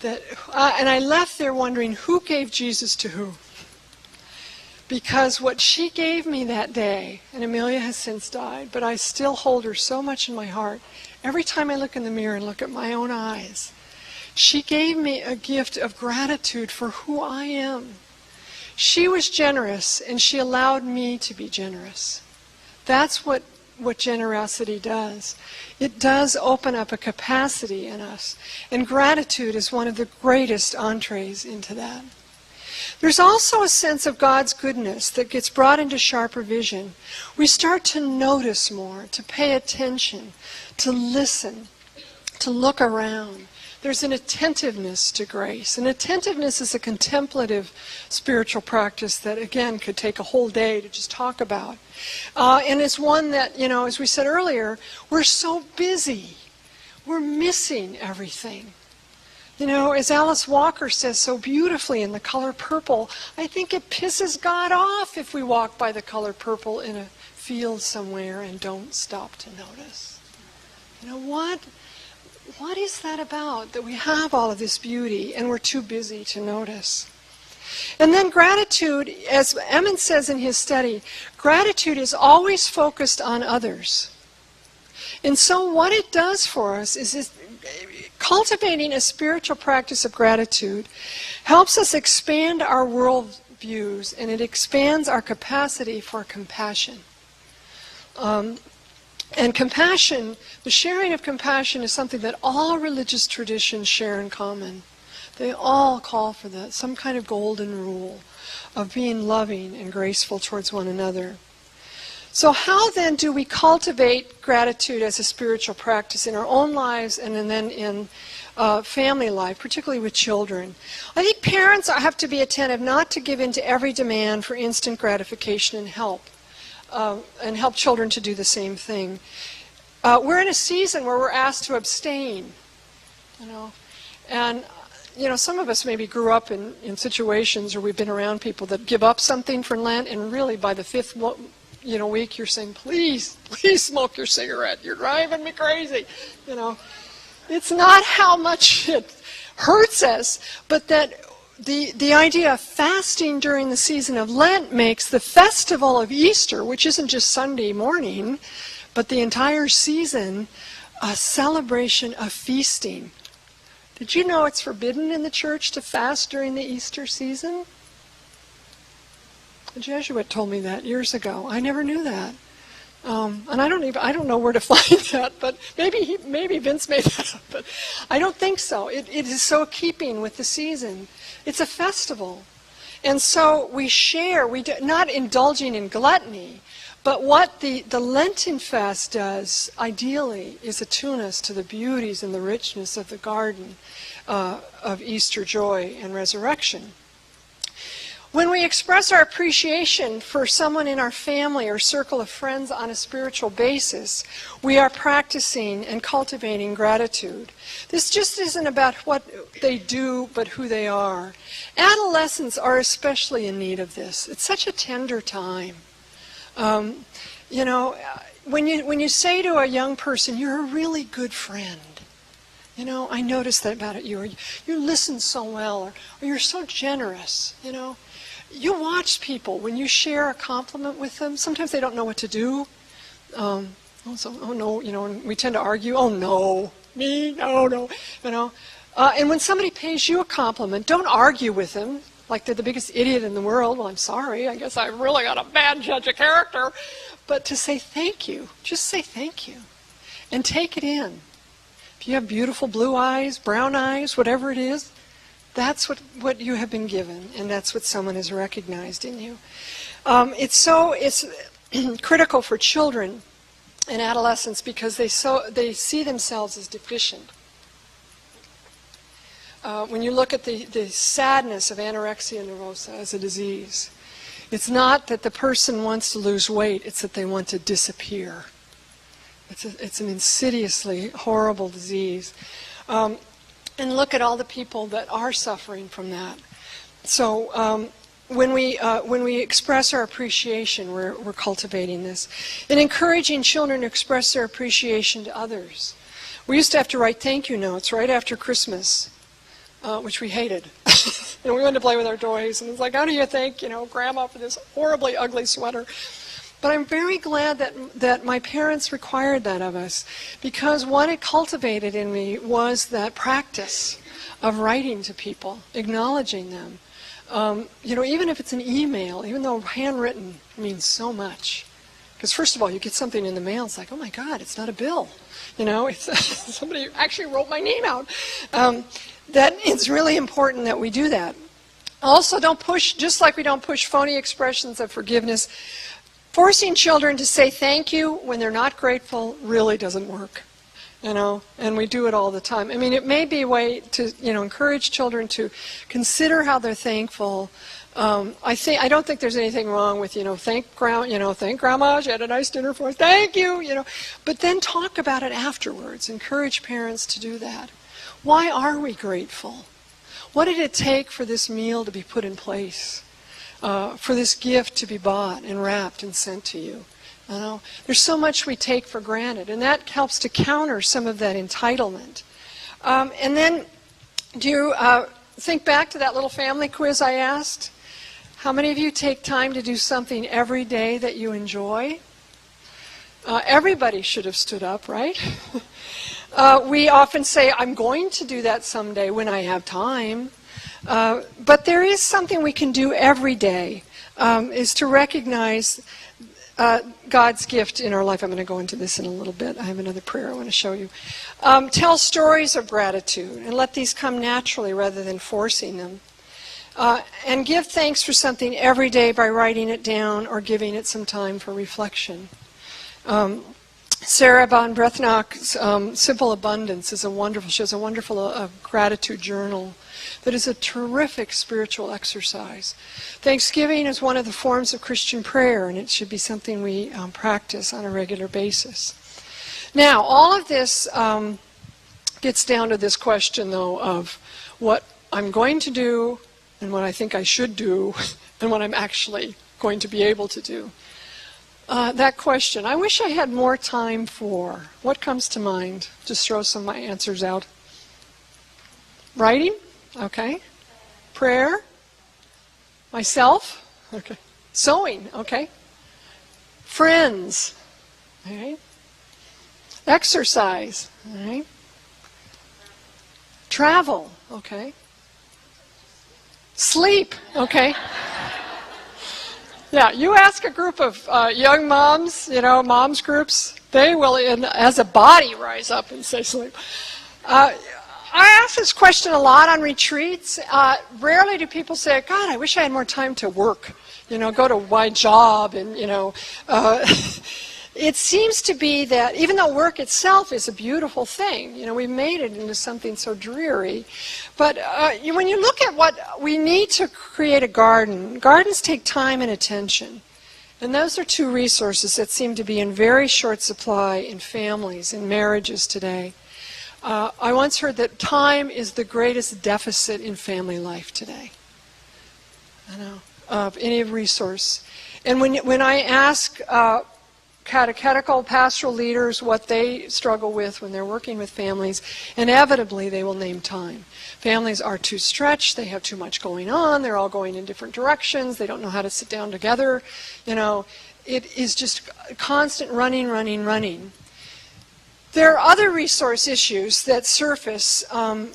And I left there wondering who gave Jesus to who. Because what she gave me that day, and Amelia has since died, but I still hold her so much in my heart. Every time I look in the mirror and look at my own eyes, she gave me a gift of gratitude for who I am. She was generous, and she allowed me to be generous. That's what generosity does. It does open up a capacity in us, and gratitude is one of the greatest entrees into that. There's also a sense of God's goodness that gets brought into sharper vision. We start to notice more, to pay attention, to listen, to look around. There's an attentiveness to grace. And attentiveness is a contemplative spiritual practice that, again, could take a whole day to just talk about. And it's one that, as we said earlier, we're so busy. We're missing everything. As Alice Walker says so beautifully in The Color Purple, I think it pisses God off if we walk by the color purple in a field somewhere and don't stop to notice. What is that about, that we have all of this beauty and we're too busy to notice? And then gratitude, as Emmons says in his study, gratitude is always focused on others. And so what it does for us is cultivating a spiritual practice of gratitude helps us expand our world views, and it expands our capacity for compassion. And compassion, the sharing of compassion, is something that all religious traditions share in common. They all call for that, some kind of golden rule of being loving and graceful towards one another. So how then do we cultivate gratitude as a spiritual practice in our own lives and then in family life, particularly with children? I think parents have to be attentive not to give in to every demand for instant gratification and help children to do the same thing. We're in a season where we're asked to abstain, and some of us maybe grew up in situations, or we've been around people that give up something for Lent, and really by the fifth week you're saying, please smoke your cigarette, you're driving me crazy. It's not how much it hurts us, but that the idea of fasting during the season of Lent makes the festival of Easter, which isn't just Sunday morning, but the entire season, a celebration of feasting Did you know it's forbidden in the church to fast during the Easter season? A Jesuit told me that years ago. I never knew that. And I don't know where to find that, but maybe Vince made that up, but I don't think so. It is so keeping with the season. It's a festival. And so we share, not indulging in gluttony, but what the Lenten fast does, ideally, is attune us to the beauties and the richness of the garden of Easter joy and resurrection. When we express our appreciation for someone in our family or circle of friends on a spiritual basis, we are practicing and cultivating gratitude. This just isn't about what they do, but who they are. Adolescents are especially in need of this. It's such a tender time. When you say to a young person, you're a really good friend, I noticed that about you, or you listen so well, or you're so generous, You watch people, when you share a compliment with them, sometimes they don't know what to do. Oh no, and we tend to argue, oh no, me, no, and when somebody pays you a compliment, don't argue with them like they're the biggest idiot in the world. Well, I'm sorry, I guess I really got a bad judge of character. But to say thank you, just say thank you, and take it in. If you have beautiful blue eyes, brown eyes, whatever it is, that's what you have been given, and that's what someone has recognized in you. It's critical for children and adolescents because they see themselves as deficient. When you look at the sadness of anorexia nervosa as a disease, it's not that the person wants to lose weight, it's that they want to disappear. It's an insidiously horrible disease. And look at all the people that are suffering from that. So when we express our appreciation, we're cultivating this. And encouraging children to express their appreciation to others. We used to have to write thank you notes right after Christmas, which we hated. We went to play with our toys, and it's like, how do you thank, Grandma for this horribly ugly sweater? But I'm very glad that my parents required that of us, because what it cultivated in me was that practice of writing to people, acknowledging them. Even if it's an email, even though handwritten means so much. Because first of all, you get something in the mail, it's like, oh my God, it's not a bill. It's somebody actually wrote my name out. That it's really important that we do that. Also, don't push, just like we don't push phony expressions of forgiveness, forcing children to say thank you when they're not grateful really doesn't work, and we do it all the time. I mean, it may be a way to, encourage children to consider how they're thankful. I don't think there's anything wrong with, thank Grandma, she had a nice dinner for us, thank you, but then talk about it afterwards. Encourage parents to do that. Why are we grateful? What did it take for this meal to be put in place? For this gift to be bought and wrapped and sent to you. There's so much we take for granted, and that helps to counter some of that entitlement. And then, do you think back to that little family quiz I asked? How many of you take time to do something every day that you enjoy? Everybody should have stood up, right? We often say, I'm going to do that someday when I have time. But there is something we can do every day, is to recognize God's gift in our life. I'm going to go into this in a little bit. I have another prayer I want to show you. Tell stories of gratitude and let these come naturally rather than forcing them. And give thanks for something every day by writing it down or giving it some time for reflection. Sarah von Brethnock's Simple Abundance she has a wonderful gratitude journal that is a terrific spiritual exercise. Thanksgiving is one of the forms of Christian prayer, and it should be something we practice on a regular basis. Now, all of this gets down to this question, though, of what I'm going to do and what I think I should do and what I'm actually going to be able to do. That question, I wish I had more time for. What comes to mind? Just throw some of my answers out. Writing? Okay. Prayer? Myself? Okay. Sewing? Okay. Friends? Okay. Exercise? All right. Travel, okay. Sleep, okay. Yeah, you ask a group of young moms, moms groups, they will, as a body, rise up and say sleep. I ask this question a lot on retreats. Rarely do people say, God, I wish I had more time to work, go to my job, and, it seems to be that even though work itself is a beautiful thing, we made it into something so dreary, but when you look at what we need to create a garden, gardens take time and attention. And those are two resources that seem to be in very short supply in families, in marriages today. I once heard that time is the greatest deficit in family life today. Of any resource. And when I ask catechetical pastoral leaders what they struggle with when they're working with families, inevitably they will name time. Families are too stretched, they have too much going on, they're all going in different directions, they don't know how to sit down together. It is just constant running. There are other resource issues that surface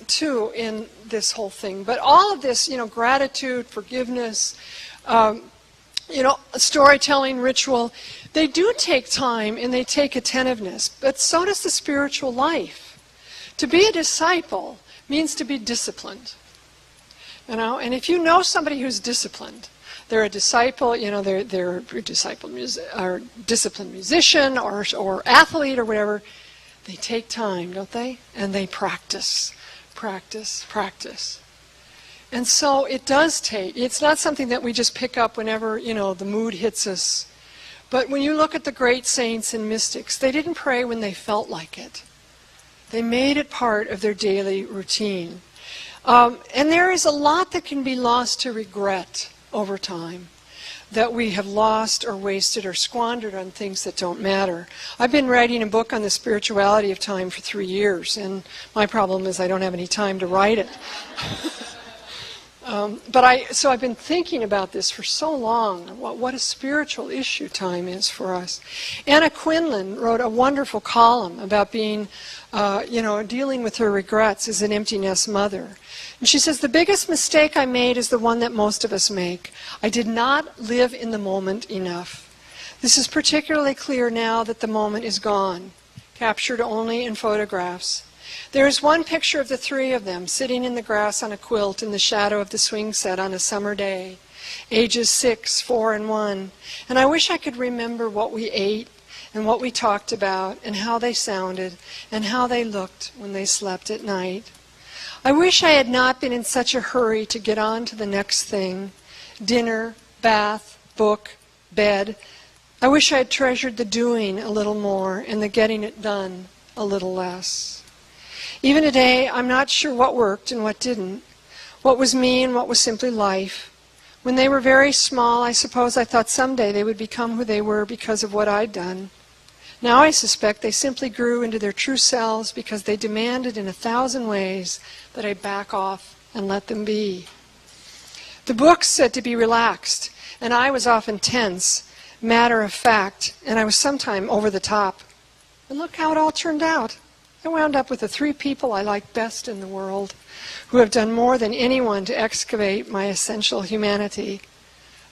too in this whole thing, but all of this, gratitude, forgiveness, storytelling, ritual, they do take time and they take attentiveness, but so does the spiritual life. To be a disciple means to be disciplined. And if you know somebody who's disciplined, they're a disciple, they're a disciplined musician or athlete or whatever, they take time, don't they? And they practice. And so it does take, it's not something that we just pick up whenever, the mood hits us. But when you look at the great saints and mystics, they didn't pray when they felt like it. They made it part of their daily routine. And there is a lot that can be lost to regret over time, that we have lost or wasted or squandered on things that don't matter. I've been writing a book on the spirituality of time for 3 years, and my problem is I don't have any time to write it. So I've been thinking about this for so long, what a spiritual issue time is for us. Anna Quindlen wrote a wonderful column about being, dealing with her regrets as an empty nest mother. And she says, the biggest mistake I made is the one that most of us make. I did not live in the moment enough. This is particularly clear now that the moment is gone, captured only in photographs. There is one picture of the three of them sitting in the grass on a quilt in the shadow of the swing set on a summer day, ages 6, 4, and 1. And I wish I could remember what we ate and what we talked about and how they sounded and how they looked when they slept at night. I wish I had not been in such a hurry to get on to the next thing, dinner, bath, book, bed. I wish I had treasured the doing a little more and the getting it done a little less. Even today, I'm not sure what worked and what didn't, what was me and what was simply life. When they were very small, I suppose I thought someday they would become who they were because of what I'd done. Now I suspect they simply grew into their true selves because they demanded in 1,000 ways that I back off and let them be. The book said to be relaxed, and I was often tense, matter of fact, and I was sometimes over the top. And look how it all turned out. I wound up with the 3 people I like best in the world, who have done more than anyone to excavate my essential humanity.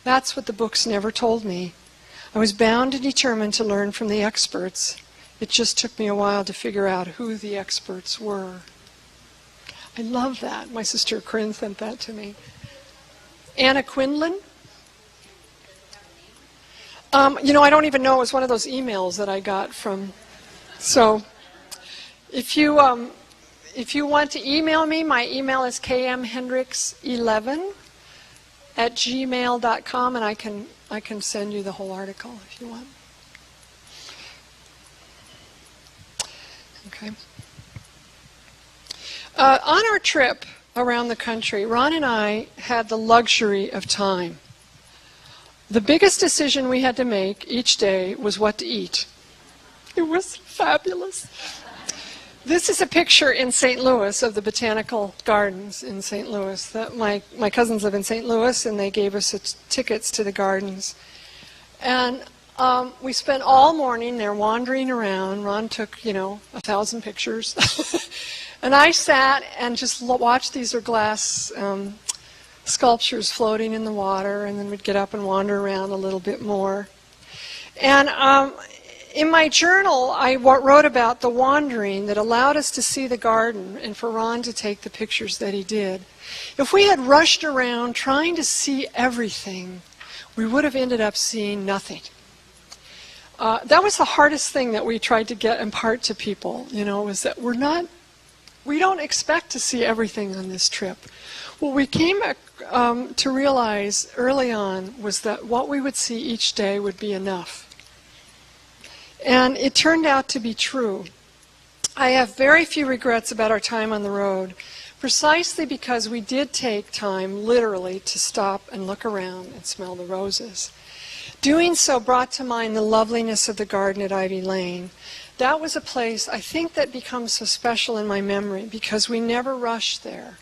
That's what the books never told me. I was bound and determined to learn from the experts. It just took me a while to figure out who the experts were. I love that. My sister Corinne sent that to me. Anna Quindlen? I don't even know. It was one of those emails that I got from... So... If you want to email me, my email is kmhendricks11@gmail.com, and I can send you the whole article if you want. Okay. On our trip around the country, Ron and I had the luxury of time. The biggest decision we had to make each day was what to eat. It was fabulous. This is a picture in St. Louis of the Botanical Gardens in St. Louis. My cousins live in St. Louis, and they gave us tickets to the gardens. And we spent all morning there wandering around. Ron took, 1,000 pictures. And I sat and just watched these glass sculptures floating in the water, and then we'd get up and wander around a little bit more. And in my journal, I wrote about the wandering that allowed us to see the garden and for Ron to take the pictures that he did. If we had rushed around trying to see everything, we would have ended up seeing nothing. That was the hardest thing that we tried to impart to people, was that we don't expect to see everything on this trip. What we came to realize early on was that what we would see each day would be enough. And it turned out to be true. I have very few regrets about our time on the road, precisely because we did take time, literally, to stop and look around and smell the roses. Doing so brought to mind the loveliness of the garden at Ivy Lane. That was a place, I think, that becomes so special in my memory because we never rushed there.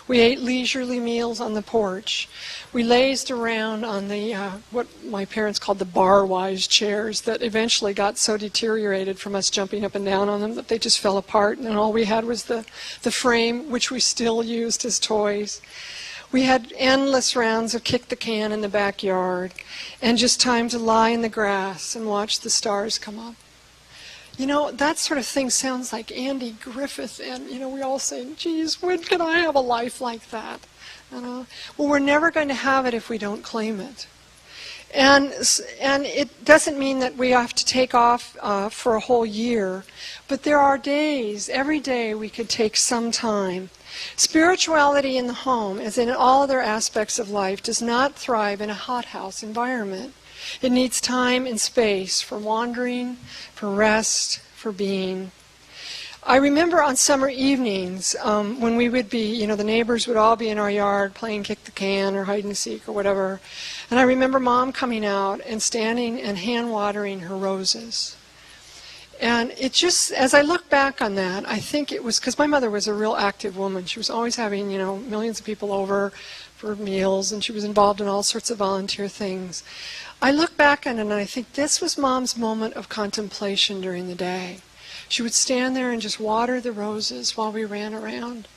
We ate leisurely meals on the porch. We lazed around on the, what my parents called the bar-wise chairs that eventually got so deteriorated from us jumping up and down on them that they just fell apart, and then all we had was the frame, which we still used as toys. We had endless rounds of kick the can in the backyard and just time to lie in the grass and watch the stars come up. That sort of thing sounds like Andy Griffith, and, we all say, geez, when can I have a life like that? Well, we're never going to have it if we don't claim it. And it doesn't mean that we have to take off for a whole year, but there are days, every day we could take some time. Spirituality in the home, as in all other aspects of life, does not thrive in a hothouse environment. It needs time and space for wandering, for rest, for being. I remember on summer evenings when we would be, the neighbors would all be in our yard playing kick the can or hide and seek or whatever. And I remember Mom coming out and standing and hand watering her roses. And it just, as I look back on that, I think it was because my mother was a real active woman. She was always having, millions of people over for meals, and she was involved in all sorts of volunteer things. I look back on it and I think this was Mom's moment of contemplation during the day. She would stand there and just water the roses while we ran around.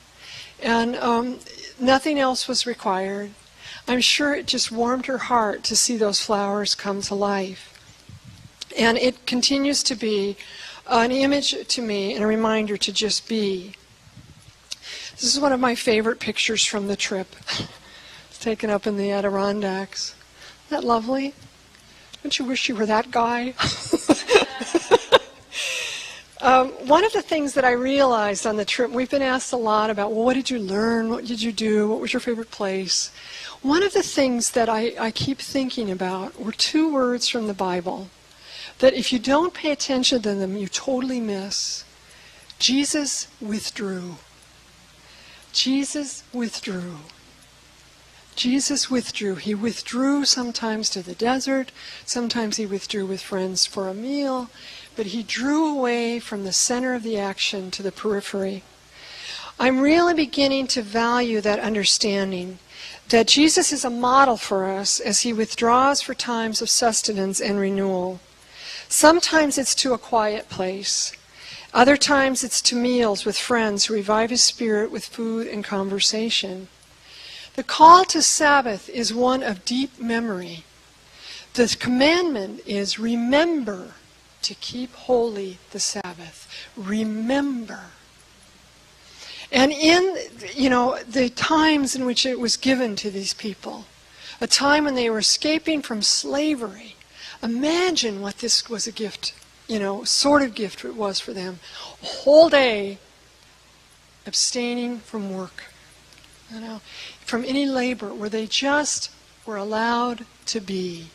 And nothing else was required. I'm sure it just warmed her heart to see those flowers come to life. And it continues to be an image to me and a reminder to just be. This is one of my favorite pictures from the trip. It's taken up in the Adirondacks. Isn't that lovely? Don't you wish you were that guy? One of the things that I realized on the trip, we've been asked a lot about, well, what did you learn? What did you do? What was your favorite place? One of the things that I keep thinking about were two words from the Bible that if you don't pay attention to them, you totally miss. Jesus withdrew. Jesus withdrew. Jesus withdrew. He withdrew sometimes to the desert. Sometimes he withdrew with friends for a meal. But he drew away from the center of the action to the periphery. I'm really beginning to value that understanding, that Jesus is a model for us as he withdraws for times of sustenance and renewal. Sometimes it's to a quiet place. Other times it's to meals with friends who revive his spirit with food and conversation. The call to Sabbath is one of deep memory. The commandment is remember to keep holy the Sabbath. Remember. And in, the times in which it was given to these people, a time when they were escaping from slavery, imagine what this was a gift, sort of gift it was for them. A whole day abstaining from work, from any labor, where they just were allowed to be.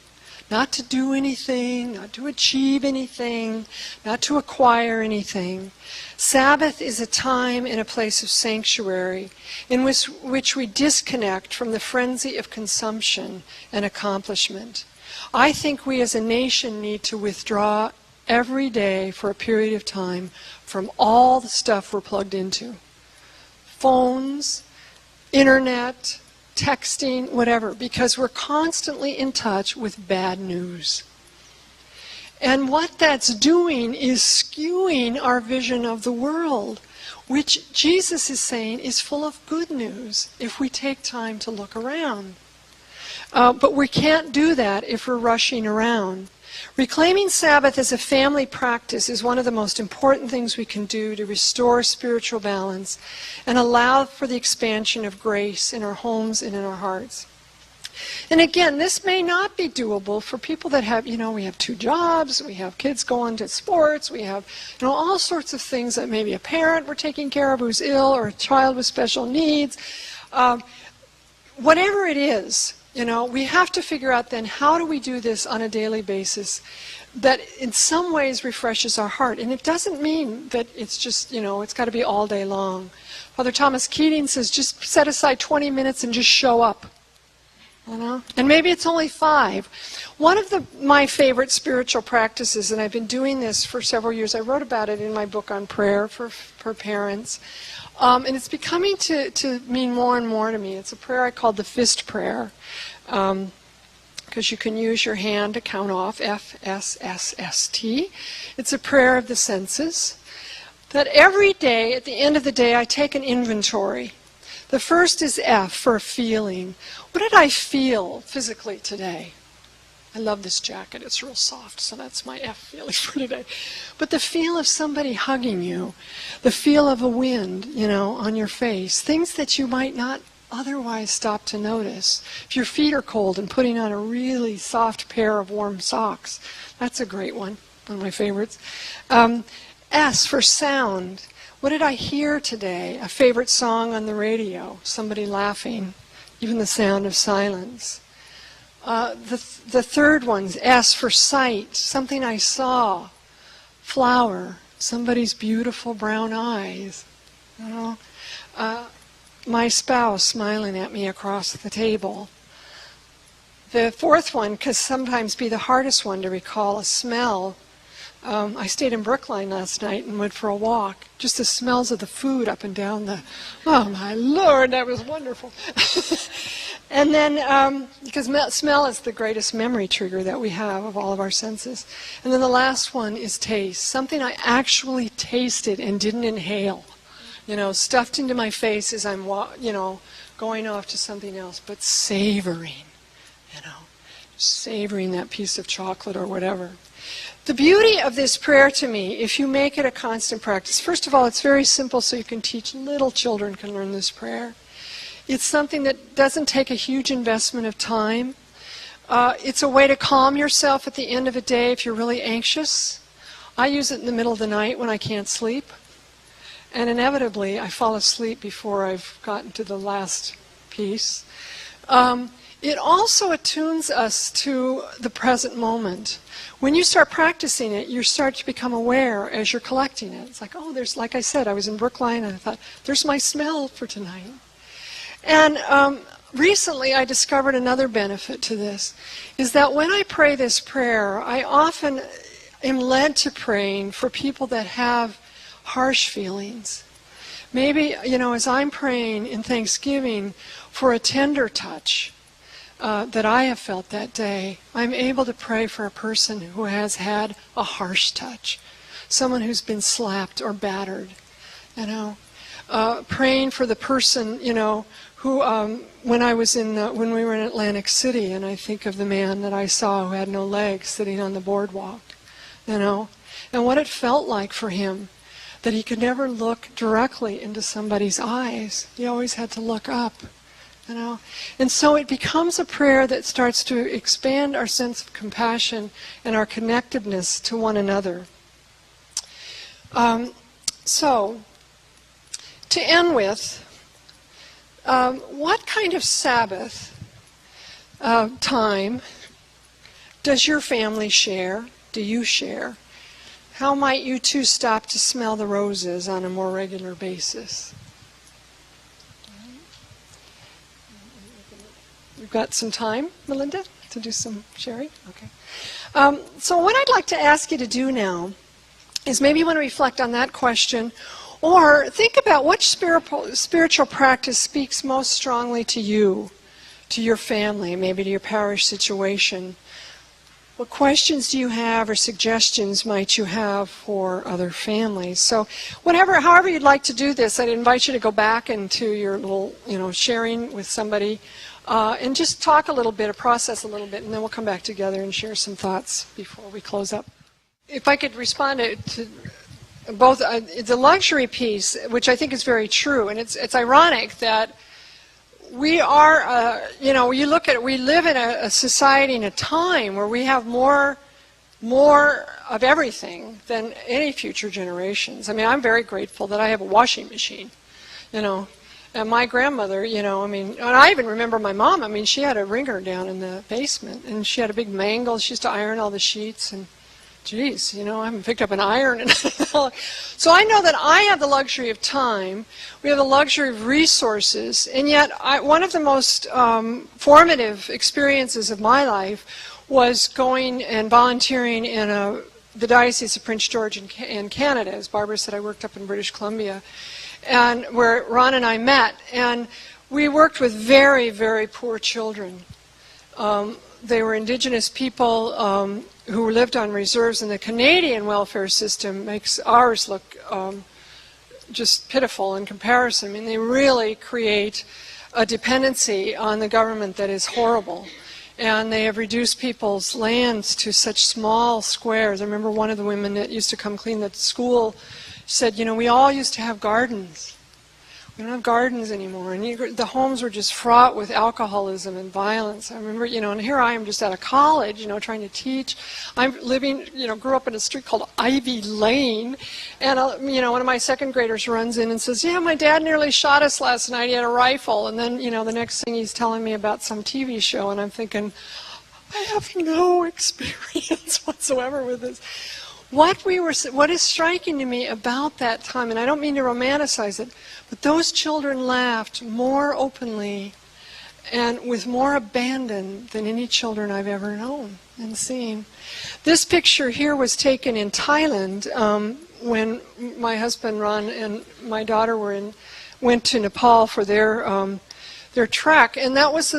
Not to do anything, not to achieve anything, not to acquire anything. Sabbath is a time and a place of sanctuary in which we disconnect from the frenzy of consumption and accomplishment. I think we as a nation need to withdraw every day for a period of time from all the stuff we're plugged into. Phones, internet, texting, whatever, because we're constantly in touch with bad news. And what that's doing is skewing our vision of the world. which Jesus is saying is full of good news if we take time to look around. But we can't do that if we're rushing around. Reclaiming Sabbath as a family practice is one of the most important things we can do to restore spiritual balance and allow for the expansion of grace in our homes and in our hearts. And again, this may not be doable for people that have, we have 2 jobs, we have kids going to sports, we have, all sorts of things that maybe a parent we're taking care of who's ill or a child with special needs. Whatever it is, we have to figure out then how do we do this on a daily basis that in some ways refreshes our heart. And it doesn't mean that it's just, it's got to be all day long. Father Thomas Keating says just set aside 20 minutes and just show up. And maybe it's only 5. One of my favorite spiritual practices, and I've been doing this for several years, I wrote about it in my book on prayer for parents, and it's becoming to mean more and more to me. It's a prayer I call the fist prayer, because you can use your hand to count off, F-S-S-S-T. It's a prayer of the senses, that every day, at the end of the day, I take an inventory. The first is F, for feeling. What did I feel physically today? I love this jacket. It's real soft, so that's my F feeling for today. But the feel of somebody hugging you, the feel of a wind, on your face, things that you might not otherwise stop to notice. If your feet are cold and putting on a really soft pair of warm socks, that's a great one of my favorites. S, for sound. What did I hear today? A favorite song on the radio, somebody laughing, even the sound of silence. The third one's S for sight, something I saw, flower, somebody's beautiful brown eyes. My spouse smiling at me across the table. The fourth one can sometimes be the hardest one to recall, a smell. I stayed in Brookline last night and went for a walk. Just the smells of the food up and down oh my Lord, that was wonderful. And then, because smell is the greatest memory trigger that we have of all of our senses. And then the last one is taste. Something I actually tasted and didn't inhale. Stuffed into my face as I'm, going off to something else. But savoring, savoring that piece of chocolate or whatever. The beauty of this prayer to me, if you make it a constant practice, first of all, it's very simple so you can teach little children can learn this prayer. It's something that doesn't take a huge investment of time. It's a way to calm yourself at the end of a day if you're really anxious. I use it in the middle of the night when I can't sleep. And inevitably, I fall asleep before I've gotten to the last piece. It also attunes us to the present moment. When you start practicing it, you start to become aware as you're collecting it. It's like, like I said, I was in Brookline and I thought, there's my smell for tonight. And recently I discovered another benefit to this, is that when I pray this prayer, I often am led to praying for people that have harsh feelings. Maybe, as I'm praying in Thanksgiving for a tender touch, that I have felt that day, I'm able to pray for a person who has had a harsh touch, someone who's been slapped or battered, praying for the person, who, when we were in Atlantic City, and I think of the man that I saw who had no legs sitting on the boardwalk, and what it felt like for him, that he could never look directly into somebody's eyes. He always had to look up. And so it becomes a prayer that starts to expand our sense of compassion and our connectedness to one another. So, to end with, what kind of Sabbath time does your family share? Do you share? How might you two stop to smell the roses on a more regular basis? We've got some time, Melinda, to do some sharing? Okay. So what I'd like to ask you to do now is maybe you want to reflect on that question, or think about which spiritual practice speaks most strongly to you, to your family, maybe to your parish situation. what questions do you have or suggestions might you have for other families? So however you'd like to do this, I'd invite you to go back into your little, sharing with somebody and just talk a little bit, or process a little bit, and then we'll come back together and share some thoughts before we close up. If I could respond to both the luxury piece, which I think is very true, and it's ironic that we are, you look at it, we live in a society in a time where we have more of everything than any future generations. I mean, I'm very grateful that I have a washing machine, and my grandmother, and I even remember my mom, she had a wringer down in the basement, and she had a big mangle. She used to iron all the sheets, and geez, I haven't picked up an iron. So I know that I have the luxury of time. We have the luxury of resources. And yet, one of the most formative experiences of my life was going and volunteering in the Diocese of Prince George in Canada. As Barbara said, I worked up in British Columbia, and where Ron and I met. And we worked with very, very poor children. They were Indigenous people who lived on reserves, and the Canadian welfare system makes ours look just pitiful in comparison. They really create a dependency on the government that is horrible. And they have reduced people's lands to such small squares. I remember one of the women that used to come clean the school said, we all used to have gardens. We don't have gardens anymore. And the homes were just fraught with alcoholism and violence. I remember, and here I am just out of college, trying to teach. I'm living, grew up in a street called Ivy Lane. And, one of my second graders runs in and says, yeah, my dad nearly shot us last night. He had a rifle. And then, the next thing he's telling me about some TV show. And I'm thinking, I have no experience whatsoever with this. What is striking to me about that time, and I don't mean to romanticize it, but those children laughed more openly and with more abandon than any children I've ever known and seen. This picture here was taken in Thailand when my husband Ron and my daughter went to Nepal for their trek, and that was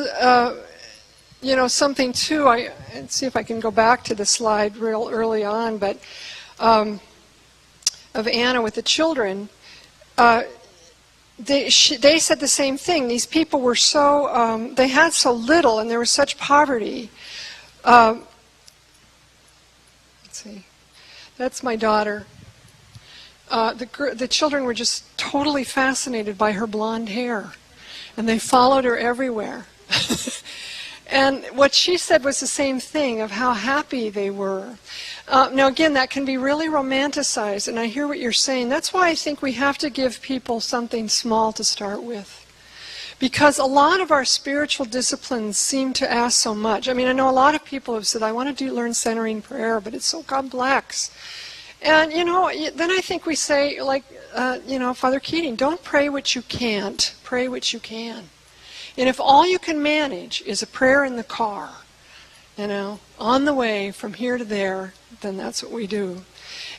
something too. Let's see if I can go back to the slide real early on, but of Anna with the children. They said the same thing. These people were so, they had so little, and there was such poverty. Let's see. That's my daughter. The children were just totally fascinated by her blonde hair, and they followed her everywhere. And what she said was the same thing, of how happy they were. Now again, that can be really romanticized, and I hear what you're saying. That's why I think we have to give people something small to start with. Because a lot of our spiritual disciplines seem to ask so much. I know a lot of people have said, I want to learn centering prayer, but it's so complex. And, then I think we say, like, Father Keating, don't pray what you can't, pray what you can. And if all you can manage is a prayer in the car, on the way from here to there, then that's what we do.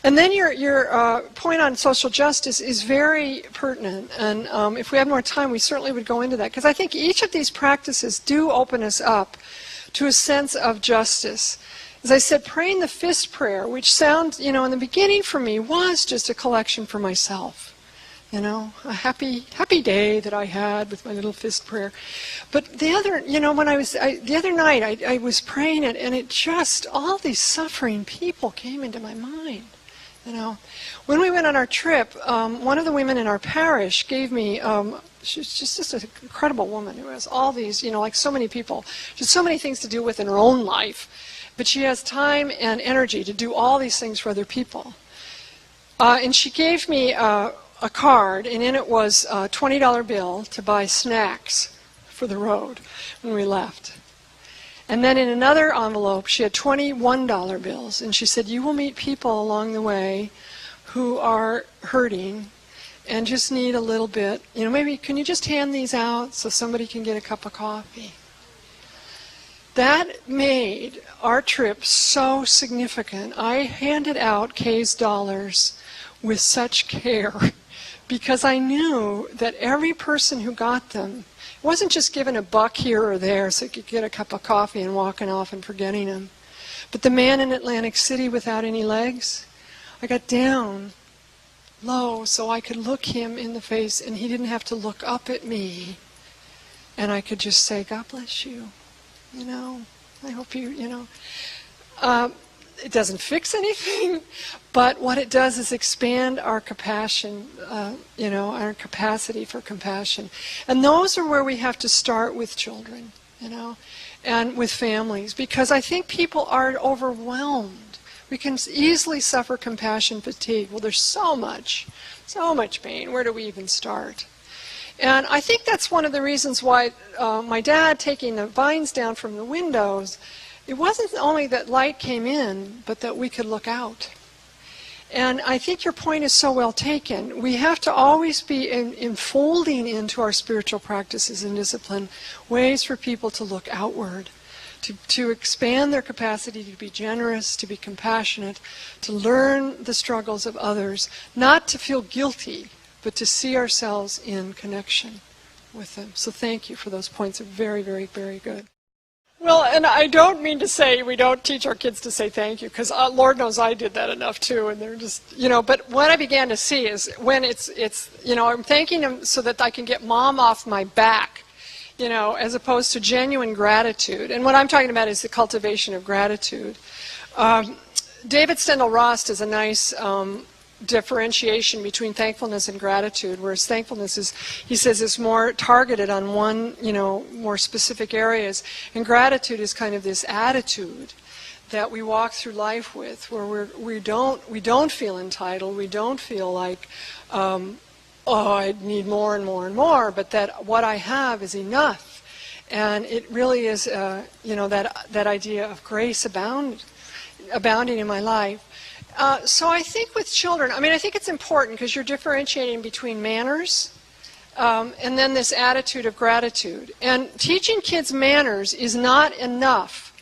And then your point on social justice is very pertinent. And if we had more time, we certainly would go into that. Because I think each of these practices do open us up to a sense of justice. As I said, praying the fist prayer, which sounds, in the beginning for me was just a collection for myself. A happy day that I had with my little fist prayer. But the other, the other night I was praying it, and it just, all these suffering people came into my mind. When we went on our trip, one of the women in our parish gave me, she's just an incredible woman who has all these, like so many people, just so many things to do with in her own life. But she has time and energy to do all these things for other people. And she gave me a card, and in it was a $20 bill to buy snacks for the road when we left. And then in another envelope, she had $21 bills, and she said, you will meet people along the way who are hurting and just need a little bit. Maybe can you just hand these out so somebody can get a cup of coffee? That made our trip so significant. I handed out Kay's dollars with such care, because I knew that every person who got them wasn't just given a buck here or there so you could get a cup of coffee and walking off and forgetting them. But the man in Atlantic City without any legs, I got down low so I could look him in the face and he didn't have to look up at me. And I could just say, God bless you. I hope you. It doesn't fix anything, but what it does is expand our compassion, our capacity for compassion. And those are where we have to start with children, and with families, because I think people are overwhelmed. We can easily suffer compassion fatigue. Well, there's so much pain. Where do we even start? And I think that's one of the reasons why my dad taking the vines down from the windows, it wasn't only that light came in, but that we could look out. And I think your point is so well taken. We have to always be enfolding into our spiritual practices and discipline ways for people to look outward, to expand their capacity to be generous, to be compassionate, to learn the struggles of others, not to feel guilty, but to see ourselves in connection with them. So thank you for those points. They're very, very, very good. Well, and I don't mean to say we don't teach our kids to say thank you, because Lord knows I did that enough too, and they're just, but what I began to see is when it's I'm thanking them so that I can get mom off my back, as opposed to genuine gratitude. And what I'm talking about is the cultivation of gratitude. David Stendhal-Rost is a nice differentiation between thankfulness and gratitude, whereas thankfulness is, he says, is more targeted on one, more specific areas, and gratitude is kind of this attitude that we walk through life with, where we don't feel entitled, we don't feel like, I need more and more and more, but that what I have is enough, and it really is, that idea of grace abounding in my life. So I think with children, I think it's important because you're differentiating between manners and then this attitude of gratitude. And teaching kids manners is not enough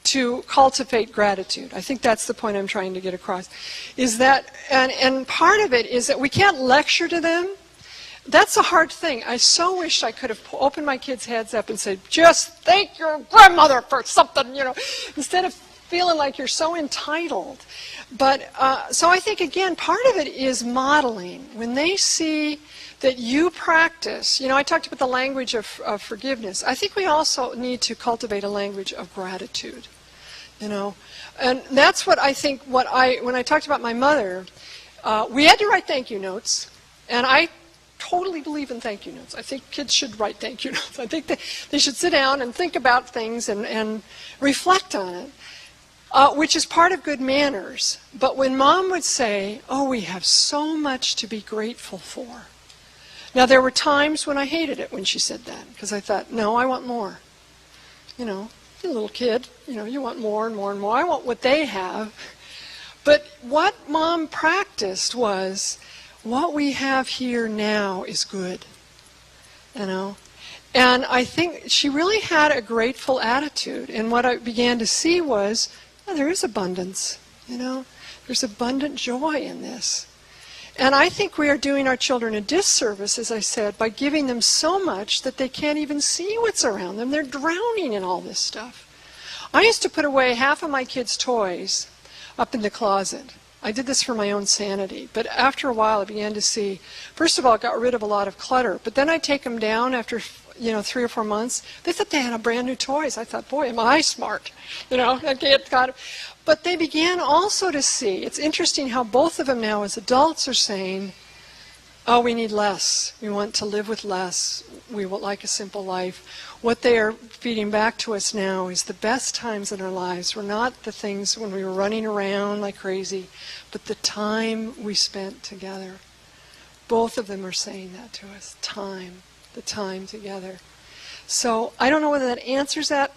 to cultivate gratitude. I think that's the point I'm trying to get across. Is that, and part of it is that we can't lecture to them. That's a hard thing. I so wish I could have opened my kids' heads up and said, just thank your grandmother for something, instead of feeling like you're so entitled. But so I think, again, part of it is modeling. When they see that you practice, I talked about the language of forgiveness. I think we also need to cultivate a language of gratitude, And that's what I think, when I talked about my mother, we had to write thank you notes. And I totally believe in thank you notes. I think kids should write thank you notes. I think they should sit down and think about things and reflect on it. Which is part of good manners. But when Mom would say, we have so much to be grateful for. Now, there were times when I hated it when she said that, because I thought, no, I want more. You're a little kid, you want more and more and more. I want what they have. But what Mom practiced was, what we have here now is good. And I think she really had a grateful attitude. And what I began to see was, there is abundance, There's abundant joy in this. And I think we are doing our children a disservice, as I said, by giving them so much that they can't even see what's around them. They're drowning in all this stuff. I used to put away half of my kids' toys up in the closet. I did this for my own sanity. But after a while, I began to see, first of all, I got rid of a lot of clutter. But then I'd take them down after 3 or 4 months. They thought they had a brand new toys. I thought, boy, am I smart. But they began also to see, it's interesting how both of them now as adults are saying, we need less. We want to live with less. We would like a simple life. What they are feeding back to us now is the best times in our lives were not the things when we were running around like crazy, but the time we spent together. Both of them are saying that to us, the time together. So I don't know whether that answers that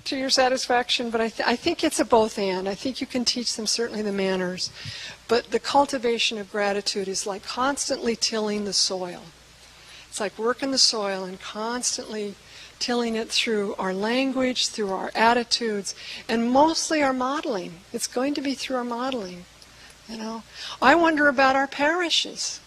to your satisfaction, but I think it's a both and. I think you can teach them certainly the manners, but the cultivation of gratitude is like constantly tilling the soil. It's like working the soil and constantly tilling it through our language, through our attitudes, and mostly our modeling. It's going to be through our modeling. I wonder about our parishes.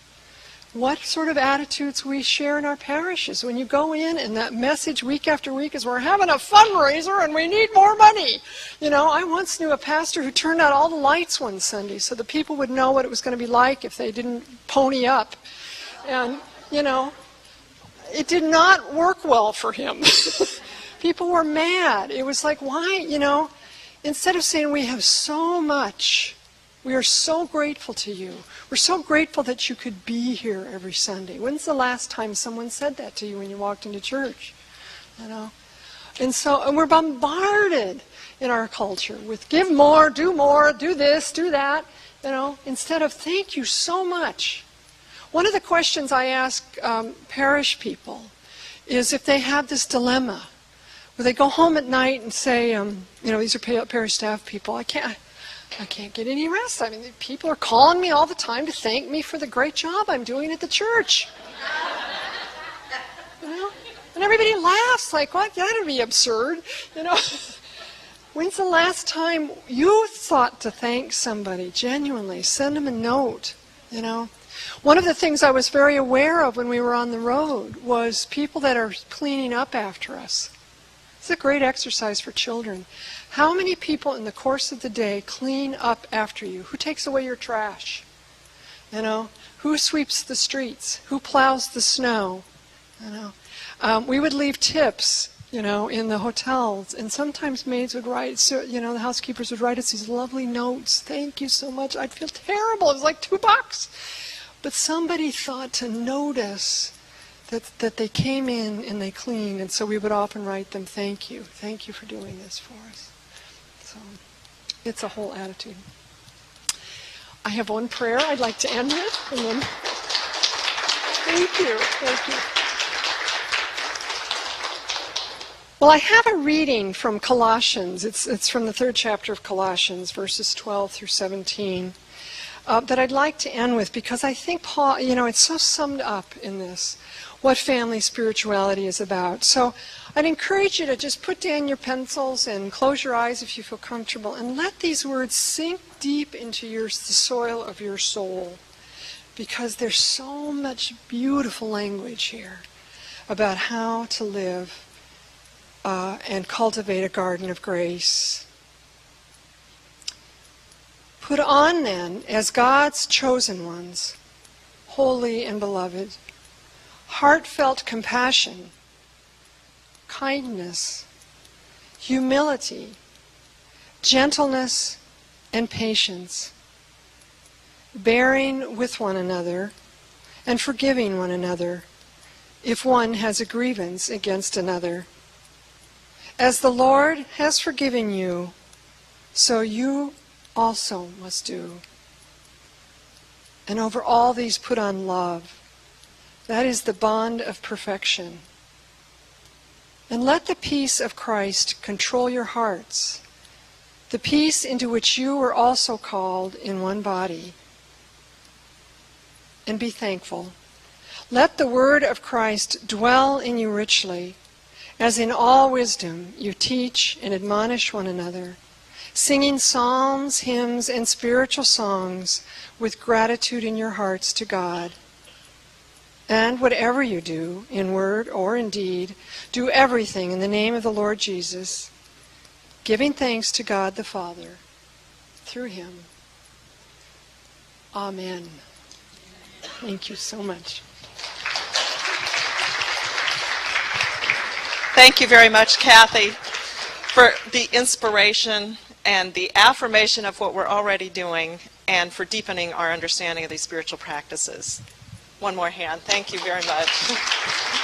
what sort of attitudes we share in our parishes. When you go in and that message week after week is we're having a fundraiser and we need more money. I once knew a pastor who turned out all the lights one Sunday so the people would know what it was going to be like if they didn't pony up. And, it did not work well for him. People were mad. It was like, why, instead of saying we have so much, we are so grateful to you. We're so grateful that you could be here every Sunday. When's the last time someone said that to you when you walked into church? And we're bombarded in our culture with give more, do this, do that, instead of thank you so much. One of the questions I ask parish people is if they have this dilemma, where they go home at night and say, these are parish staff people, I can't get any rest. I mean, people are calling me all the time to thank me for the great job I'm doing at the church. And everybody laughs like, what? That'd be absurd. When's the last time you thought to thank somebody genuinely? Send them a note, One of the things I was very aware of when we were on the road was people that are cleaning up after us. It's a great exercise for children. How many people in the course of the day clean up after you? Who takes away your trash? Who sweeps the streets? Who plows the snow? We would leave tips, in the hotels, and sometimes maids would write, the housekeepers would write us these lovely notes. Thank you so much. I'd feel terrible. It was like $2. But somebody thought to notice that they came in and they cleaned, and so we would often write them, thank you for doing this for us. So it's a whole attitude. I have one prayer I'd like to end with, and then thank you. Well, I have a reading from Colossians. It's from the 3rd chapter of Colossians, verses 12 through 17. That I'd like to end with, because I think Paul, it's so summed up in this, what family spirituality is about. So I'd encourage you to just put down your pencils and close your eyes if you feel comfortable, and let these words sink deep into the soil of your soul, because there's so much beautiful language here about how to live and cultivate a garden of grace. Put on then, as God's chosen ones, holy and beloved, heartfelt compassion, kindness, humility, gentleness, and patience, bearing with one another and forgiving one another if one has a grievance against another. As the Lord has forgiven you, so you also must do. And over all these put on love. That is the bond of perfection. And let the peace of Christ control your hearts, the peace into which you were also called in one body. And be thankful. Let the word of Christ dwell in you richly, as in all wisdom you teach and admonish one another, singing psalms, hymns, and spiritual songs with gratitude in your hearts to God. And whatever you do, in word or in deed, do everything in the name of the Lord Jesus, giving thanks to God the Father through him. Amen. Thank you so much.
Thank you very much, Kathy, for the inspiration and the affirmation of what we're already doing, and for deepening our understanding of these spiritual practices. One more hand. Thank you very much.